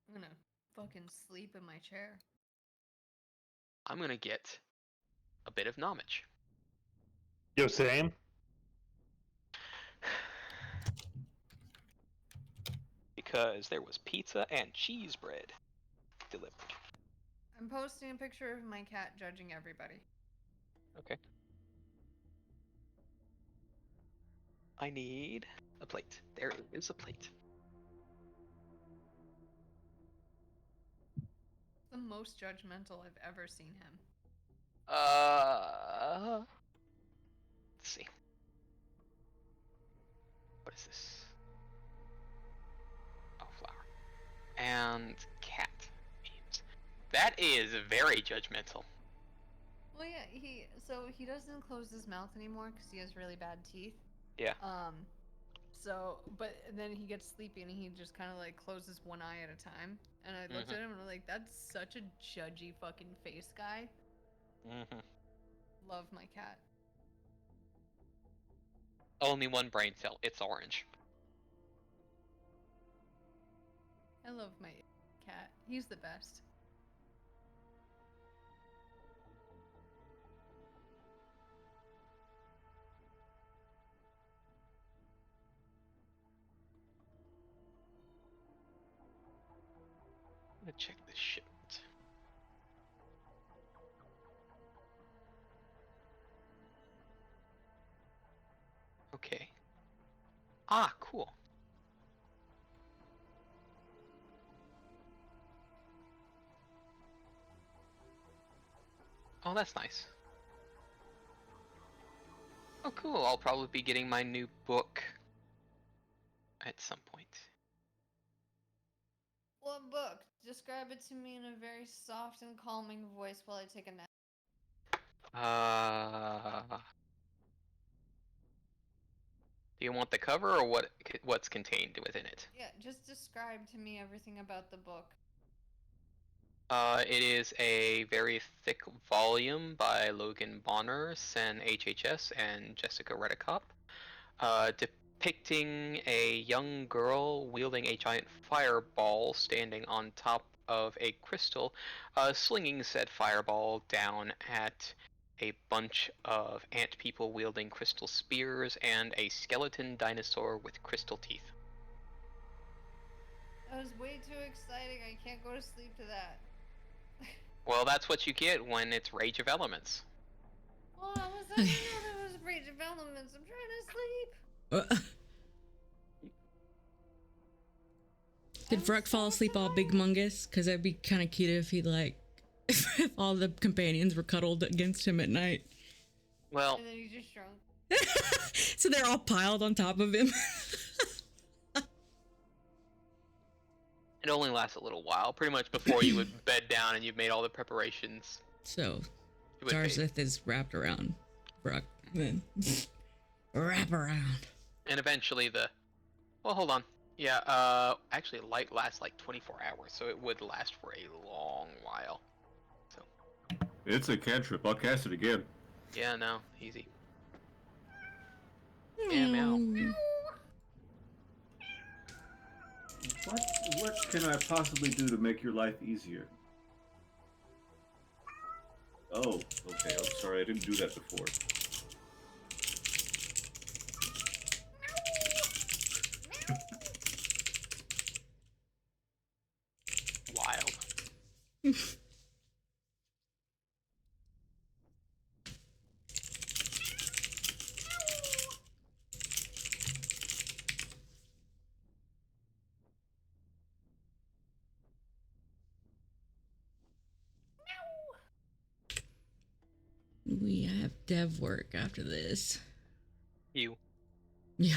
I'm gonna fucking sleep in my chair. I'm gonna get a bit of knowledge. Yo, same. Because there was pizza and cheese bread delivered. I'm posting a picture of my cat judging everybody. Okay. I need a plate. There is a plate. The most judgmental I've ever seen him. Let's see. What is this? Oh, flower. And cat. That is very judgmental. Well, yeah, he doesn't close his mouth anymore because he has really bad teeth. Yeah. So, but then he gets sleepy and he just kind of like closes one eye at a time. And I looked at him and I'm like, that's such a judgy fucking face guy. Love my cat. Only one brain cell. It's orange. I love my cat. He's the best. I'm gonna check this shit. Okay. Ah, cool. Oh, that's nice. Oh, cool. I'll probably be getting my new book at some point. What book? Describe it to me in a very soft and calming voice while I take a nap. Do you want the cover or what's contained within it? Yeah, just describe to me everything about the book. It is a very thick volume by Logan Bonner, Sen HHS, and Jessica Redekop, depicting a young girl wielding a giant fireball standing on top of a crystal, slinging said fireball down at a bunch of ant people wielding crystal spears and a skeleton dinosaur with crystal teeth. That was way too exciting. I can't go to sleep to that. Well, that's what you get when it's Rage of Elements. Well, I didn't know that was Rage of Elements. I'm trying to sleep. Did Vruk fall asleep all big mungus? Because that'd be kind of cute if he if all the companions were cuddled against him at night. Well, and then he just shrunk. So they're all piled on top of him. It only lasts a little while, pretty much before you would bed down and you've made all the preparations. So, Zarzith is wrapped around Vruk, then wrap around. And eventually well, hold on. Yeah, actually light lasts like 24 hours, so it would last for a long while. So. It's a cantrip. I'll cast it again. Yeah, no, easy. Yeah, meow. What can I possibly do to make your life easier? Oh, okay. I'm sorry. I didn't do that before. Wild. We have dev work after this. You. Yeah.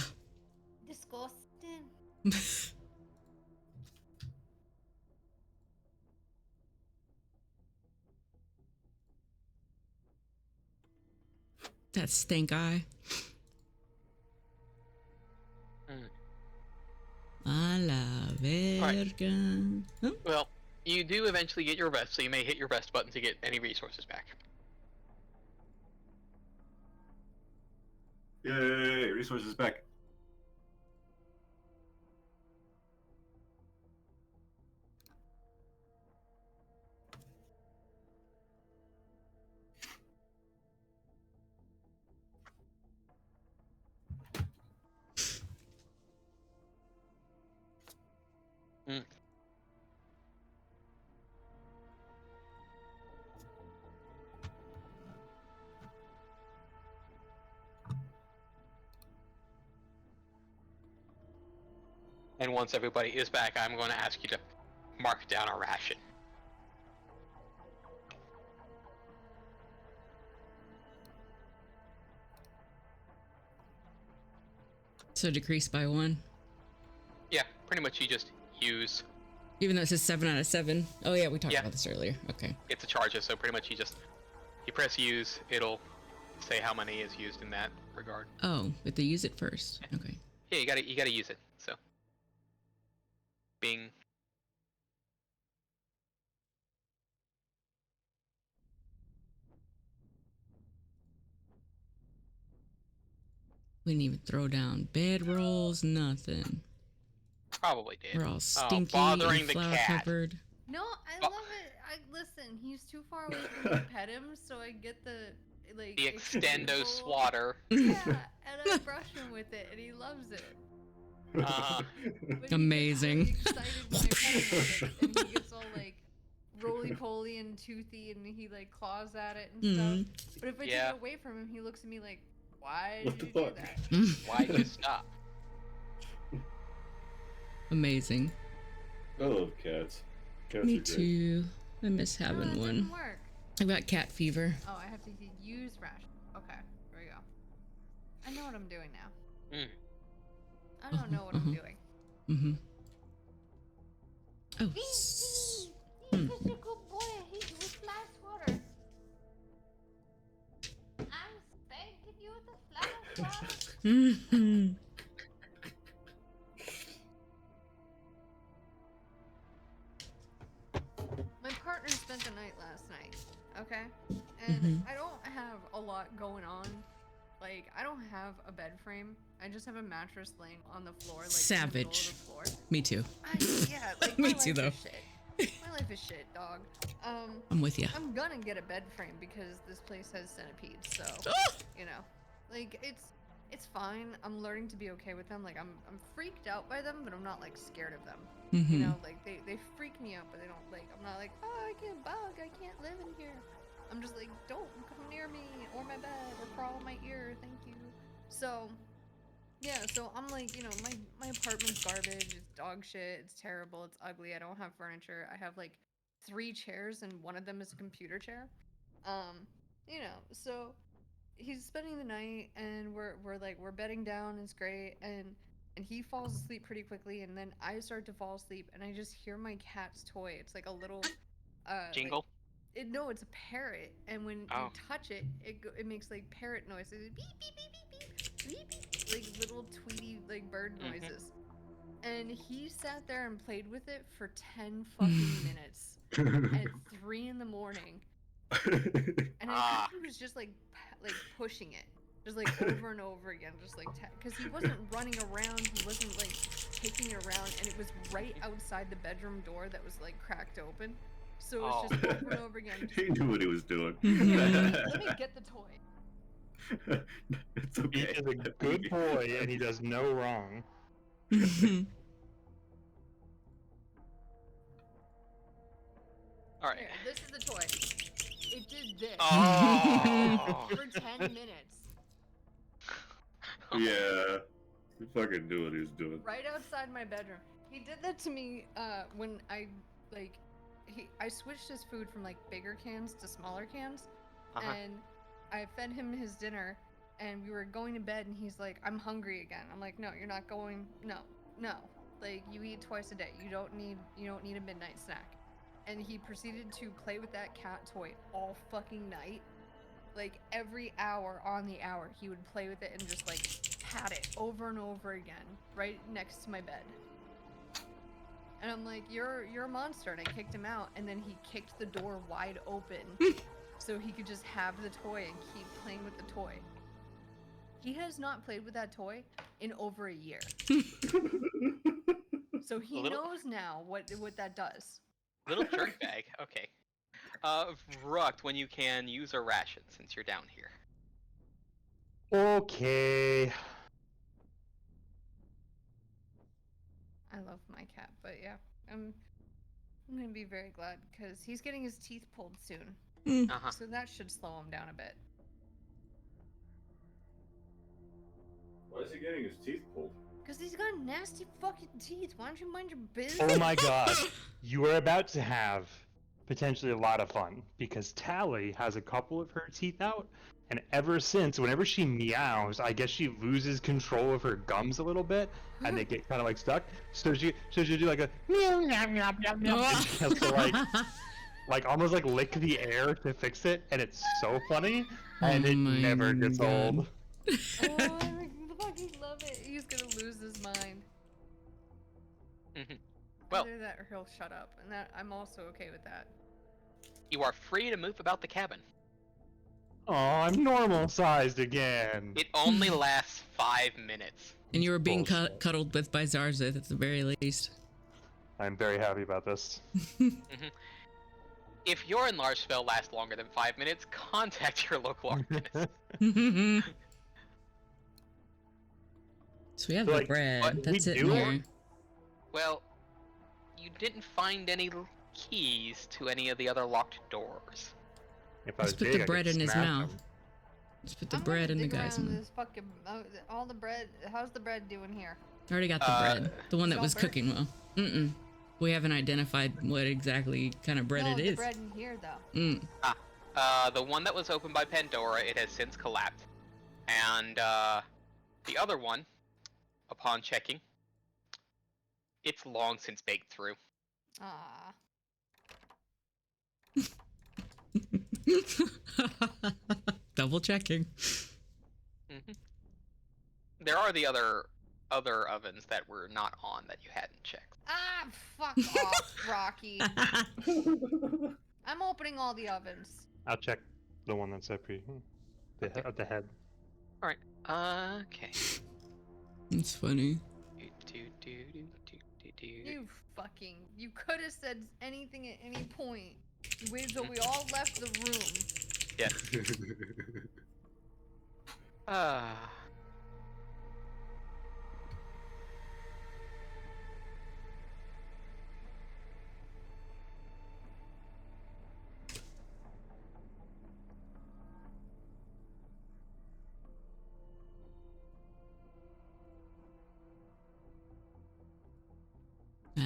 Disgusting. That stink eye. A la verga. Right. Oh. Well, you do eventually get your rest, so you may hit your rest button to get any resources back. Yay! Resources back. Mm. And once everybody is back, I'm going to ask you to mark down a ration. So decreased by 1? Yeah, pretty much you just use... Even though it says 7 out of 7? Oh yeah, we talked about this earlier. Okay. It's a charges, so pretty much you press use, it'll say how many is used in that regard. Oh, but they use it first. Okay. Yeah, you gotta use it, so. Bing. We didn't even throw down bedrolls, nothing. Probably did. We're all stinky bothering and the flour cat. covered. No, I love it. Listen, he's too far away for me to pet him, so I get the extendo swatter. Yeah, and I brush him with it, and he loves it. Amazing. Excited when I pet him with it, and he gets all roly-poly and toothy, and he like claws at it and stuff. But if I take it away from him, he looks at me like, "Why did you do that? Why'd you stop?" Amazing. I love cats. Cats Me are great. too. I miss having It one. didn't work. I got cat fever. Oh, I have to use ration. Okay, there we go. I know what I'm doing now. I don't know what I'm doing. Mm-hmm. Oh. He's such a good boy. He splash water. I'm spanking you with the splash water. Mm-hmm. My partner spent the night last night, okay? And I don't have a lot going on. Like, I don't have a bed frame. I just have a mattress laying on the floor, like Savage. in the middle of the floor. Me too. Yeah, like Me my too, life though. is shit. My life is shit, dog. I'm with you. I'm gonna get a bed frame because this place has centipedes, so you know, like it's fine. I'm learning to be okay with them. Like I'm freaked out by them, but I'm not like scared of them. You know, like they freak me out, but they don't like. I'm not like, oh, I get bug, I can't live in here. I'm just like, don't come near me or my bed or crawl in my ear, thank you. So yeah, so I'm like, you know, my apartment's garbage, it's dog shit, it's terrible, it's ugly, I don't have furniture, I have like 3 chairs and one of them is a computer chair. You know, so he's spending the night and we're bedding down, it's great, and he falls asleep pretty quickly, and then I start to fall asleep and I just hear my cat's toy. It's like a little Jingle? no, it's a parrot, and when you touch it, it makes like parrot noises, beep beep beep beep beep beep, like little tweety like bird noises. And he sat there and played with it for 10 fucking minutes at 3 in the morning. And I think he was just like pushing it, just like over and over again, just like because he wasn't running around, he wasn't like taking it around, and it was right outside the bedroom door that was like cracked open. So it's just over and over again. He knew what he was doing. Let me get the toy. It's okay. He is a good boy, and he does no wrong. All right. Here, this is the toy. It did this for 10 minutes. Yeah. He fucking knew what he was doing. Right outside my bedroom. He did that to me when I I switched his food from like bigger cans to smaller cans, and I fed him his dinner, and we were going to bed, and he's like, "I'm hungry again." I'm like, "No, you're not going. No. Like you eat twice a day. You don't need a midnight snack." And he proceeded to play with that cat toy all fucking night. Like every hour on the hour, he would play with it and just like pat it over and over again, right next to my bed. And I'm like, you're a monster, and I kicked him out, and then he kicked the door wide open so he could just have the toy and keep playing with the toy. He has not played with that toy in over a year. So he knows now what that does. Little jerk bag. Okay. Rukt, when you can, use a ration since you're down here. Okay. I love my cat, but yeah, I'm gonna be very glad because he's getting his teeth pulled soon. So that should slow him down a bit. Why is he getting his teeth pulled? Because he's got nasty fucking teeth. Why don't you mind your business? Oh my god. You are about to have potentially a lot of fun because Tally has a couple of her teeth out, and ever since, whenever she meows, I guess she loses control of her gums a little bit, and they get kind of like stuck. So she'll do like a meow meow meow meow meow, and she has to like almost like lick the air to fix it, and it's so funny, and it never gets old. Oh, I fucking love it. He's gonna lose his mind. Well, either that or he'll shut up, and that I'm also okay with that. You are free to move about the cabin. Oh, I'm normal sized again. It only lasts 5 minutes. And you were being cuddled with by Zarzeth at the very least. I'm very happy about this. If your enlarged spell lasts longer than 5 minutes, contact your local arcanist. So we have the bread. That's it in here. Well, you didn't find any keys to any of the other locked doors. If I Let's was put big, the I bread could in his smash mouth. him. Let's put the I'm bread gonna in the dig guy's around mouth. this fucking all the bread. How's the bread doing here? I already got the bread. The one that It's was all burnt? cooking well. Mm-mm. We haven't identified what exactly kind of bread no, it the is. bread in here though. Mm. The one that was opened by Pandora, it has since collapsed. And the other one, upon checking, it's long since baked through. Ah. Double checking. Mm-hmm. There are the other ovens that were not on that you hadn't checked. Ah, fuck off, Rocky. I'm opening all the ovens. I'll check the one that's up here. At the head. All right. Okay. It's funny. You could have said anything at any point. You waited till we all left the room. Yes. A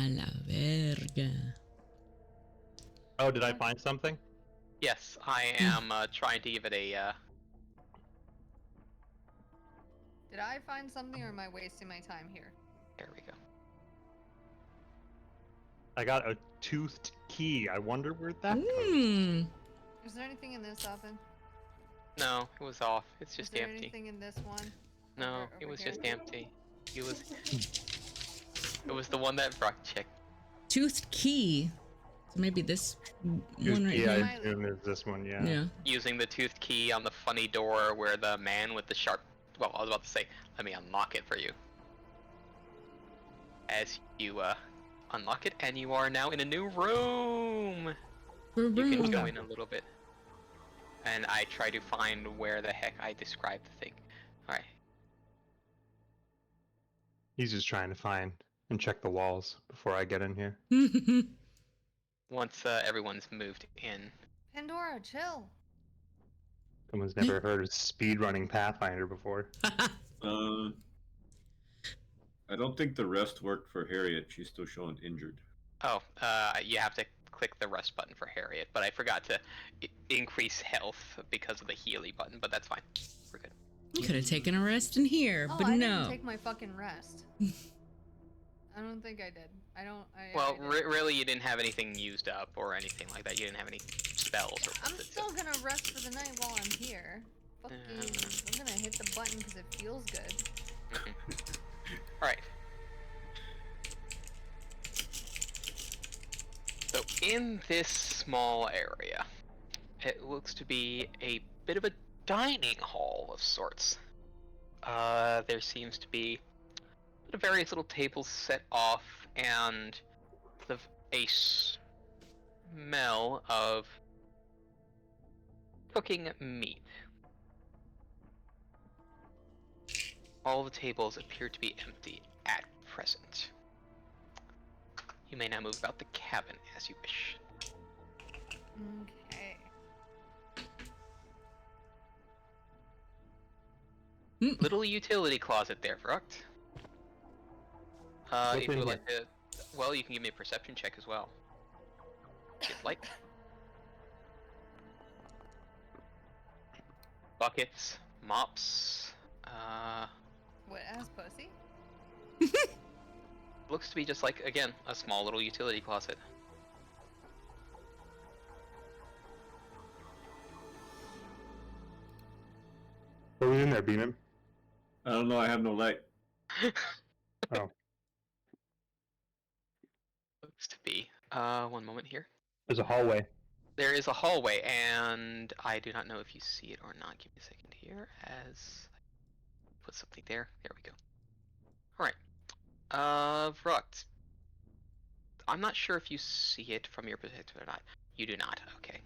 la verga. Oh, did I find something? Yes, I am trying to give it a. Did I find something or am I wasting my time here? There we go. I got a toothed key. I wonder where that goes. Is there anything in this oven? No, it was off. It's just Is there empty. anything in this one? No, it was just empty. It was. It was the one that Brock checked. Toothed key. So maybe this one right Yeah, here. I assume it's this one, yeah. Yeah. Using the toothed key on the funny door where the man with the sharp. Well, I was about to say, let me unlock it for you. As you unlock it, and you are now in a new room. You can go in a little bit. And I try to find where the heck I described the thing. Alright. He's just trying to find and check the walls before I get in here. Once everyone's moved in. Pandora, chill. Someone's never heard of speedrunning Pathfinder before. I don't think the rest worked for Harriet. She's still showing injured. Oh, you have to click the rest button for Harriet, but I forgot to increase health because of the Healy button, but that's fine. We're good. You could have taken a rest in here, Oh, but I no. didn't take my fucking rest. I don't think I did. Well, really, you didn't have anything used up or anything like that. You didn't have any spells or I'm still gonna rest for the night while I'm here. Fucking, I'm gonna hit the button because it feels good. Alright. So, in this small area, it looks to be a bit of a dining hall of sorts. There seems to be various little tables set off and a smell of cooking meat. All the tables appear to be empty at present. You may now move about the cabin as you wish. Okay. Little utility closet there, Fruct. If you would like to, well, you can give me a perception check as well. If you'd like. Buckets, mops, What, as pussy? looks to be just like, again, a small little utility closet. What was in there, Beeman? I don't know. I have no light. Oh. Looks to be. One moment here. There's a hallway. There is a hallway, and I do not know if you see it or not. Give me a second here as I put something there. There we go. Alright. Vrux. I'm not sure if you see it from your perspective or not. You do not. Okay.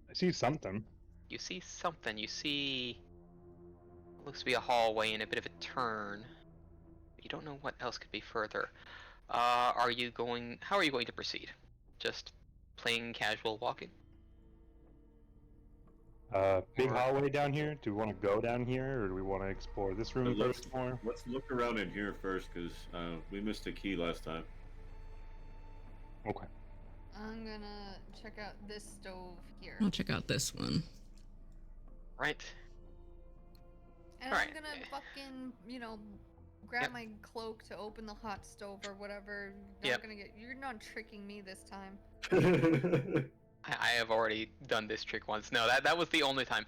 I see something. You see something. You see... It looks to be a hallway and a bit of a turn. You don't know what else could be further. How are you going to proceed? Just plain casual walking? Big Or- hallway down here. Do we want to go down here, or do we want to explore this room first more? Let's look around in here first, because we missed a key last time. Okay. I'm gonna check out this stove here. I'll check out this one. Right. And Alright. I'm gonna fucking, grab my cloak to open the hot stove or whatever. You're not tricking me this time. I have already done this trick once. No, that was the only time.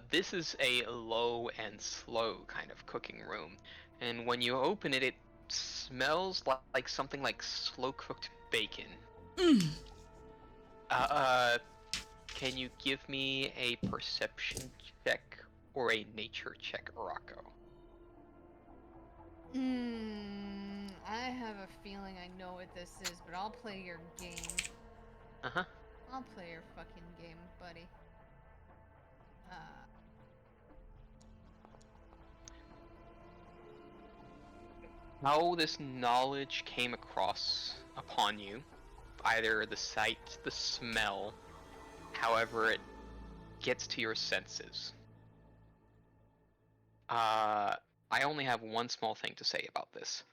This is a low and slow kind of cooking room, and when you open it, it smells like something like slow cooked bacon. Mm. Can you give me a perception check or a nature check, Rocco? I have a feeling I know what this is, but I'll play your game. Uh-huh. I'll play your fucking game, buddy. How this knowledge came upon you, either the sight, the smell, however it gets to your senses. I only have one small thing to say about this.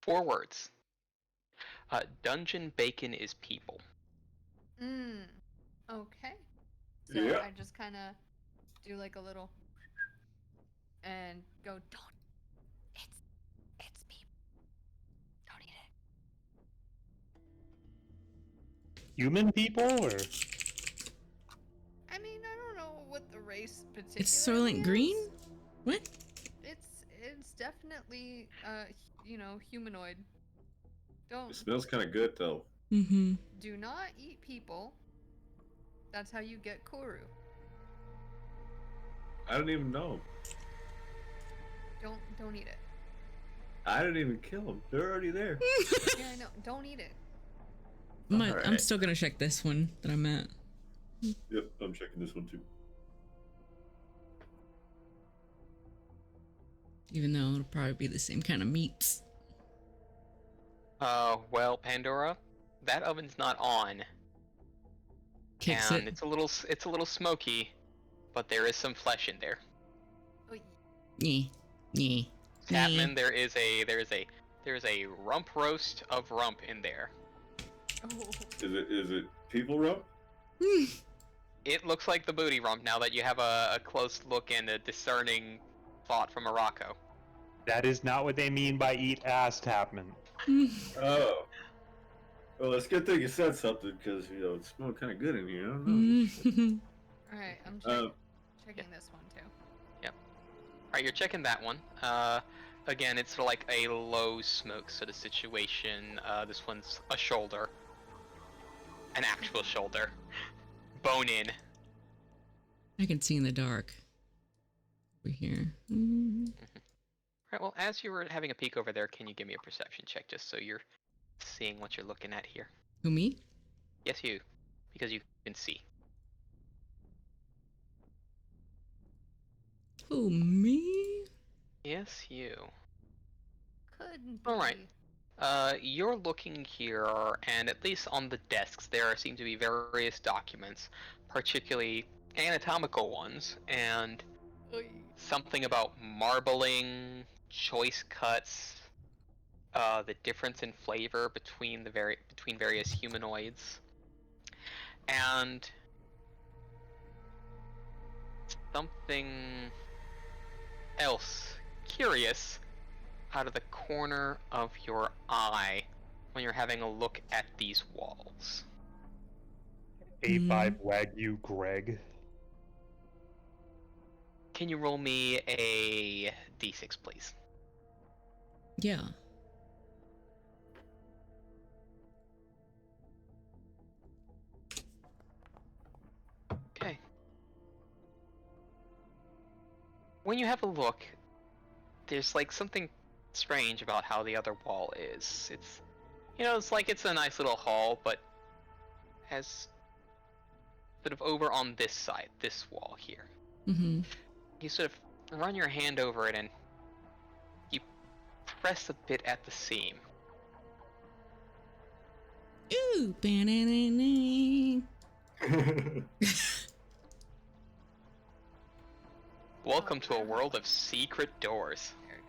4 words. Dungeon bacon is people. Okay. So Yeah. I just kind of do like a little and go, don't. It's people. Don't eat it. Human people, or? I mean, I don't know what the race particularly It's Soylent Green? What? It's definitely humanoid. Don't It smells kind of good, though. Mm-hmm. do not eat people. That's how you get Kuru. I don't even know. Don't eat it. I didn't even kill them. They're already there. Yeah, I know. Don't eat it. I'm Alright. still gonna check this one that I'm at. Yep, I'm checking this one too. Even though it'll probably be the same kind of meats. Well, Pandora, that oven's not on, Kicks and it. it's a little smoky, but there is some flesh in there. Oy. Yeah. Tapman, there is a rump roast of rump in there. Oh. Is it people rump? It looks like the booty rump now that you have a close look and a discerning thought from Morocco. That is not what they mean by eat ass, Tapman. Oh. Well, it's a good thing you said something, because, it smelled kind of good in here. I don't know. Alright, I'm checking this one too. Alright, you're checking that one. Again, it's sort of like a low smoke sort of situation. This one's a shoulder. An actual shoulder. Bone in. I can see in the dark. Over here. Alright, well, as you were having a peek over there, can you give me a perception check just so you're seeing what you're looking at here? Who, me? Yes, you. Because you can see. Who, me? Yes, you. Couldn't be. Alright. You're looking here, and at least on the desks there seem to be various documents, particularly anatomical ones, and Oy. something about marbling, choice cuts, the difference in flavor between between various humanoids, and something else curious out of the corner of your eye when you're having a look at these walls. A5 Wagyu Greg. Can you roll me a d6, please? Yeah. Okay. When you have a look, there's like something strange about how the other wall is. It's like it's a nice little hall, but has sort of over on this side, this wall here. Mm-hmm. You sort of run your hand over it and you press a bit at the seam. Ooh, banana. Welcome to a world of secret doors. There we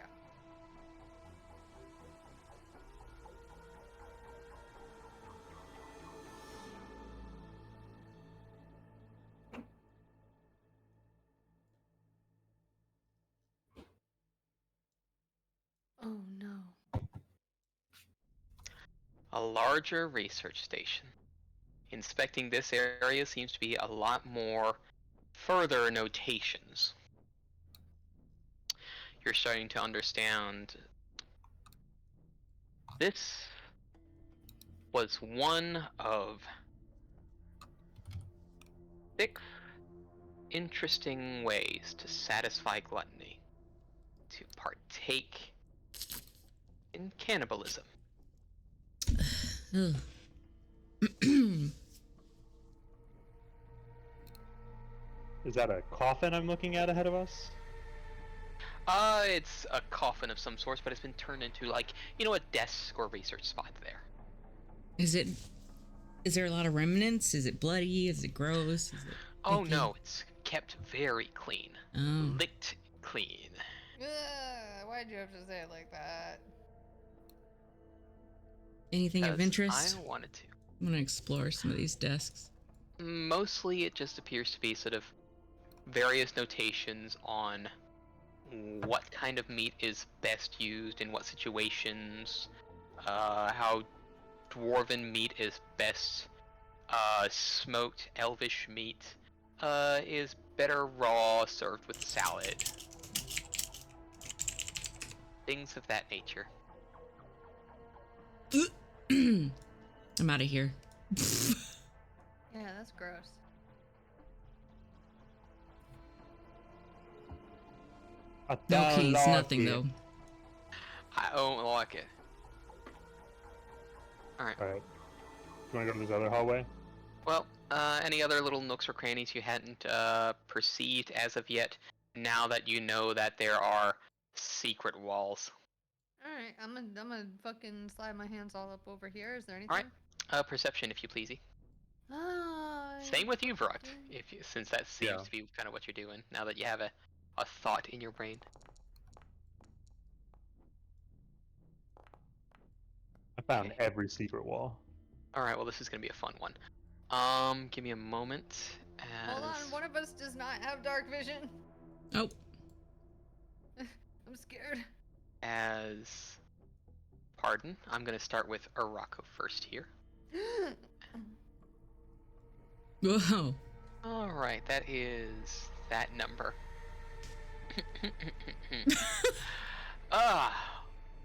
go. Oh no. A larger research station. Inspecting this area seems to be a lot more further notations. You're starting to understand this was one of 6 interesting ways to satisfy gluttony, to partake in cannibalism. Ugh. Is that a coffin I'm looking at ahead of us? It's a coffin of some sort, but it's been turned into, like, a desk or research spot there. Is there a lot of remnants? Is it bloody? Is it gross? Is it Oh icky? no, it's kept very clean. Oh. Licked clean. Why'd you have to say it like that? Anything of Because interest? I wanted to. I'm gonna explore some of these desks. Mostly it just appears to be sort of various notations on what kind of meat is best used in what situations, how dwarven meat is best smoked, elvish meat is better raw, served with salad. Things of that nature. I'm out of here. Yeah, that's gross. No keys, nothing though. I don't like it. Alright. Alright. You wanna go to this other hallway? Well, any other little nooks or crannies you hadn't perceived as of yet, now that you know that there are secret walls? Alright, I'm gonna fucking slide my hands all up over here. Is there anything? Alright. Perception, if you pleasey. Same with you, Vrot, since that seems to be kind of what you're doing, now that you have a thought in your brain. I found every secret wall. Alright, well this is gonna be a fun one. Give me a moment. Hold on, one of us does not have dark vision. Oh. I'm scared. Pardon, I'm gonna start with Urako first here. Whoa. Alright, that is that number.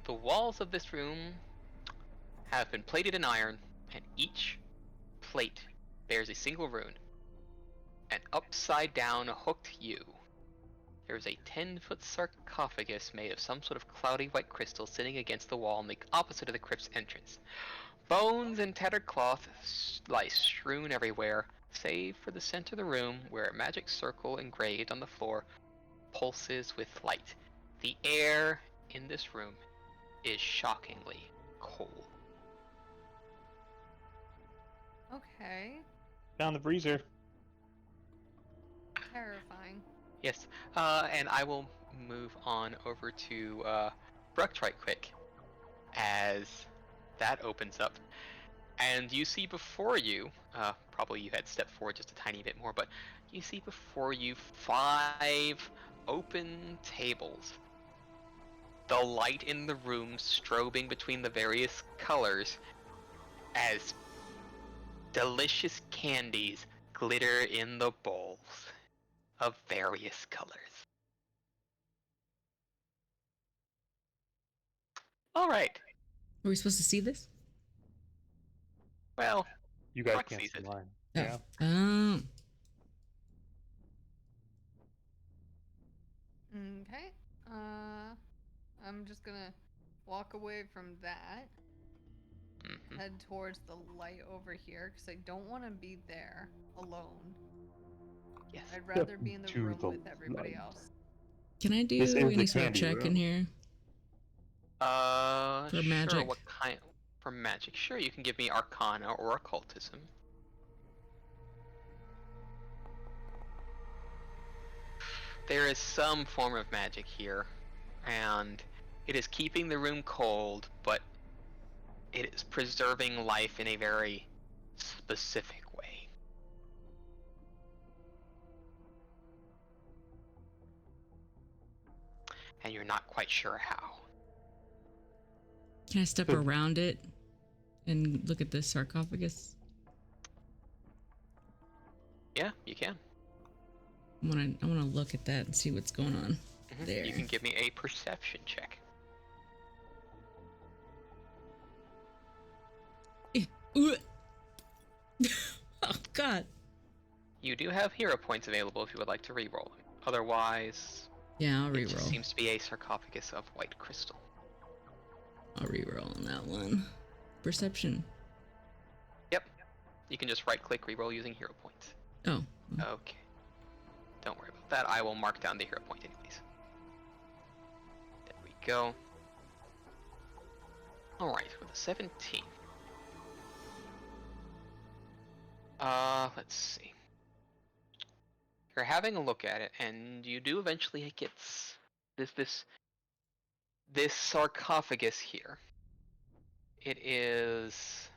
The walls of this room have been plated in iron, and each plate bears a single rune. An upside down hooked U. There is a 10-foot sarcophagus made of some sort of cloudy white crystal sitting against the wall on the opposite of the crypt's entrance. Bones and tattered cloth lie strewn everywhere, save for the center of the room where a magic circle engraved on the floor pulses with light. The air in this room is shockingly cold. Okay. Found the freezer. Terrifying. Yes, and I will move on over to Bruct right quick as that opens up. And you see before you, probably you had stepped forward just a tiny bit more, but you see before you 5 open tables. The light in the room strobing between the various colors as delicious candies glitter in the bowls of various colors. Alright. Were we supposed to see this? Well, You guys Brock can't sees see it. mine. Oh. Yeah. Oh. Okay. I'm just gonna walk away from that. Mm-hmm. Head towards the light over here, because I don't want to be there alone. Yes. I'd rather be in the To room the with everybody light. else. Can I do This is any the sort of candy check in room. here? For Sure. magic. What kind? For magic? Sure, you can give me Arcana or Occultism. There is some form of magic here, and it is keeping the room cold, but it is preserving life in a very specific way. And you're not quite sure how. Can I step around it and look at the sarcophagus? Yeah, you can. I wanna look at that and see what's going on there. You can give me a perception check. Oh God. You do have hero points available if you would like to re-roll them. Otherwise, Yeah, I'll it re-roll. just seems to be a sarcophagus of white crystal. I'll re-roll on that one. Perception. Yep. You can just right-click re-roll using hero points. Oh. Okay. Don't worry about that. I will mark down the hero point anyways. There we go. Alright, with a 17. Let's see. You're having a look at it, and you do eventually get this sarcophagus here. It is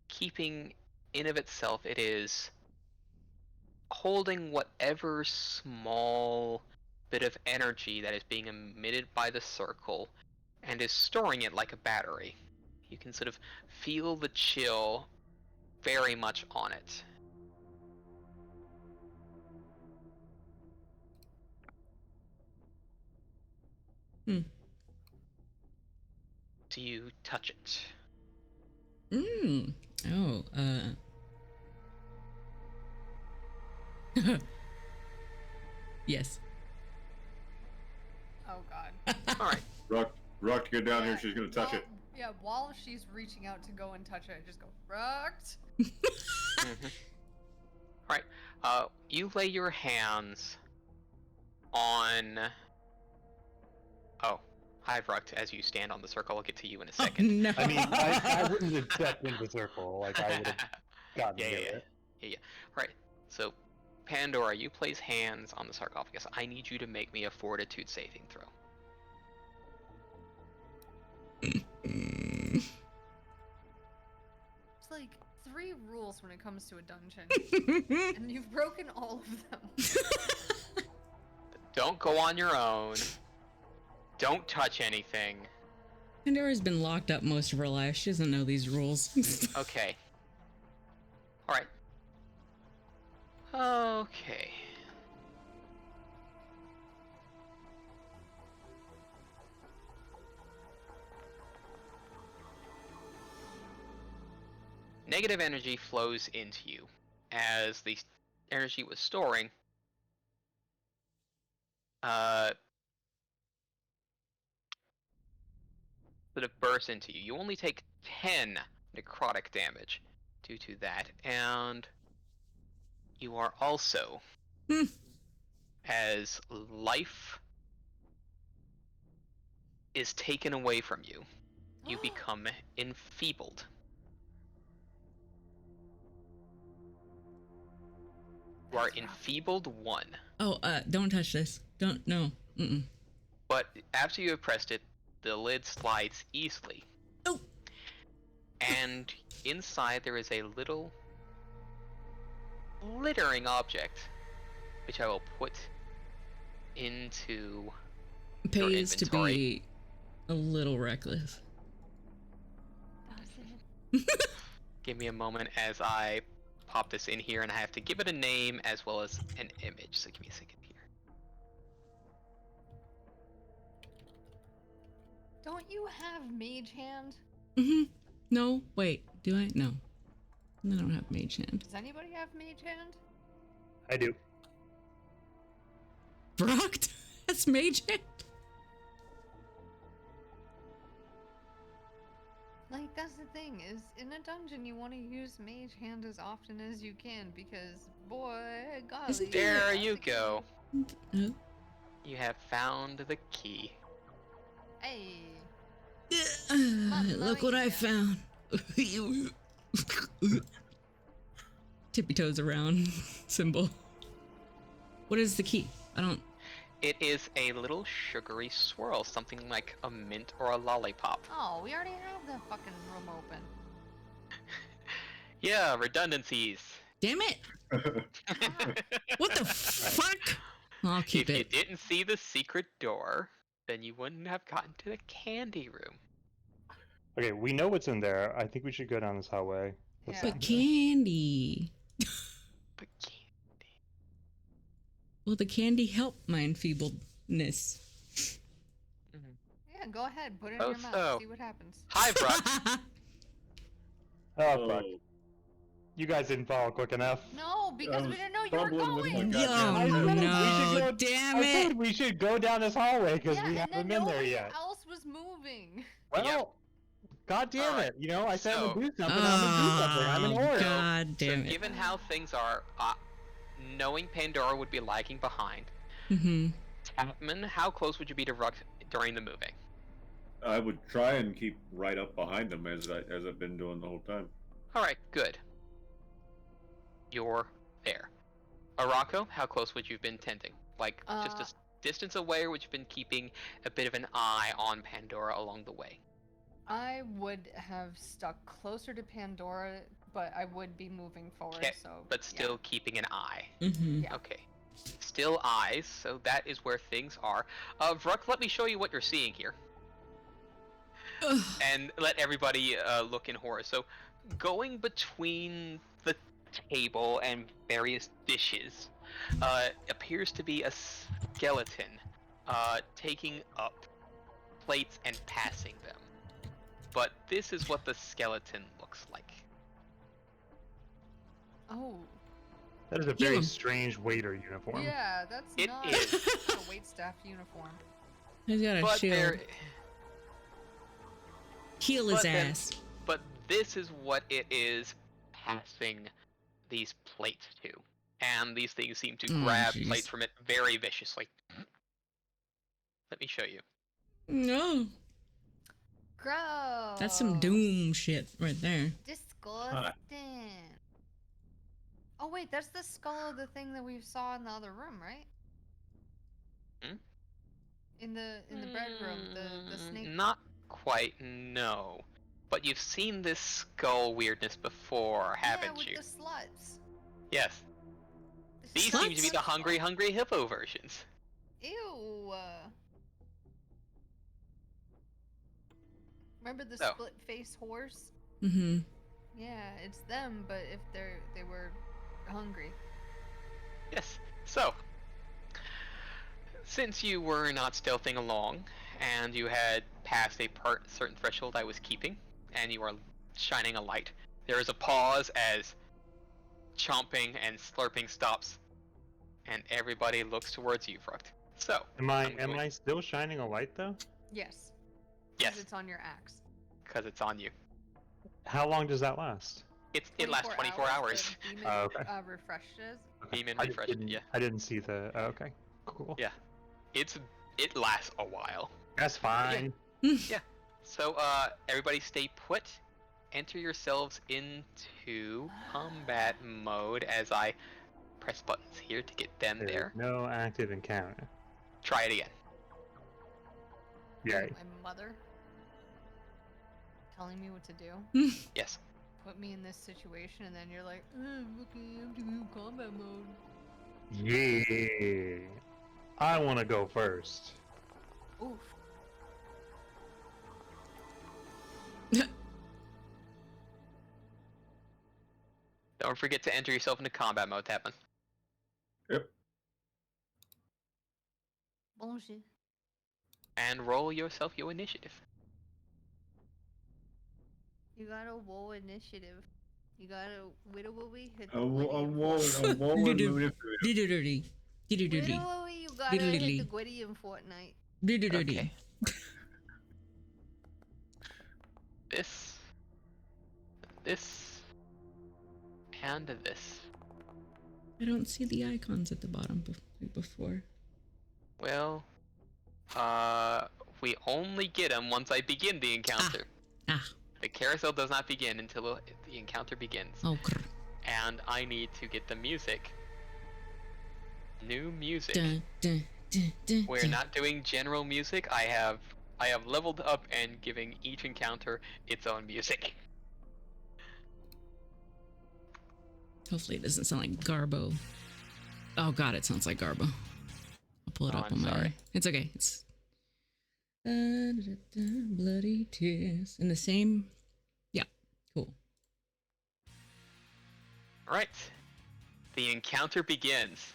keeping in of itself. It is holding whatever small bit of energy that is being emitted by the circle, and is storing it like a battery. You can sort of feel the chill very much on it. Do you touch it? Oh, yes. Oh God. Alright. Rock, get down here. She's gonna touch it. Yeah, while she's reaching out to go and touch it, I just go, Rocked. Alright. You lay your hands on... Oh. Hi, Rukt, as you stand on the circle. I'll get to you in a second. Oh, no. I mean, I wouldn't have stepped into the circle. Like, I would have gotten near it. Yeah. Right. So, Pandora, you place hands on the sarcophagus. I need you to make me a fortitude saving throw. It's like 3 rules when it comes to a dungeon, and you've broken all of them. Don't go on your own. Don't touch anything. Pandora's been locked up most of her life. She doesn't know these rules. Okay. Alright. Okay. Negative energy flows into you. As the energy was storing, sort of bursts into you. You only take 10 necrotic damage due to that, and you are also, as life is taken away from you, you become enfeebled. You are enfeebled 1. Oh, don't touch this. Don't, no. Mm-mm. But after you have pressed it, the lid slides easily. Oh! And inside there is a little glittering object, which I will put into your Pays to inventory. be a little reckless. Give me a moment as I pop this in here, and I have to give it a name as well as an image, so give me a second here. Don't you have Mage Hand? No, wait, do I? No. I don't have Mage Hand. Does anybody have Mage Hand? I do. Brocked? That's Mage Hand? Like, that's the thing, is in a dungeon you want to use Mage Hand as often as you can, because, boy, golly. There you go. Huh? You have found the key. Hey. Look what I found. Tippy toes around symbol. What is the key? I don't. It is a little sugary swirl, something like a mint or a lollipop. Oh, we already have the fucking room open. Yeah, redundancies. Damn it! What the fuck? I'll keep If it. you didn't see the secret door, then you wouldn't have gotten to the candy room. Okay, we know what's in there. I think we should go down this hallway. Yeah. But candy. But Will the candy help my enfeebledness? Yeah, go ahead. Put it in Oh, your mouth. so. See what happens. Hi, Brooke. Oh, fuck. You guys didn't follow quick enough. No, because we didn't know you were fumbling with going. my Yo, goddamn no, damn I it! said we should go down this hallway because Yeah, we and then haven't been there nobody yet. else was moving. Well, Yep. god damn Alright, it. You know, I said I would so- do something. I'm gonna do something. I'm an Oreo. God damn So it. given how things are, knowing Pandora would be lagging behind, Mm-hmm. Tapman, how close would you be to Ruck during the moving? I would try and keep right up behind them as I've been doing the whole time. Alright, good. You're there. Arako, how close would you have been tending? Like, just a distance away, or would you have been keeping a bit of an eye on Pandora along the way? I would have stuck closer to Pandora, but I would be moving forward. Okay, So, but still keeping an eye. Mm-hmm. Yeah. Okay. Still eyes, so that is where things are. Vruk, let me show you what you're seeing here. And let everybody look in horror. So, going between the table and various dishes appears to be a skeleton taking up plates and passing them. But this is what the skeleton looks like. Oh. That is a very strange waiter uniform. Yeah, that's It not is. a waitstaff uniform. He's got a But shield. there, Heal his but then- ass. But this is what it is passing these plates to. And these things seem to Oh, grab jeez. plates from it very viciously. Let me show you. No. Gross. That's some doom shit right there. Disgusting. Oh wait, that's the skull of the thing that we saw in the other room, right? Hmm? In the bread room, the snake. Not quite, no. But you've seen this skull weirdness before, haven't with you? the sluts. Yes. The These seem to be the hungry, hungry hippo versions. Ew. Remember the Oh. split-faced horse? Mm-hmm. Yeah, it's them, but if they were hungry. Yes. So, since you were not stealthing along, and you had passed a certain threshold I was keeping, and you are shining a light, there is a pause as chomping and slurping stops, and everybody looks towards you, Fruct. So, Am I still shining a light though? Yes. yes, It's on your axe. because it's on you. How long does that last? It lasts 24 hours. The demon, Oh, okay. refreshes. Demon I refresh, didn't- yeah. I didn't see the. Oh, okay, cool. Yeah. It lasts a while. That's fine. So, everybody stay put. Enter yourselves into combat mode as I press buttons here to get them There's there. no active encounter. Try it again. Yay. My mother telling me what to do. Yes. Put me in this situation, and then you're like, okay, I'm doing combat mode. Yeah. I want to go first. Oof. Don't forget to enter yourself into combat mode, Tapman. Yep. Bonjour. And roll yourself your initiative. You gotta roll initiative. You gotta widowy hit the I'm Gwitty. rolling. Dee-doo-doo-dee. Dee-doo-doo-dee. Widowy, you gotta hit Diddly-diddly. the Gwitty in Fortnite. Dee-doo-doo-dee. Okay. This, and this. I don't see the icons at the bottom before. Well, we only get them once I begin the encounter. The carousel does not begin until the encounter begins. Oh. And I need to get the music. New music. Dun, dun, dun, dun, We're dun. not doing general music. I have leveled up and giving each encounter its own music. Hopefully it doesn't sound like Garbo. Oh god, it sounds like Garbo. I'll pull it up I'm on my... sorry. It's okay. It's... bloody tears. In the same... Yeah, cool. Alright. The encounter begins.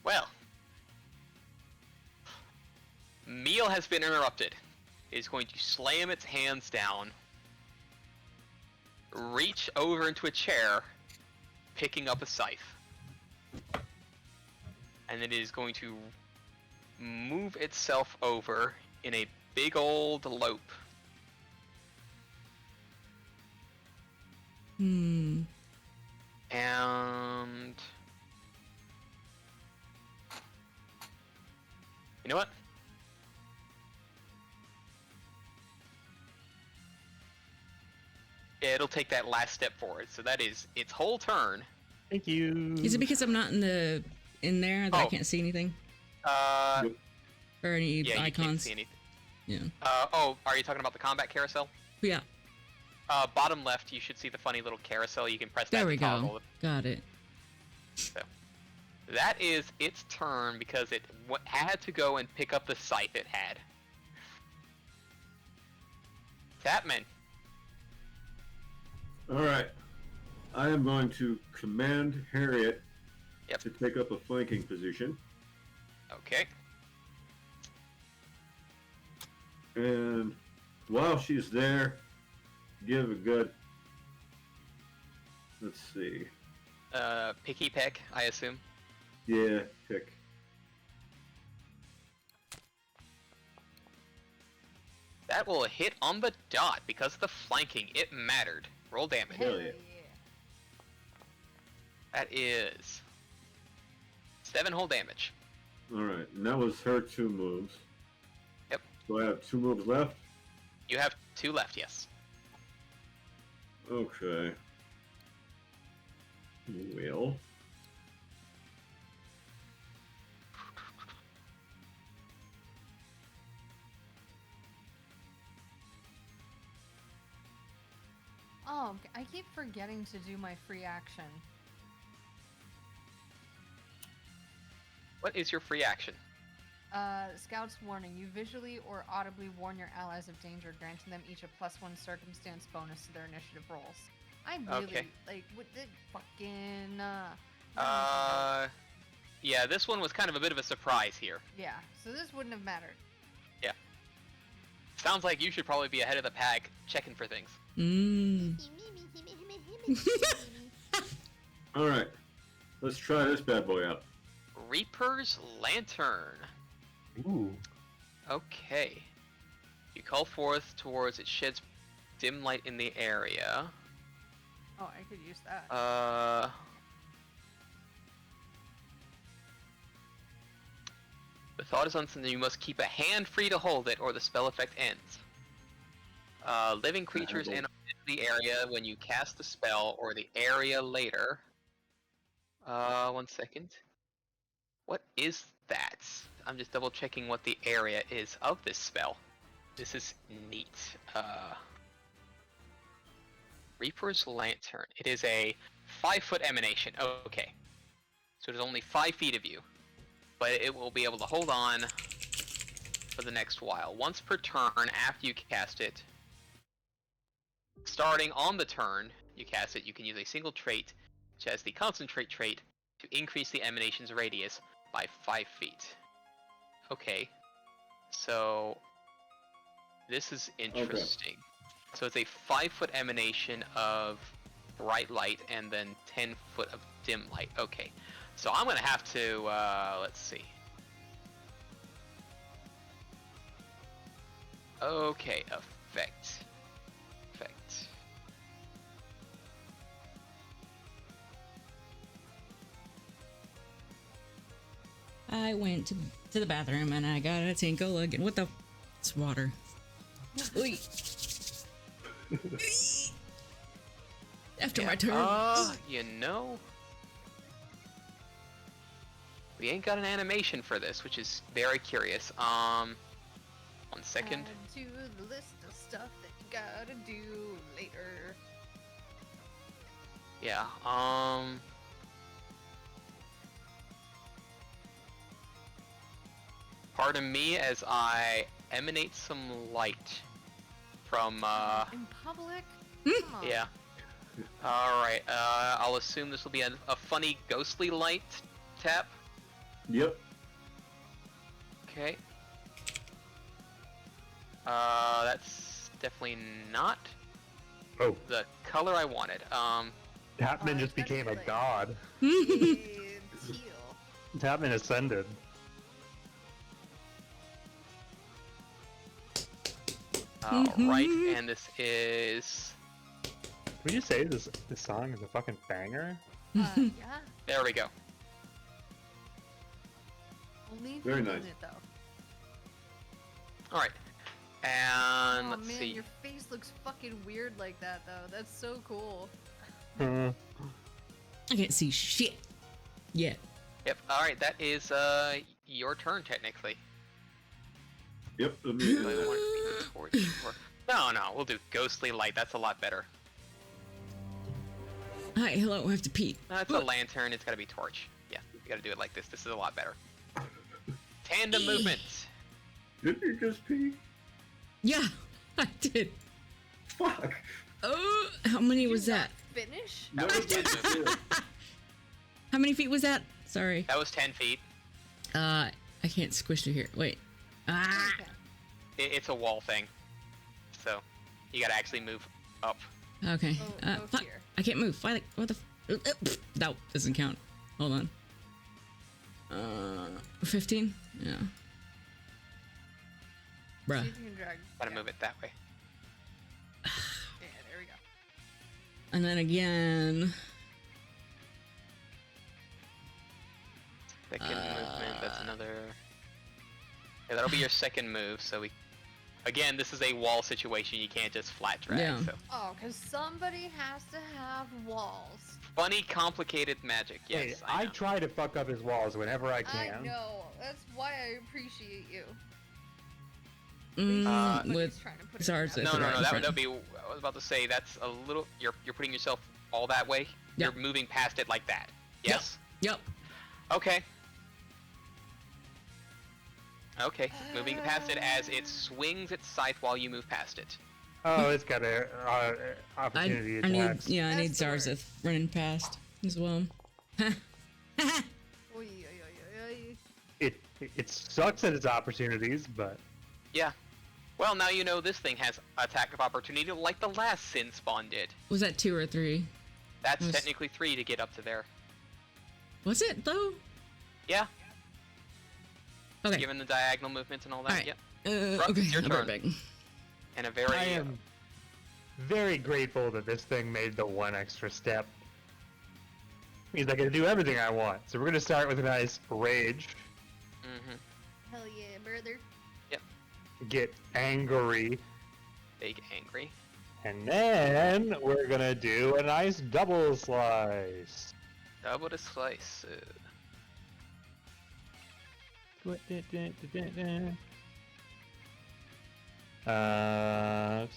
Well. Meal has been interrupted. It is going to slam its hands down. Reach over into a chair, picking up a scythe. And it is going to move itself over in a big old lope. Hmm. And... You know what? It'll take that last step forward, so that is its whole turn. Thank you. Is it because I'm not in there that I Oh. can't see anything? Yep. Or any Yeah, you icons? can't see anything. Yeah. Are you talking about the combat carousel? Yeah. Bottom left, you should see the funny little carousel. You can press that There to we toggle go. it. Got it. That is its turn because it had to go and pick up the scythe it had. Tapman. Alright. I am going to command Harriet Yep. to take up a flanking position. Okay. And while she's there, give a good... Let's see. Picky peck, I assume. Yeah, pick. That will hit on the dot because of the flanking. It mattered. Roll damage. Hell yeah. That is 7 whole damage. Alright, and that was her 2 moves. Yep. So I have 2 moves left? You have 2 left, yes. Okay. Well. Oh, I keep forgetting to do my free action. What is your free action? Scout's warning. You visually or audibly warn your allies of danger, granting them each a +1 circumstance bonus to their initiative rolls. I really, Okay. like, what the fucking, Yeah, this one was kind of a bit of a surprise here. Yeah, so this wouldn't have mattered. Sounds like you should probably be ahead of the pack, checking for things. Mmm. Alright. Let's try this bad boy out. Reaper's Lantern. Ooh. Okay. You call forth towards it sheds dim light in the area. Oh, I could use that. The thought is on something you must keep a hand free to hold it or the spell effect ends. Living creatures in the area when you cast the spell or the area later. 1 second. What is that? I'm just double checking what the area is of this spell. This is neat. Reaper's Lantern. It is a 5-foot emanation. Okay. So there's only 5 feet of you. But it will be able to hold on for the next while. Once per turn after you cast it, starting on the turn you cast it, you can use a single trait, which has the Concentrate trait, to increase the emanation's radius by 5 feet. Okay. So, this is interesting. Okay. So it's a 5-foot emanation of bright light and then 10 foot of dim light. Okay. So I'm gonna have to, let's see. Okay, effect. I went to the bathroom and I got a tinkle again. What the? It's water. Oy. After my turn. You know, we ain't got an animation for this, which is very curious. 1 second. Add to the list of stuff that you gotta do later. Yeah. Pardon me as I emanate some light from. In public? Come on. Yeah. All right. I'll assume this will be a funny ghostly light tap. Yep. Okay. That's definitely not Oh, the color I wanted. Tapman just became a definitely. god. Teal. Tapman ascended. Alright, and this is... Would you say this song is a fucking banger? Yeah. There we go. Only if Very you own nice. it though. Alright. And Oh let's man, see. your face looks fucking weird like that though. That's so cool. Uh, I can't see shit yet. Yep, alright, that is your turn technically. Yep. Let me, Do I want it to be torch or... No, we'll do ghostly light. That's a lot better. Hi, hello, I have to pee. It's a lantern. It's gotta be torch. Yeah, you gotta do it like this. This is a lot better. Tandem movement. didn't you just pee? Yeah, I did. Fuck. Oh, how many was Did you that? not Finish? No, it didn't. How many feet was that? Sorry. That was 10 feet. I can't squish through here. Wait. Ah. Okay. It's a wall thing. So, you gotta actually move up. Okay. Oh, Fuck. here. I can't move. What the? That doesn't count. Hold on. 15? Yeah. Bruh. See if you can drag. Gotta yeah. move it that way. Yeah, there we go. And then again. Second movement, that's another... Yeah, that'll be your second move, so we... Again, this is a wall situation, you can't just flat drag, Yeah. so... Oh, because somebody has to have walls. Funny, complicated magic, yes, hey, I I know. try to fuck up his walls whenever I I can. know. That's why I appreciate you. Mm, Somebody's with trying to put it Zar's in at No, the right in that front. would be... I was about to say, that's a little... You're putting yourself all that way? Yeah. You're moving past it like that, yes? Yep. Okay. Okay, moving past it as it swings its scythe while you move past it. Oh, it's got a opportunity I need, attacks. yeah, I need That's the word. Zarzeth running past as well. Oy, oy, oy, oy. It sucks at its opportunities, but Yeah. Well, now you know this thing has attack of opportunity like the last Sin Spawn did. Was that 2 or 3? That's Yes. technically 3 to get up to there. Was it though? Yeah, Okay. given the diagonal movements and all that. Alright. Yep. Okay. it's your I'll be right turn. back. And a very... I am very grateful that this thing made the one extra step. Means I can do everything I want. So we're gonna start with a nice rage, Hell yeah, brother. get angry, Big angry. and then we're gonna do a nice double slice. Double the slice.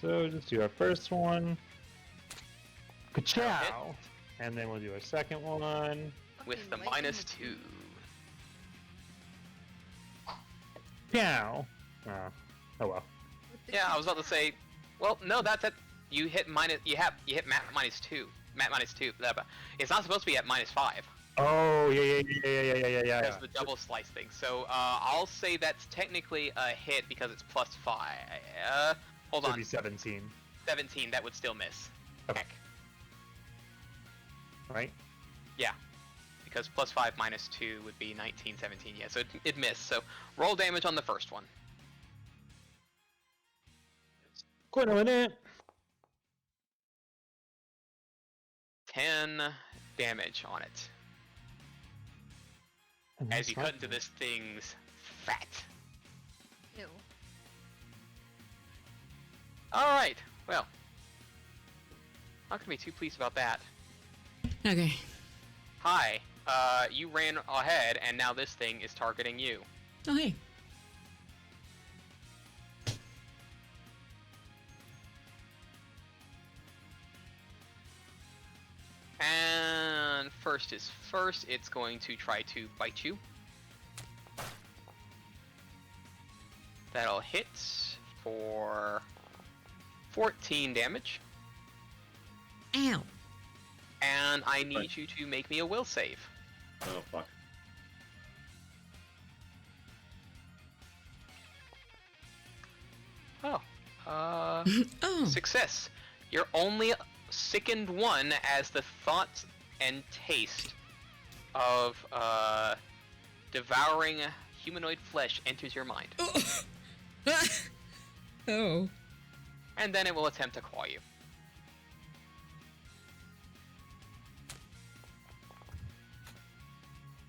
So just do our first one. Ka-chow! And then we'll do a second one. With the Fucking lighten -2. Pow! Oh well. with the Yeah, I was about to cat. say... Well, no, that's it. You hit minus... You hit mat -2. Mat -2. Blah, blah. It's not supposed to be at -5. Oh yeah. That's the double slice thing. So I'll say that's technically a hit because it's +5. Hold Should on, be 17, 17. That would still miss. Okay. Heck, right? because +5 -2 would be 19, 17. Yeah, so it missed. So roll damage on the first one. Quit on it. 10 damage on it. as you cut into this thing's fat. Ew. Alright, well. Not gonna be too pleased about that. Okay. Hi, you ran ahead, and now this thing is targeting you. Oh, hey. And first is first, it's going to try to bite you. That'll hit for 14 damage. Ow. And I need you to make me a will save. Oh, fuck. Oh. Oh. Success. You're only sickened one as the thought and taste of devouring humanoid flesh enters your mind. Oh. Oh. And then it will attempt to claw you.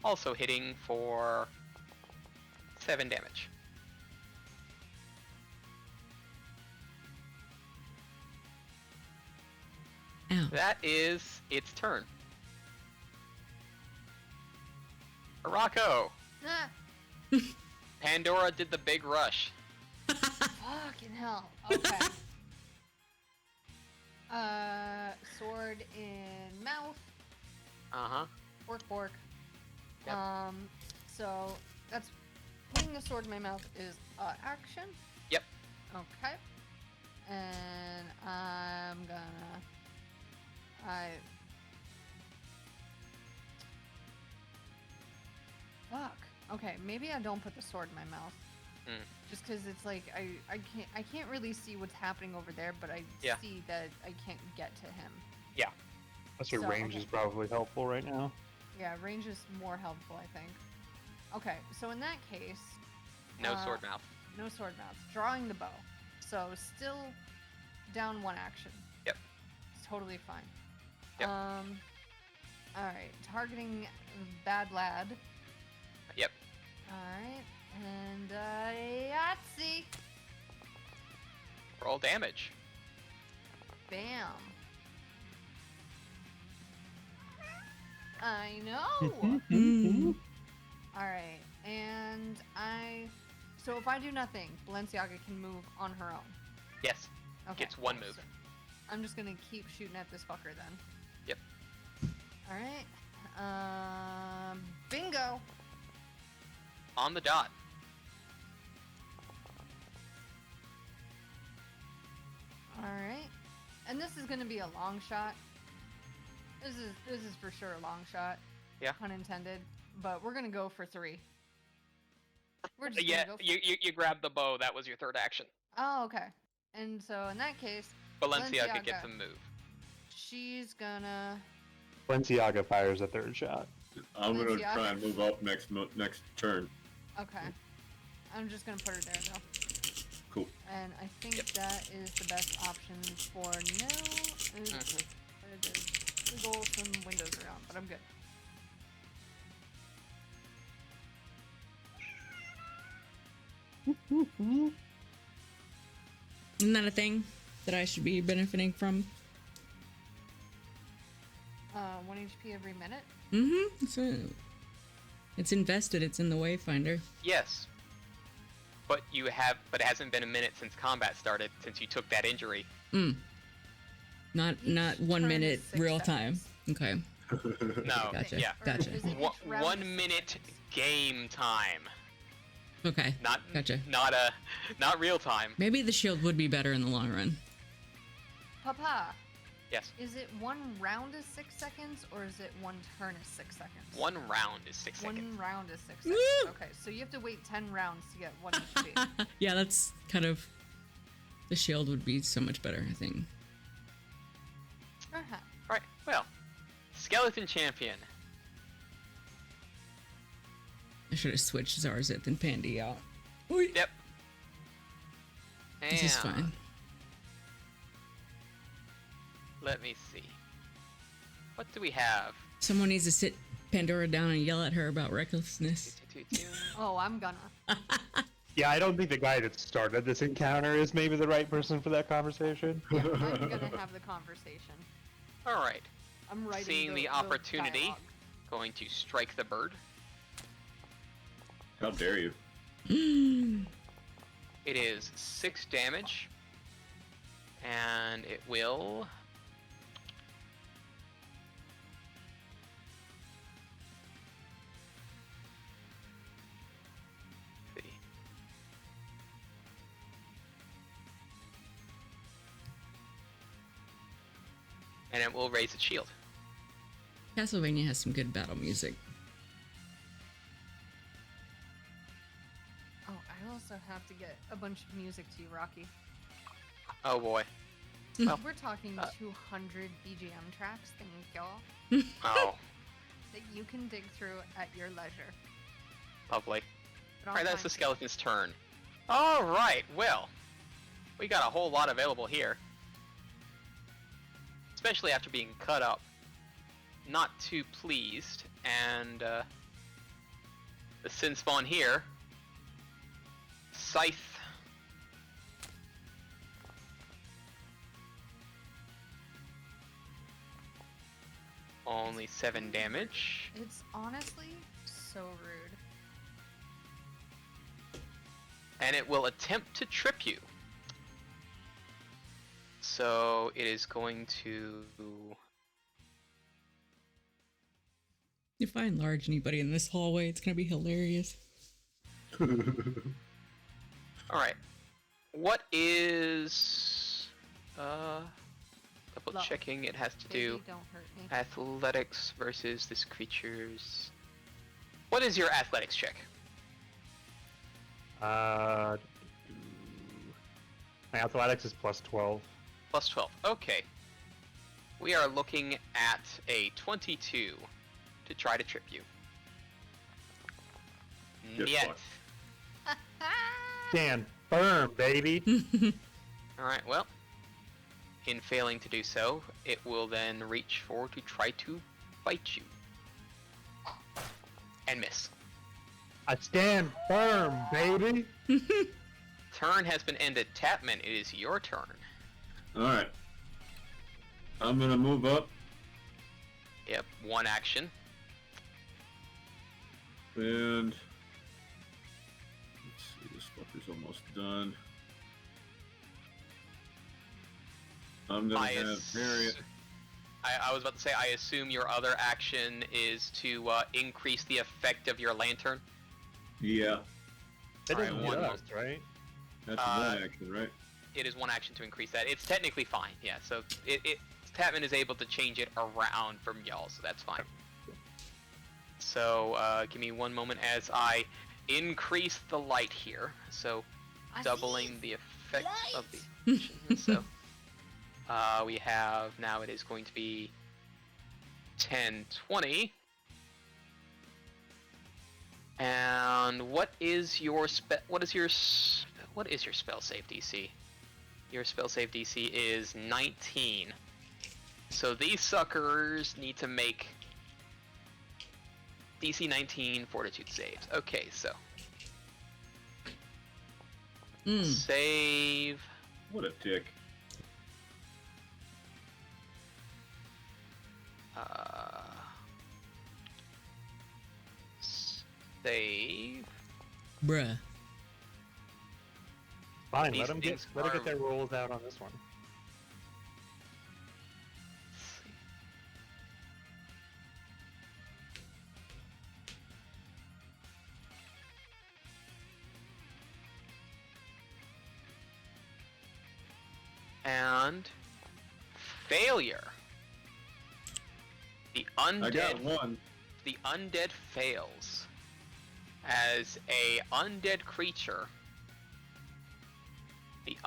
Also hitting for 7 damage. Ow. That is its turn. Rocco! Ah, Pandora did the big rush. fucking hell. Okay. Sword in mouth. Uh-huh. Fork. Yep. So that's putting the sword in my mouth is action. Yep. Okay. And I'm gonna. Fuck. Okay, maybe I don't put the sword in my mouth. Mm. Just because it's like I can't really see what's happening over there, but I Yeah. see that I can't get to him. Yeah. That's where So, range okay. is probably helpful right now. Yeah, range is more helpful, I think. Okay, so in that case, No sword mouth. no sword mouth. Drawing the bow. So still down one action. Yep. It's totally fine. Yep. Alright, targeting bad lad. Yep. Alright, and Yahtzee. Roll damage. Bam. I know. Mm. Alright, and so if I do nothing, Balenciaga can move on her own. Yes. Okay. Gets one move. So I'm just gonna keep shooting at this fucker then. Yep. Alright. Bingo! On the dot. Alright. And this is gonna be a long shot. This is for sure a long shot. Yeah. Pun intended. But we're gonna go for 3. We're just Yeah, gonna go for you grabbed the bow. That was your third action. Oh, okay. And so in that case, Balenciaga gets a move. she's gonna. Balenciaga fires a third shot. I'm gonna Balenciaga. try and move up next turn. Okay. I'm just gonna put her there though. Cool. And I think that is the best option for now. There's wiggle some windows around, but I'm good. Isn't that a thing that I should be benefiting from? 1 HP every minute. Mm-hmm. It's invested. It's in the Wayfinder. Yes. But it hasn't been a minute since combat started, since you took that injury. Not Each 1 turn minute is 6 real time. seconds. Okay. No. Gotcha. Yeah. Or Gotcha. is it each round is 1 6 minute seconds? game time. Okay. Gotcha. Not real time. Maybe the shield would be better in the long run. Papa, Yes. is it 1 round is 6 seconds, or is it 1 turn is 6 seconds? 1 round is 6 seconds. 1 round is 6 seconds. Woo! Okay, so you have to wait 10 rounds to get 1 HP. Yeah, that's kind of. The shield would be so much better, I think. Uh-huh. Alright, well. Skeleton Champion. I should have switched Zarzith and Pandy out. Oy. Yep. This is And fine. Let me see. What do we have? Someone needs to sit Pandora down and yell at her about recklessness. Oh, I'm gonna. Yeah, I don't think the guy that started this encounter is maybe the right person for that conversation. Yeah, I'm gonna have the conversation. All right. I'm writing. Seeing the opportunity, dialogue. going to strike the bird. How dare you? It is 6 damage, and it will. And it will raise its shield. Castlevania has some good battle music. Oh, I also have to get a bunch of music to you, Rocky. Oh boy. Well, We're talking 200 BGM tracks, thank y'all, oh, that you can dig through at your leisure. lovely. But I'll Alright, that's the find skeleton's turn. Alright, well, we got a whole lot available here. Especially after being cut up. Not too pleased, and the sin spawn here. Scythe. Only 7 damage. It's honestly so rude. And it will attempt to trip you. So it is going to. If I enlarge anybody in this hallway, it's gonna be hilarious. Alright. What is. Double checking, it has to do Baby, don't hurt me. athletics versus this creature's. What is your athletics check? My athletics is plus 12. Plus 12. Okay. We are looking at a 22 to try to trip you. Good Yet. luck. Stand firm, baby. Alright, well. In failing to do so, it will then reach forward to try to bite you. And miss. I stand firm, baby. Turn has been ended. Tapman, it is your turn. Alright. I'm gonna move up Yep, 1 action. and let's see, this fucker's almost done. I'm gonna have Harriet. I was about to say, I assume your other action is to increase the effect of your lantern. Yeah, That Alright, doesn't one dust, right? that's one action, right? It is 1 action to increase that. It's technically fine, yeah. So Tapman is able to change it around from y'all, so that's fine. So give me 1 moment as I increase the light here. So doubling the effect of the. So we have now. It is going to be 10, 20. And what is your What is your spell save DC? Your spell save DC is 19. So these suckers need to make DC 19 fortitude saves. Okay, so save. What a dick. Save. Bruh. Fine, These let them things get are- their rolls out on this one. And failure. The I got undead. one. The undead fails. As a undead creature, the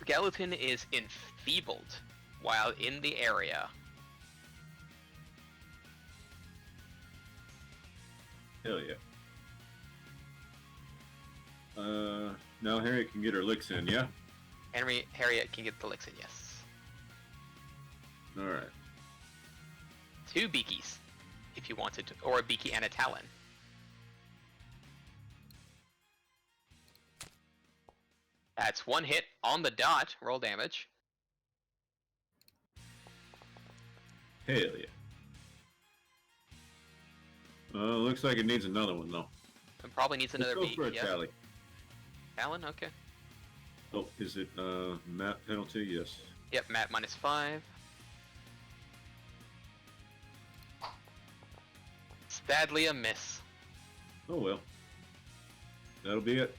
skeleton is enfeebled while in the area. Hell yeah. Now Harriet can get her licks in, yeah? Harriet can get the licks in, yes. Alright. 2 beakies, if you wanted to, or a beaky and a talon. That's 1 hit on the dot. Roll damage. Hell yeah. Looks like it needs another one though. It probably needs another Let's beak. go for a Yeah. tally. Talon, okay. Oh, is it map penalty? Yes. Yep, Matt -5. Sadly a miss. Oh well. That'll be it.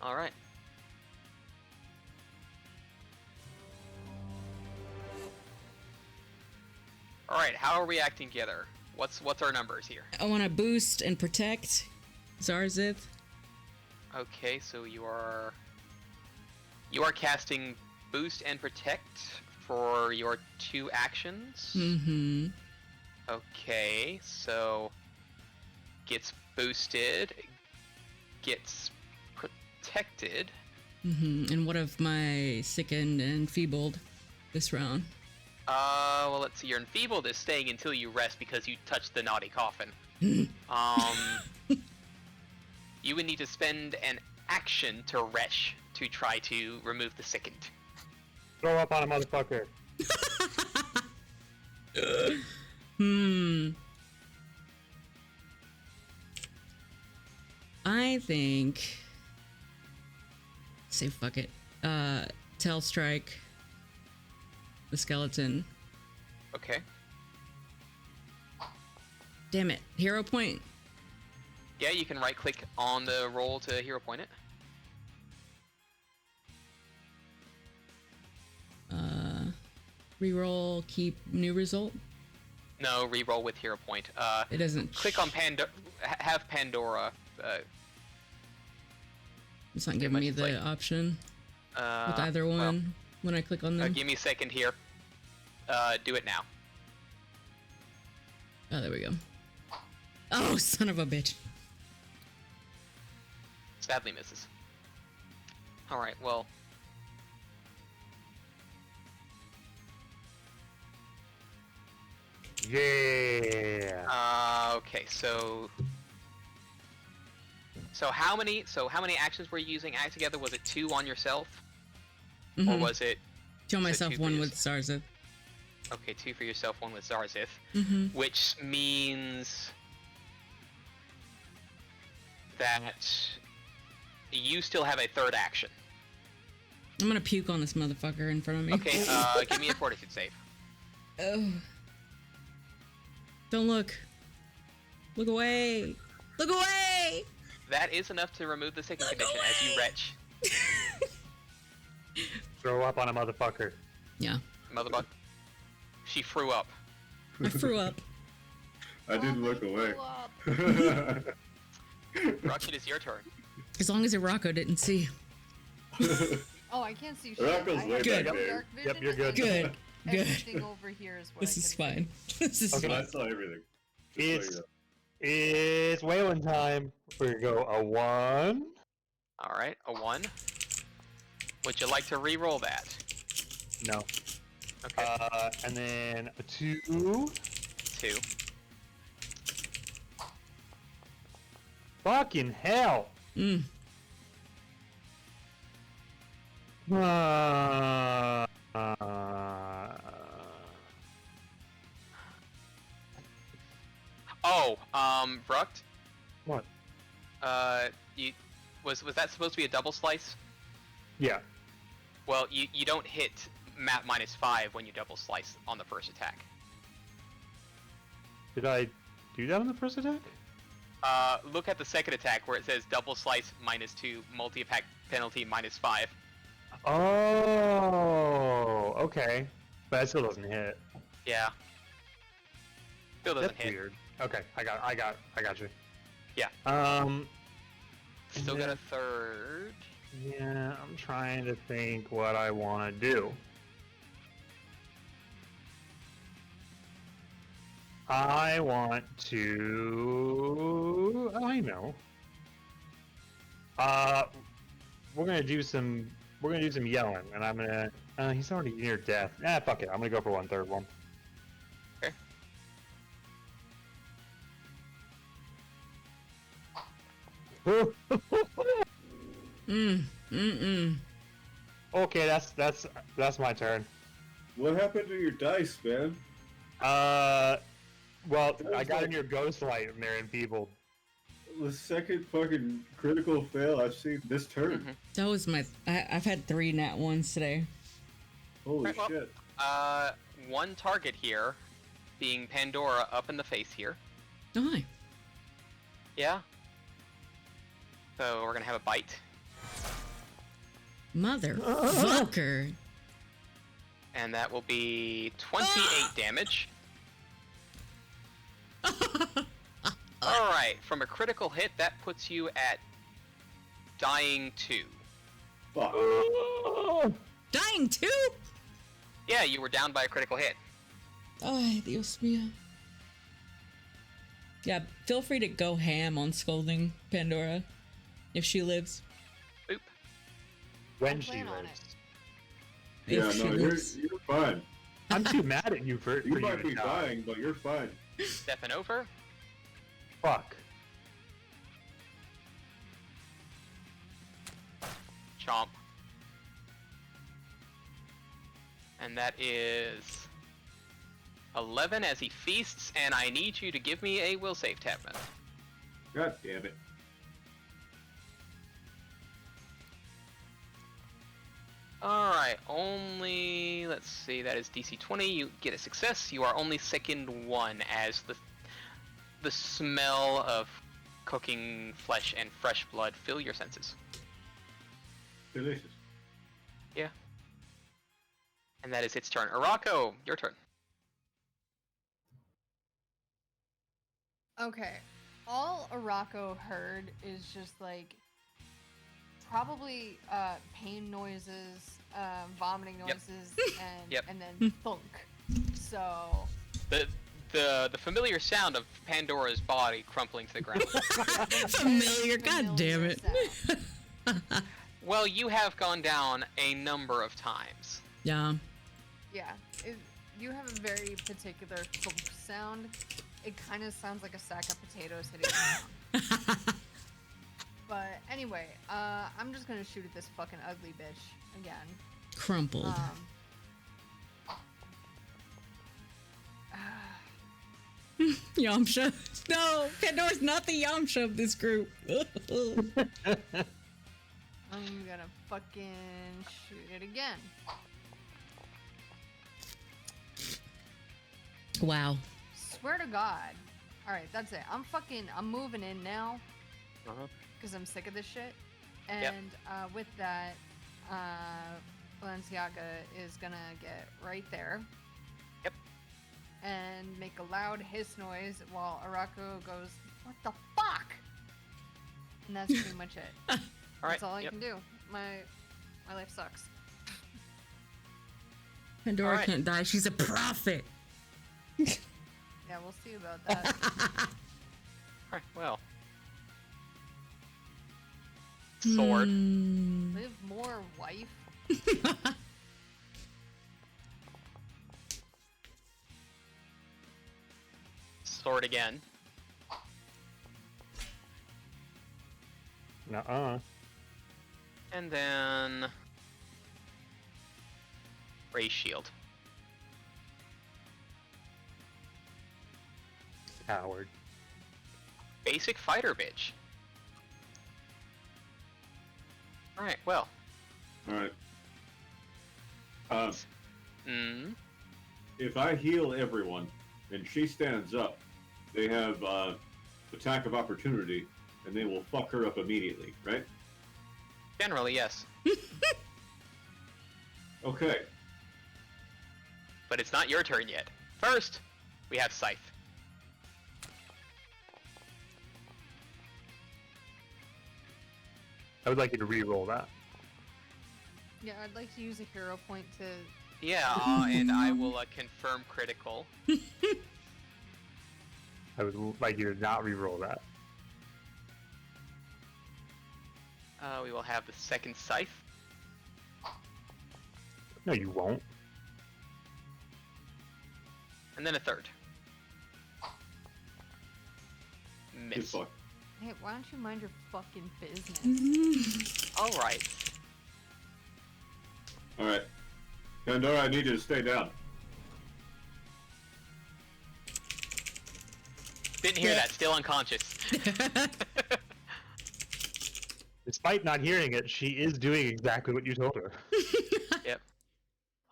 Alright. Alright, how are we acting together? What's our numbers here? I want to boost and protect Zarzith. Okay, so you are casting boost and protect for your 2 actions. Mm-hmm. Okay, so gets boosted, gets protected. Mm-hmm. And what of my sickened and enfeebled this round? Well, let's see. Your enfeebled is staying until you rest because you touched the naughty coffin. You would need to spend an action to resh to try to remove the sickened. Throw up on a motherfucker. I think. Say fuck it. Tail strike the skeleton. Okay. Damn it. Hero point. Yeah, you can right click on the roll to hero point it. Reroll, keep new result. No, re-roll with hero point. It doesn't. Click on have Pandora. It's not giving me much the like- option with either well, one when I click on them. give me a second here. Do it now. Oh, there we go. Oh, son of a bitch. Sadly misses. Alright, well. Yeah. Okay, so how many actions were you using act together? Was it 2 on yourself? Or Mhm. was it Show myself 2 for one yourself? with Zarzith. Okay, 2 for yourself, 1 with Zarzith. Mm-hmm. Which means that you still have a 3rd action. I'm gonna puke on this motherfucker in front of me. Okay, give me a fortitude save. Oh. Don't look. Look away. Look away. That is enough to remove the second condition as you retch. Throw up on a motherfucker. Yeah. Motherfucker. She threw up. I threw up. I didn't look away. Rock, it is your turn. As long as Rocco didn't see. Oh, I can't see shit. Rocco's I way have back dark there. vision. Yep, you're good. Good. Good. Everything over here is what This I is can fine. This is Okay. I fine. saw everything. It's whaling time. We're gonna go a 1. Alright, a 1. Would you like to re-roll that? No. Okay, And then a 2. 2. Fucking hell. Mm. Brucked? What? Was that supposed to be a double slice? Yeah. Well, you don't hit map -5 when you double slice on the first attack. Did I do that on the first attack? Look at the second attack where it says double slice -2, multi-attack penalty -5. Oh, okay. But that still doesn't hit. Yeah. Still doesn't That's hit. weird. Okay, I got you. Yeah. Still got a 3rd. Yeah, I'm trying to think what I want to do. I want to. Oh, I know. We're gonna do some. We're gonna do some yelling, and I'm gonna. He's already near death. Fuck it. I'm gonna go for 1/3 one. Okay. Okay, that's my turn. What happened to your dice, man? Well, I got in your ghost light and they're enfeebled. The second fucking critical fail I've seen this turn. That was I've had 3 nat ones today. Holy shit. One target here, being Pandora up in the face here. Oh, hi. Yeah. So we're gonna have a bite. Motherfucker. And that will be 28 damage. Alright, from a critical hit, that puts you at dying 2. Fuck. Dying 2? Yeah, you were down by a critical hit. Ay, Dios mío. Yeah, feel free to go ham on scolding Pandora if she lives. Boop. When I'll she plan on lives. Yeah, If she no, lives. you're fine. I'm too mad at you for You you might to be die. dying, but you're fine. Stepping over. Fuck. Chomp. And that is 11 as he feasts, and I need you to give me a will save, Tapman. God damn it. Alright, only, let's see, that is DC 20, you get a success. You are only sickened 1 as the smell of cooking flesh and fresh blood fill your senses. Delicious. Yeah. And that is its turn. Arako, your turn. Okay. All Arako heard is just like probably pain noises, vomiting noises, and then thunk. So The familiar sound of Pandora's body crumpling to the ground. Familiar, god damn it. sound. Well, you have gone down a number of times. Yeah. Yeah, you have a very particular thump sound. It kind of sounds like a sack of potatoes hitting the ground. But anyway, I'm just gonna shoot at this fucking ugly bitch again. Crumpled. Yamcha. No, Pandora's not the Yamcha of this group. I'm gonna fucking shoot it again. Wow. Swear to God. Alright, that's it. I'm moving in now. Because I'm sick of this shit. And with that, Balenciaga is gonna get right there. Yep. And make a loud hiss noise while Arako goes, "What the fuck?" And that's pretty much it. That's all I can do. My life sucks. Pandora can't die. She's a prophet. Yeah, we'll see about that. Alright, well. Sword. Live more, wife. Sword again. Nuh-uh. And then... Ray shield. Coward. Basic fighter bitch. Alright, well. Alright. If I heal everyone and she stands up, they have attack of opportunity, and they will fuck her up immediately, right? Generally, yes. Okay. But it's not your turn yet. First, we have Scythe. I would like you to re-roll that. Yeah, I'd like to use a hero point to... Yeah, and I will confirm critical. I would like you to not re-roll that. We will have the second Scythe. No, you won't. And then a third. Good Miss. fuck. Hey, why don't you mind your fucking business? Alright. Alright. Pandora, I need you to stay down. Didn't hear that, still unconscious. Despite not hearing it, she is doing exactly what you told her. Yep.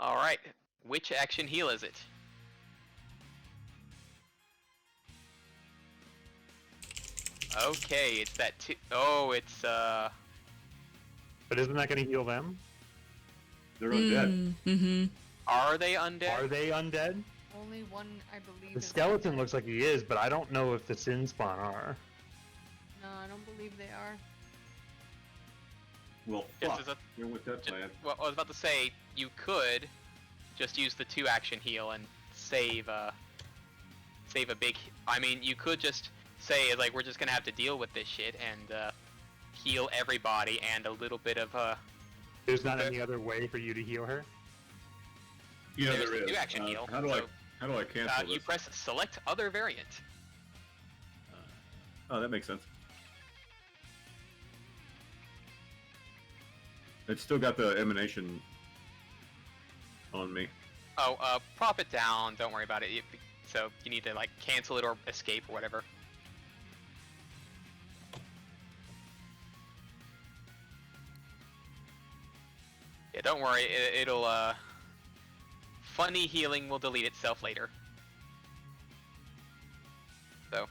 Alright. Which action heal is it? Okay, it's that oh, it's But isn't that going to heal them? They're undead. Mm-hmm. Are they undead? Are they undead? Only one, I believe. The is skeleton undead. looks like he is, but I don't know if the sin spawn are. No, I don't believe they are. Well, Just fuck. as a- You're with that plan. Well, I was about to say, you could just use the 2 action heal and save a big... I mean, you could just say, like, we're just gonna have to deal with this shit and heal everybody and a little bit of There's not any other way for you to heal her? Yeah, there's there the is. 2 action heal. How do I cancel this? You press select other variant. Oh, that makes sense. It's still got the emanation on me. Oh, prop it down, don't worry about it. So you need to, like, cancel it or escape or whatever. Yeah, don't worry, it'll, funny healing will delete itself later. So.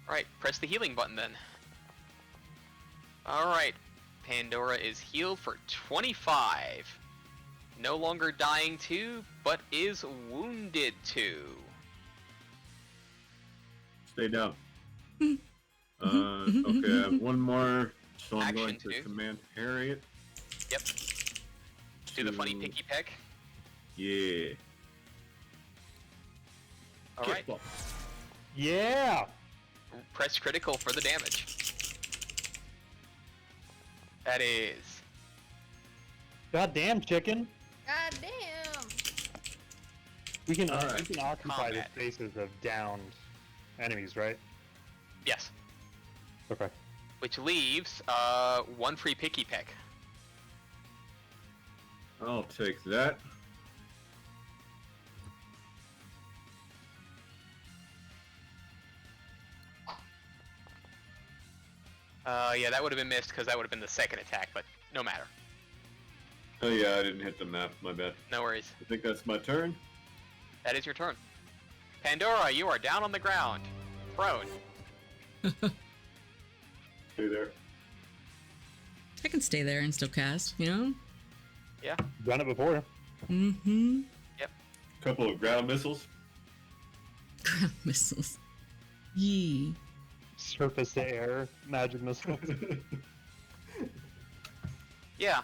Alright, press the healing button then. Alright, Pandora is healed for 25. No longer dying 2, but is wounded 2. Stay down. Okay, I have one more, so I'm Action going to 2. command Harriet. Yep. Do the funny picky peck. Yeah. Alright, Kickball. Yeah! press critical for the damage. That is... Goddamn chicken! God damn! We can Alright. we can occupy the Combat. spaces of downed enemies, right? Yes. Okay. Which leaves, 1 free picky peck. I'll take that. Yeah, that would have been missed because that would have been the second attack, but no matter. Oh yeah, I didn't hit the map. My bad. No worries. I think that's my turn. That is your turn. Pandora, you are down on the ground. Prone. Stay there. I can stay there and still cast, you know? Yeah. Done it before. Mm-hmm. Couple of ground missiles. Ground missiles. Yee. Surface to air magic missiles. Yeah.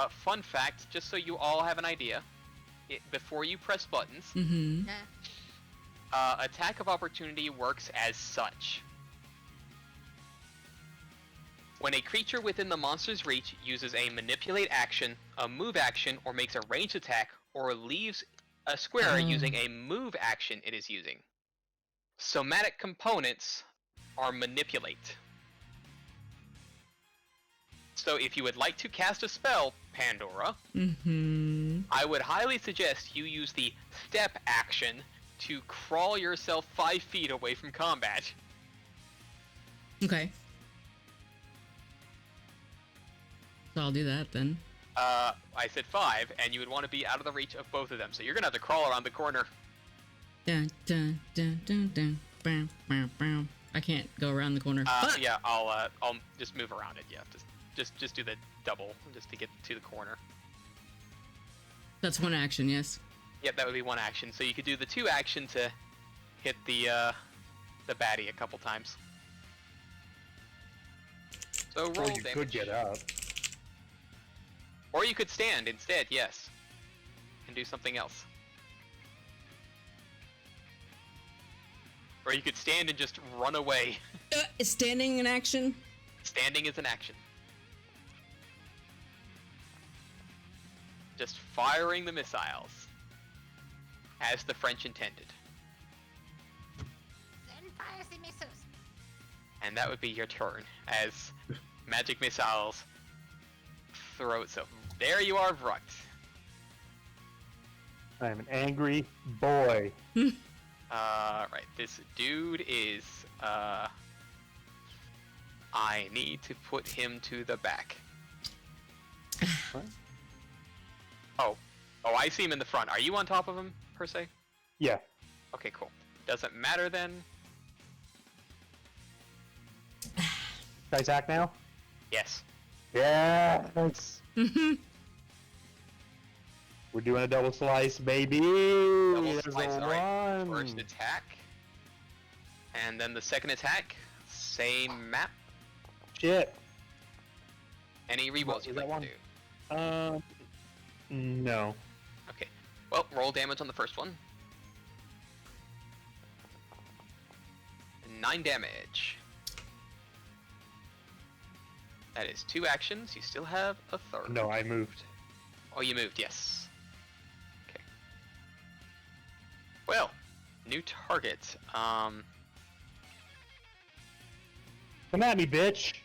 Fun fact, just so you all have an idea, before you press buttons, Mm-hmm. Nah. attack of opportunity works as such. When a creature within the monster's reach uses a manipulate action, a move action, or makes a ranged attack, or leaves a square using a move action it is using. Somatic components are manipulate. So if you would like to cast a spell, Pandora, Mm-hmm. I would highly suggest you use the step action to crawl yourself 5 feet away from combat. Okay. So I'll do that then. I said 5, and you would want to be out of the reach of both of them, so you're gonna have to crawl around the corner. Dun, dun, dun, dun, dun. Bam, bam, bam. I can't go around the corner. Fuck! Yeah, I'll just move around it. Yeah, just do the double, just to get to the corner. That's one action, yes. Yep, that would be 1 action. So you could do the 2 action to hit the baddie a couple times. So roll Or you damage. could get up. Or you could stand instead, yes. And do something else. Or you could stand and just run away. Is standing an action? Standing is an action. Just firing the missiles. As the French intended. And that would be your turn as magic missiles throw itself. There you are, Vrukt. I am an angry boy. Right, this dude is, I need to put him to the back. What? Oh, I see him in the front. Are you on top of him, per se? Yeah. Okay, cool. Doesn't matter then. Can I attack now? Yes. Yes. We're doing a double slice, baby. Double There's slice, a alright. one. First attack. And then the second attack. Same map. Shit. Any rerolls you'd that like to one? do? No. Okay. Well, roll damage on the first one. 9 damage. That is 2 actions. You still have a third. No, I moved. Oh, you moved, yes. Okay. Well, new target. Come at me, bitch.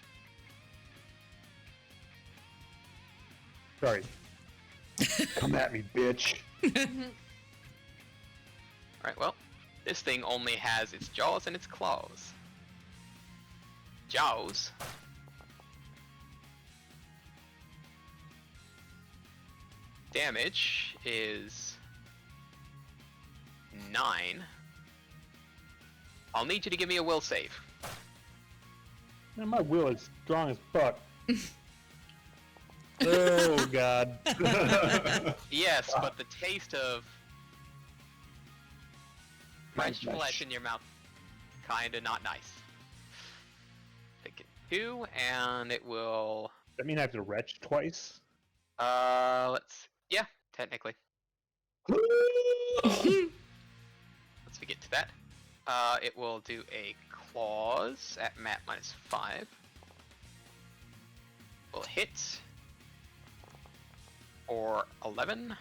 Sorry. Come at me, bitch. Alright, well, this thing only has its jaws and its claws. Jaws. Damage is 9. I'll need you to give me a will save. Man, my will is strong as fuck. Oh, God. Yes, but the taste of French Nice. flesh in your mouth, kinda not nice. Take it 2, and it will. That mean I have to retch twice? Yeah, technically. Let's get to that. It will do a claws at map -5. Will hit for 11,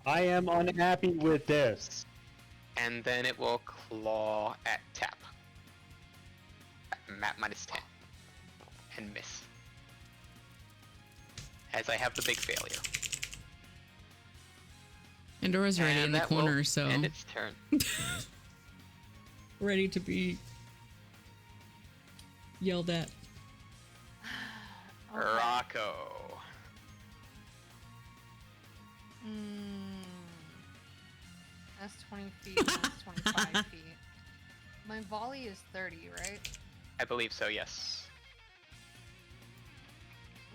I am unhappy with this. and then it will claw at tap. At map -10. And miss. As I have the big failure. Pandora's ready And in the that corner, will so end its turn. ready to be yelled at. Okay. Rocco. That's 20 feet, that's 25 feet. My volley is 30, right? I believe so, yes.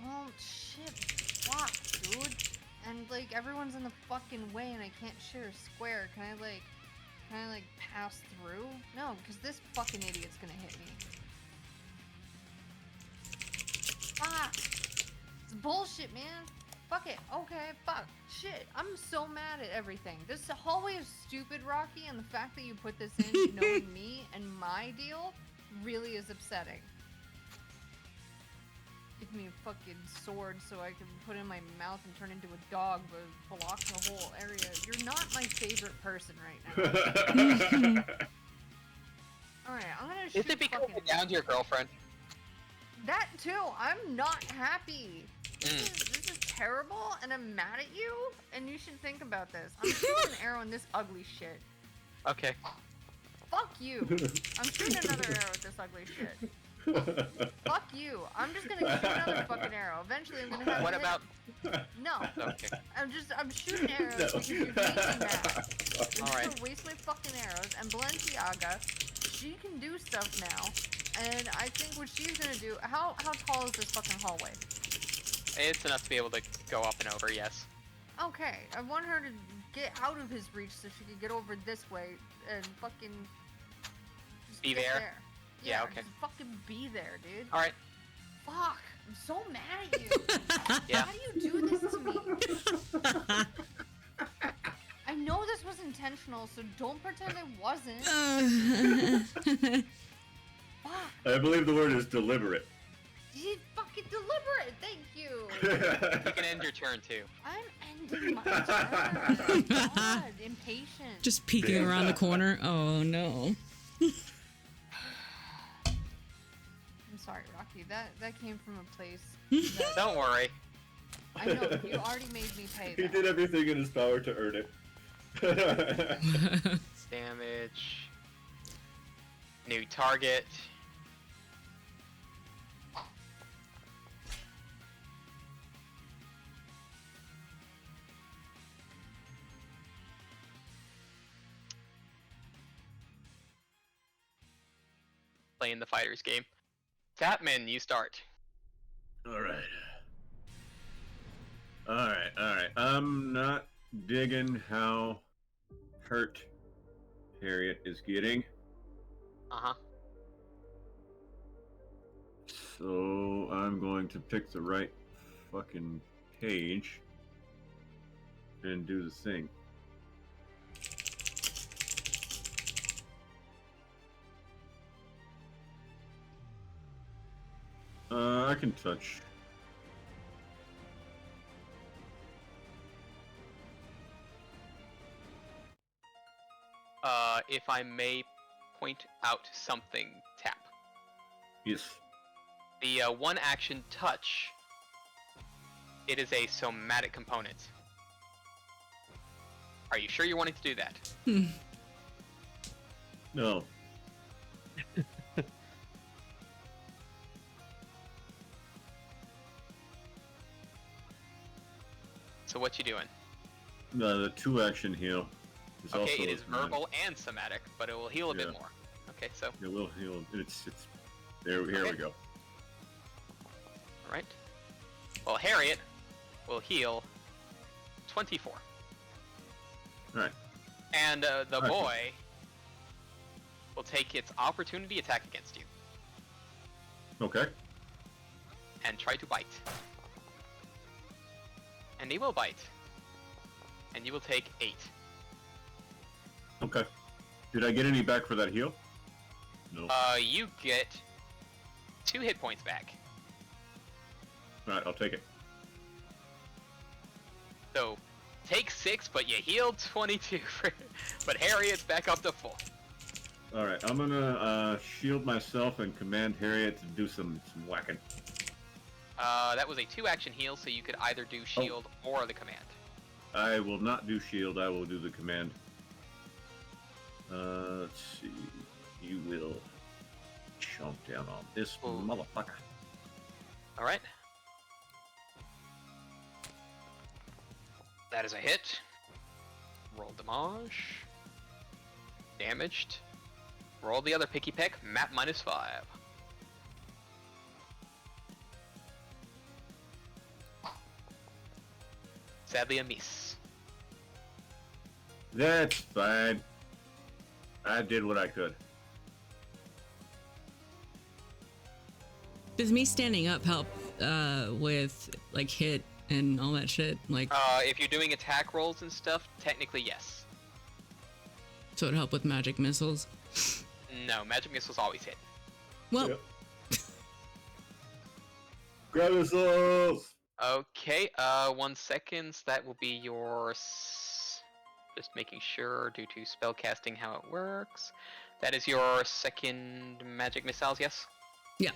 Well, shit, fuck, dude. And, like, everyone's in the fucking way and I can't share a square. Can I, like, pass through? No, because this fucking idiot's gonna hit me. Fuck! It's bullshit, man. Fuck it. Okay, fuck. Shit. I'm so mad at everything. This hallway is stupid, Rocky, and the fact that you put this in knowing me and my deal really is upsetting. Give me a fucking sword so I can put it in my mouth and turn into a dog, but block the whole area. You're not my favorite person right now. Alright, I'm gonna shoot Is it because fucking... you're down to your girlfriend? That too! I'm not happy! This is terrible, and I'm mad at you, and you should think about this. I'm shooting an arrow in this ugly shit. Okay. Fuck you! I'm shooting another arrow at this ugly shit. Fuck you! I'm just gonna shoot another fucking arrow. Eventually I'm gonna have What about... No! Okay. I'm shooting arrows because you make me mad. I'm Alright. just gonna waste my fucking arrows, and Balenciaga, she can do stuff now, and I think what she's gonna do... How tall is this fucking hallway? It's enough to be able to go up and over, yes. Okay, I want her to get out of his reach so she can get over this way and fucking... just Be get there? Yeah, okay. Just fucking be there, dude. Alright. Fuck! I'm so mad at you! Yeah. How do you do this to me? I know this was intentional, so don't pretend it wasn't. Fuck! I believe the word is deliberate. You fucking deliberate! Thank you! You can end your turn, too. I'm ending my turn! God, impatient. Just peeking around the corner. Oh no. Rocky. That came from a place. Don't worry. I know, you already made me pay He that. did everything in his power to earn it. Damage. New target. Playing the fighter's game. Tapman, you start. Alright. I'm not digging how hurt Harriet is getting. Uh-huh. So I'm going to pick the right fucking page and do the thing. I can touch. If I may point out something, Tap. Yes. The one action touch, it is a somatic component. Are you sure you're wanting to do that? No. So what you doing? No, the 2-action heal is also. Okay, it is somatic. verbal and somatic, but it will heal a bit more. Okay, so. It will heal. It's there. Here we go. All right. Well, Harriet will heal 24. All right. And the boy will take its opportunity attack against you Okay. and try to bite. And he will bite. And you will take 8. Okay. Did I get any back for that heal? No. You get 2 hit points back. All right, I'll take it. So, take 6, but you healed 22. But Harriet's back up to full. All right, I'm gonna shield myself and command Harriet to do some whacking. That was a 2-action heal, so you could either do shield or the command. I will not do shield. I will do the command. Let's see. You will chomp down on this motherfucker. All right. That is a hit. Roll damage. Damaged. Roll the other picky peck. Map -5. Sadly a miss. That's fine. I did what I could. Does me standing up help with like hit and all that shit? Like, If you're doing attack rolls and stuff, technically yes. so it'd help with magic missiles? No, magic missiles always hit. Well, Yep. Grab missiles! Okay, 1 second. That will be your... Just making sure, due to spellcasting how it works. That is your second magic missiles, yes? yeah.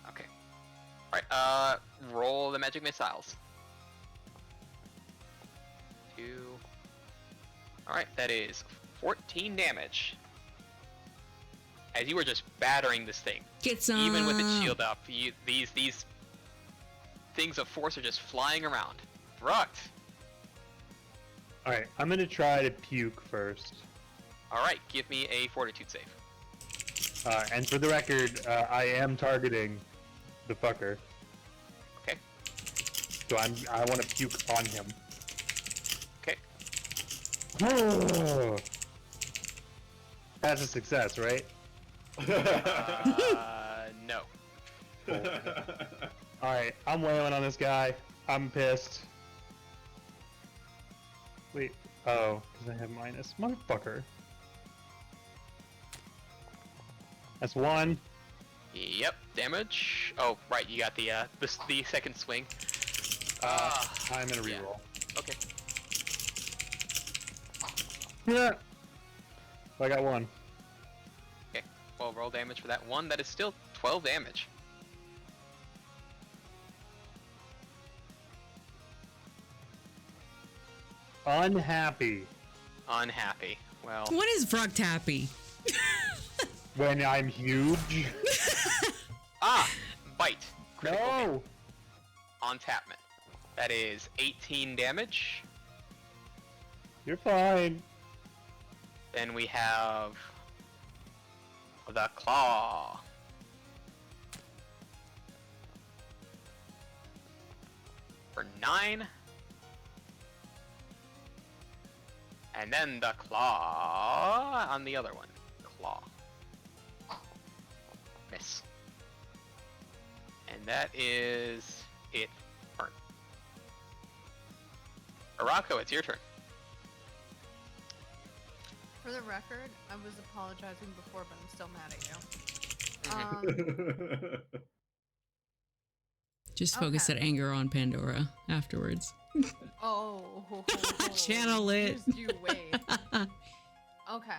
Okay. Alright, roll the magic missiles. 2. Alright, that is 14 damage. As you were just battering this thing. Get some. Even with its shield up, these things of force are just flying around. Rucked. Alright, I'm gonna try to puke first. Alright, give me a fortitude save. And for the record, I am targeting the fucker. Okay. So I want to puke on him. Okay. That's a success, right? No. Alright, I'm wailing on this guy. I'm pissed. Wait, oh, because I have minus. Motherfucker. That's 1. Yep, damage. Oh, right, you got the second swing. I'm gonna yeah. reroll. Okay. Yeah. I got 1. Okay. Well, roll damage for that one. That is still 12 damage. unhappy. Unhappy. Well. When is Fruct happy? When I'm huge. Bite. Critical hit. No. On Tapman. That is 18 damage. You're fine. Then we have the claw. For 9. And then the claw on the other one. Claw. Miss. And that is it. Turn. Arako, it's your turn. For the record, I was apologizing before, but I'm still mad at you. Just focus Okay. that anger on Pandora afterwards. Channel it. Just you wait. Okay.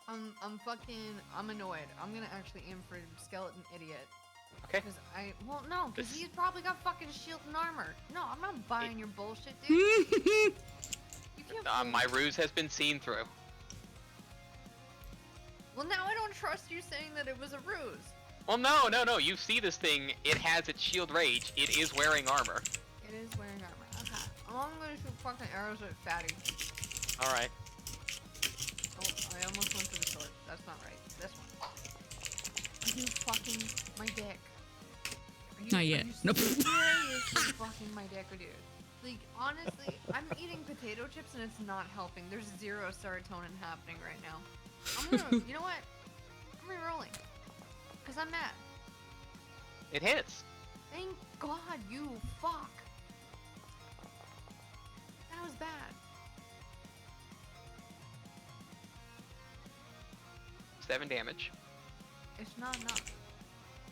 I'm annoyed. I'm gonna actually aim for Skeleton Idiot. Okay. Because he's probably got fucking shield and armor. No, I'm not buying your bullshit, dude. You can't fool My me. ruse has been seen through. Well, now I don't trust you saying that it was a ruse. Well, no. You see this thing. It has its shield rage. It is wearing armor. It is wearing armor. Okay. I'm gonna shoot fucking arrows at Fatty. Alright. Oh, I almost went for the sword. That's not right. This one. Are you fucking my dick? Not yet. Nope. Seriously fucking my dick, dude. Like, honestly, I'm eating potato chips and it's not helping. There's 0 serotonin happening right now. I'm gonna, you know what? I'm re-rolling. Because I'm mad. It hits. Thank God, you fuck. That was bad. 7 damage. It's not enough.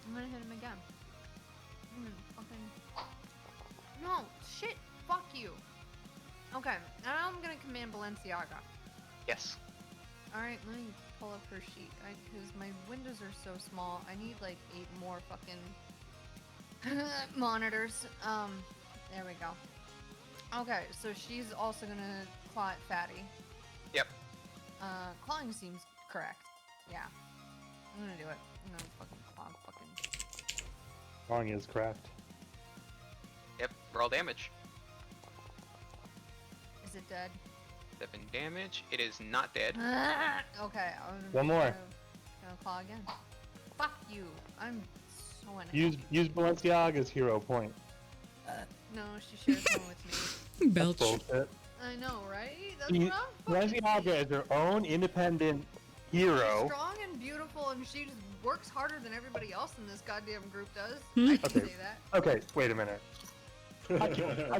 I'm gonna hit him again. Fucking... No, shit. Fuck you. Okay, now I'm gonna command Balenciaga. Yes. Alright, let me pull up her sheet. Because my windows are so small. I need like 8 more fucking monitors. There we go. Okay, so she's also gonna claw at Fatty. Yep. Clawing seems correct. Yeah. I'm gonna do it. I'm gonna fucking claw fucking... Wrong is correct. Yep. Roll damage. Is it dead? 7 damage. It is not dead. Okay, I'm One more. Gonna claw again. Fuck you. I'm so unhappy. Use Balenciaga's hero point. No, she shares one with me. Belch. Bullshit. I know, right? That's what I'm fucking Balenciaga saying. is her own independent She's hero. strong and beautiful, and she just works harder than everybody else in this goddamn group does. Hmm? I can Okay. say that. Okay, wait a minute. I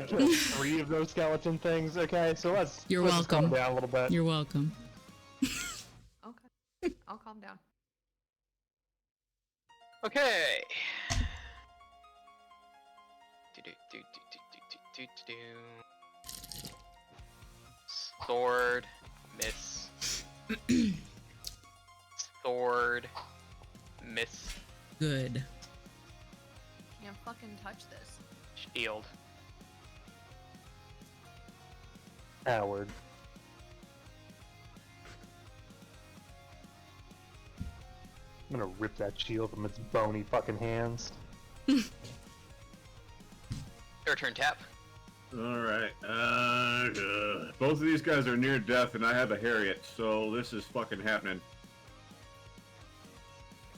killed 3 of those skeleton things. Okay, so let's You're let's just calm welcome. down a little bit. You're welcome. Okay. I'll calm down. Okay. Sword. Miss. Sword. Miss. Good. Can't fucking touch this. Shield. Howard. I'm gonna rip that shield from its bony fucking hands. Your turn, Tap. Alright, both of these guys are near death and I have a Harriet, so this is fucking happening.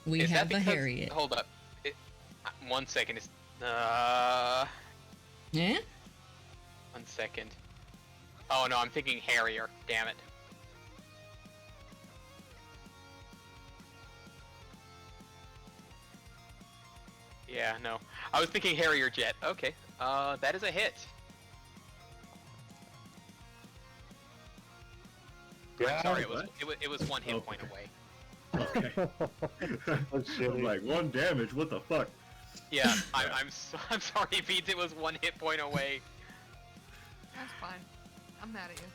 We Is have that a because- Harriet. Hold up. 1 second. Yeah? 1 second. Oh no, I'm thinking Harrier. Damn it. Yeah, no. I was thinking Harrier Jet. Okay. That is a hit. I'm sorry, it was 1 hit point away. Okay. That's I'm shitty. like, 1 damage, what the fuck? Yeah, I'm I'm sorry, Beats. It was 1 hit point away. That's fine. I'm mad at you.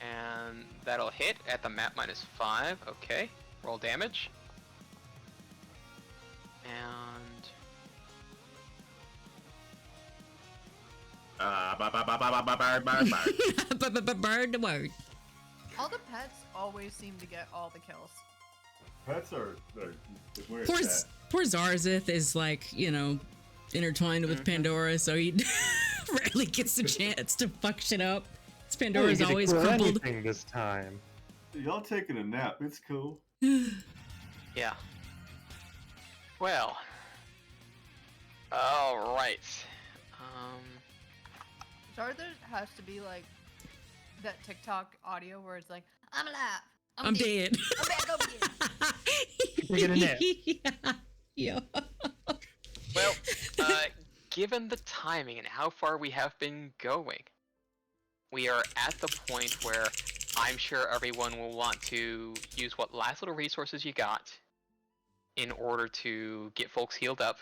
And that'll hit at the map -5. Okay. Roll damage. And Bird the word. All the pets always seem to get all the kills. Pets are where Poor, it's at. poor Zarzith is like, intertwined with Pandora, so he rarely gets a chance to fuck shit up. Pandora's always crumpled. This time. Y'all taking a nap. It's cool. Yeah. Well. All right. Zarther has to be like that TikTok audio where it's like, I'm alive. I'm dead. I'm back up again. Taking a nap. Yeah. Well, given the timing and how far we have been going, we are at the point where I'm sure everyone will want to use what last little resources you got in order to get folks healed up.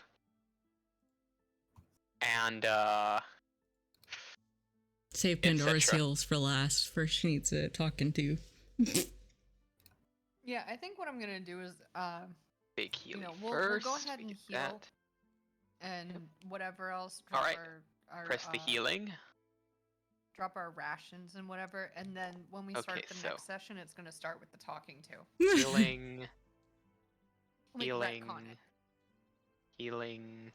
And, save Pandora's heals for last. First, she needs a talking to. Yeah, I think what I'm gonna do is, big healing we'll first. go ahead and heal, that. and whatever else. All right. Our, Press the healing. Drop our rations and whatever, and then when we start the next session, it's gonna start with the talking to. Healing. Healing. Healing.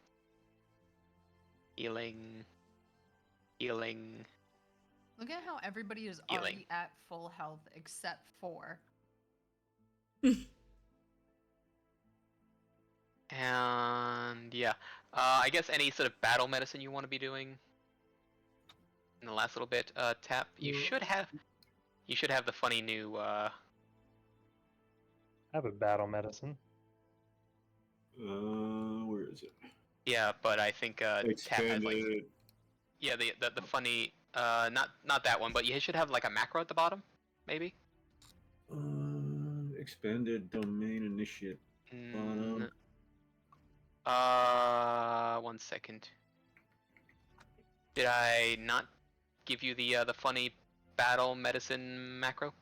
Healing. Healing. Look at how everybody is already at full health except for. And yeah, I guess any sort of battle medicine you want to be doing in the last little bit, Tap. You should have the funny new. I have a battle medicine. Where is it? Yeah, but I think Tap has like. Yeah, the funny. Not that one, but you should have like a macro at the bottom, maybe. Expanded domain initiate. 1 second. Did I not give you the funny battle medicine macro?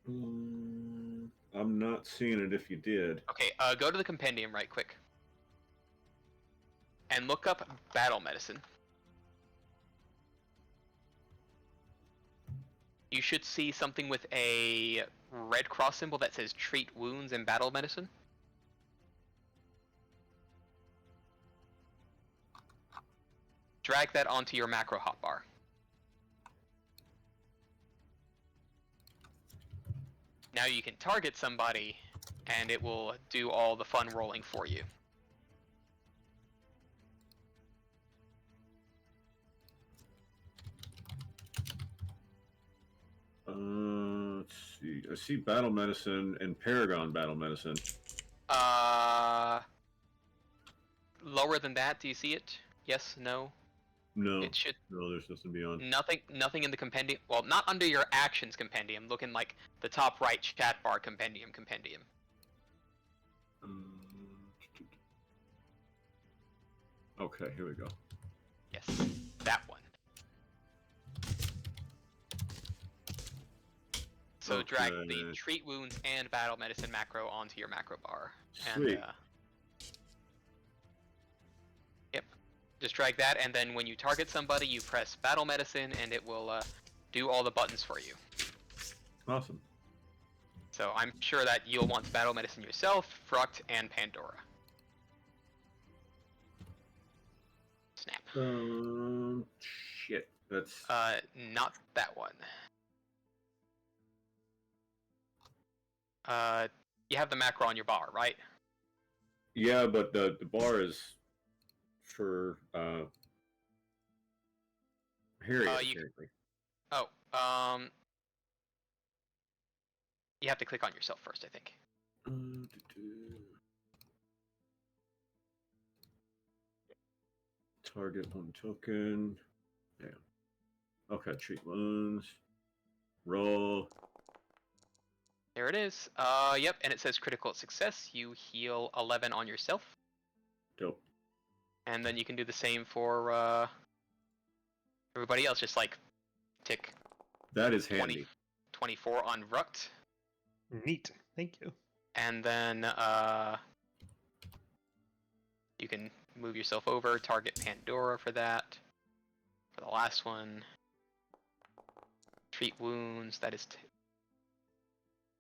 I'm not seeing it if you did. Okay, go to the compendium right quick. And look up battle medicine. You should see something with a red cross symbol that says treat wounds and battle medicine. Drag that onto your macro hotbar. Now you can target somebody, and it will do all the fun rolling for you. Let's see. I see battle medicine and Paragon battle medicine. Lower than that, do you see it? Yes, no? No. It should. No, there's nothing beyond. Nothing in the compendium. Well, not under your actions compendium. Look in like the top right chat bar compendium. Okay, here we go. Yes, that one. So drag the treat wounds and battle medicine macro onto your macro bar. Sweet. And, yep. Just drag that, and then when you target somebody, you press battle medicine, and it will do all the buttons for you. Awesome. So I'm sure that you'll want battle medicine yourself, Fruct, and Pandora. Snap. Shit. That's. Not that one. You have the macro on your bar, right? Yeah, but the bar is for Harriet. Apparently. Oh, you have to click on yourself first, I think. Target 1 token. Damn. Okay, treat wounds. Roll. There it is. Yep, and it says critical success. You heal 11 on yourself. Dope. And then you can do the same for everybody else. Just like tick. That is handy. 24 on Rukt. Neat. Thank you. And then you can move yourself over, target Pandora for that. For the last one, treat wounds, that is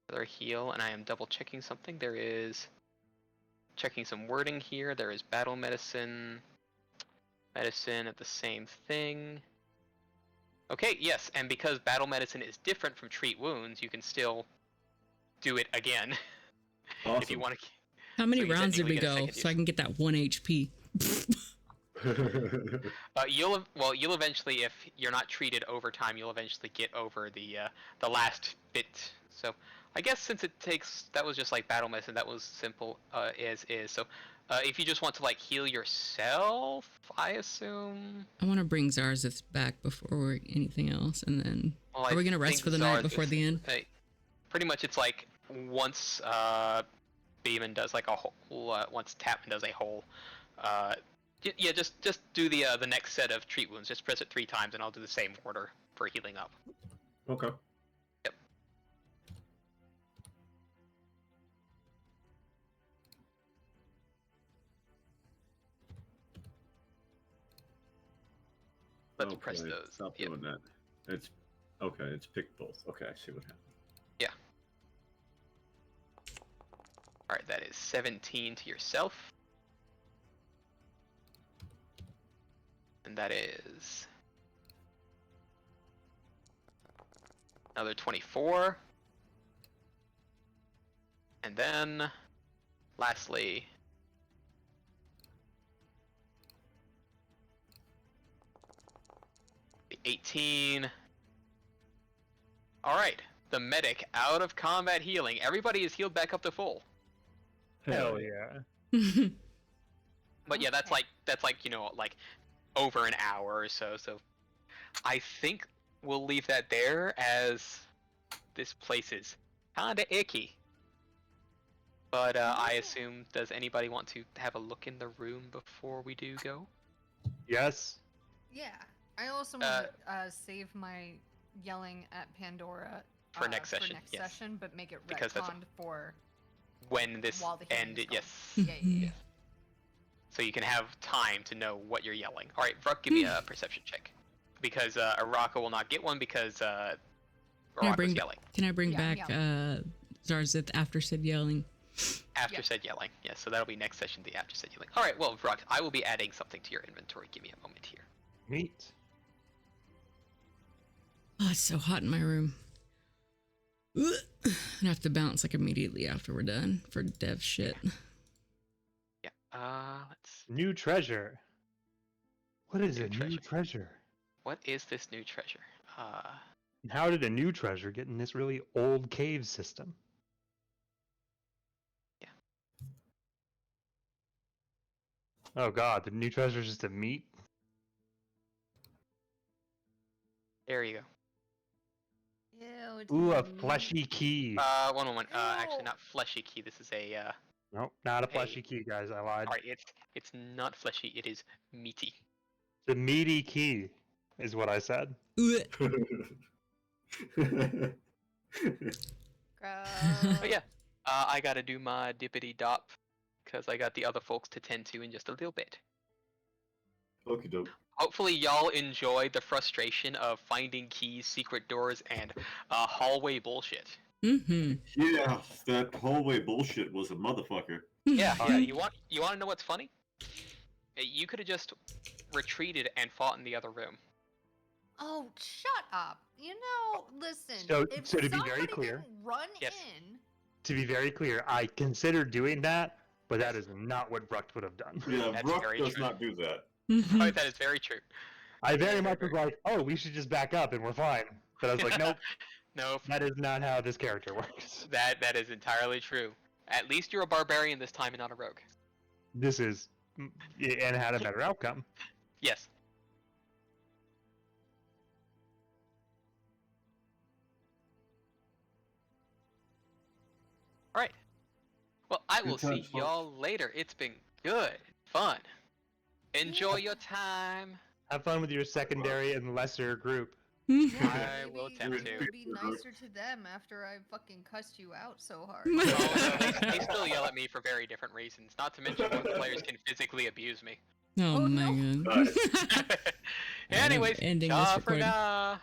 another heal, and I am double checking something. There is, checking some wording here, there is battle medicine, medicine at the same thing. Okay, yes, and because battle medicine is different from treat wounds, you can still do it again. Awesome. If you want to. How many rounds did we go so I can get that 1 HP? You'll eventually, if you're not treated over time, you'll eventually get over the last bit. So I guess since it takes, that was just like battle medicine, that was simple as is. So if you just want to like heal yourself, I assume. I want to bring Zarzith back before anything else, and then are we gonna rest for the night before the end? Pretty much, it's like once Beeman does like a whole, once Tapman does a whole. Yeah, just do the next set of treat wounds. Just press it 3 times, and I'll do the same order for healing up. Okay. Yep. Let's press those. Stop doing that. It's okay. It's pick both. Okay, I see what happened. Yeah. All right, that is 17 to yourself. And that is another 24. And then, lastly, the 18. All right, the medic out of combat healing. Everybody is healed back up to full. Hell yeah. But yeah, that's like you know, like over an hour or so. So I think we'll leave that there, as this place is kinda icky. But I assume, does anybody want to have a look in the room before we do go? Yes. Yeah. I also want to save my yelling at Pandora for next session. Session, but make it because retconned for when this ended. Yes. Yeah. So you can have time to know what you're yelling. All right, Vruck, give me a perception check, because Araka will not get one because Araka's yelling. Can I bring back Zarzith after said yelling? After said yelling, yes. So that'll be next session. The after said yelling. All right. Well, Vruck, I will be adding something to your inventory. Give me a moment here. Neat. Oh, it's so hot in my room. I have to bounce like immediately after we're done for dev shit. Yeah. Let's. New treasure. What is a new treasure? What is this new treasure? How did a new treasure get in this really old cave system? Yeah. Oh god, the new treasure is just a meat? There you go. Ew, ooh, a fleshy key. One moment. Actually, not fleshy key. This is a. Nope, not a fleshy key, guys. I lied. Alright, it's not fleshy. It is meaty. The meaty key is what I said. Gross. But yeah, I gotta do my dippity dop because I got the other folks to tend to in just a little bit. Okie doke. Hopefully y'all enjoyed the frustration of finding keys, secret doors, and hallway bullshit. Mm-hmm. Yeah, that hallway bullshit was a motherfucker. Yeah. You want to know what's funny? You could have just retreated and fought in the other room. Oh, shut up. You know, listen. So if to be very clear, didn't run Yes. in. to be very clear, I considered doing that, but that is not what Bruck would have done. Yeah, That's Brock very does true. not do that. Oh, that is very true. I very much was like, oh, we should just back up and we're fine. But I was like, nope, Nope. that is not how this character works. That is entirely true. At least you're a barbarian this time and not a rogue. This is, and had a better outcome. Yes. Alright. Well, I will see y'all later. It's been good. Fun. Enjoy your time. Have fun with your secondary and lesser group. I will attempt to. Be nicer to them after I fucking cussed you out so hard. They still yell at me for very different reasons. Not to mention one of the players can physically abuse me. Oh my god. Anyways, ending ciao this for recording. now.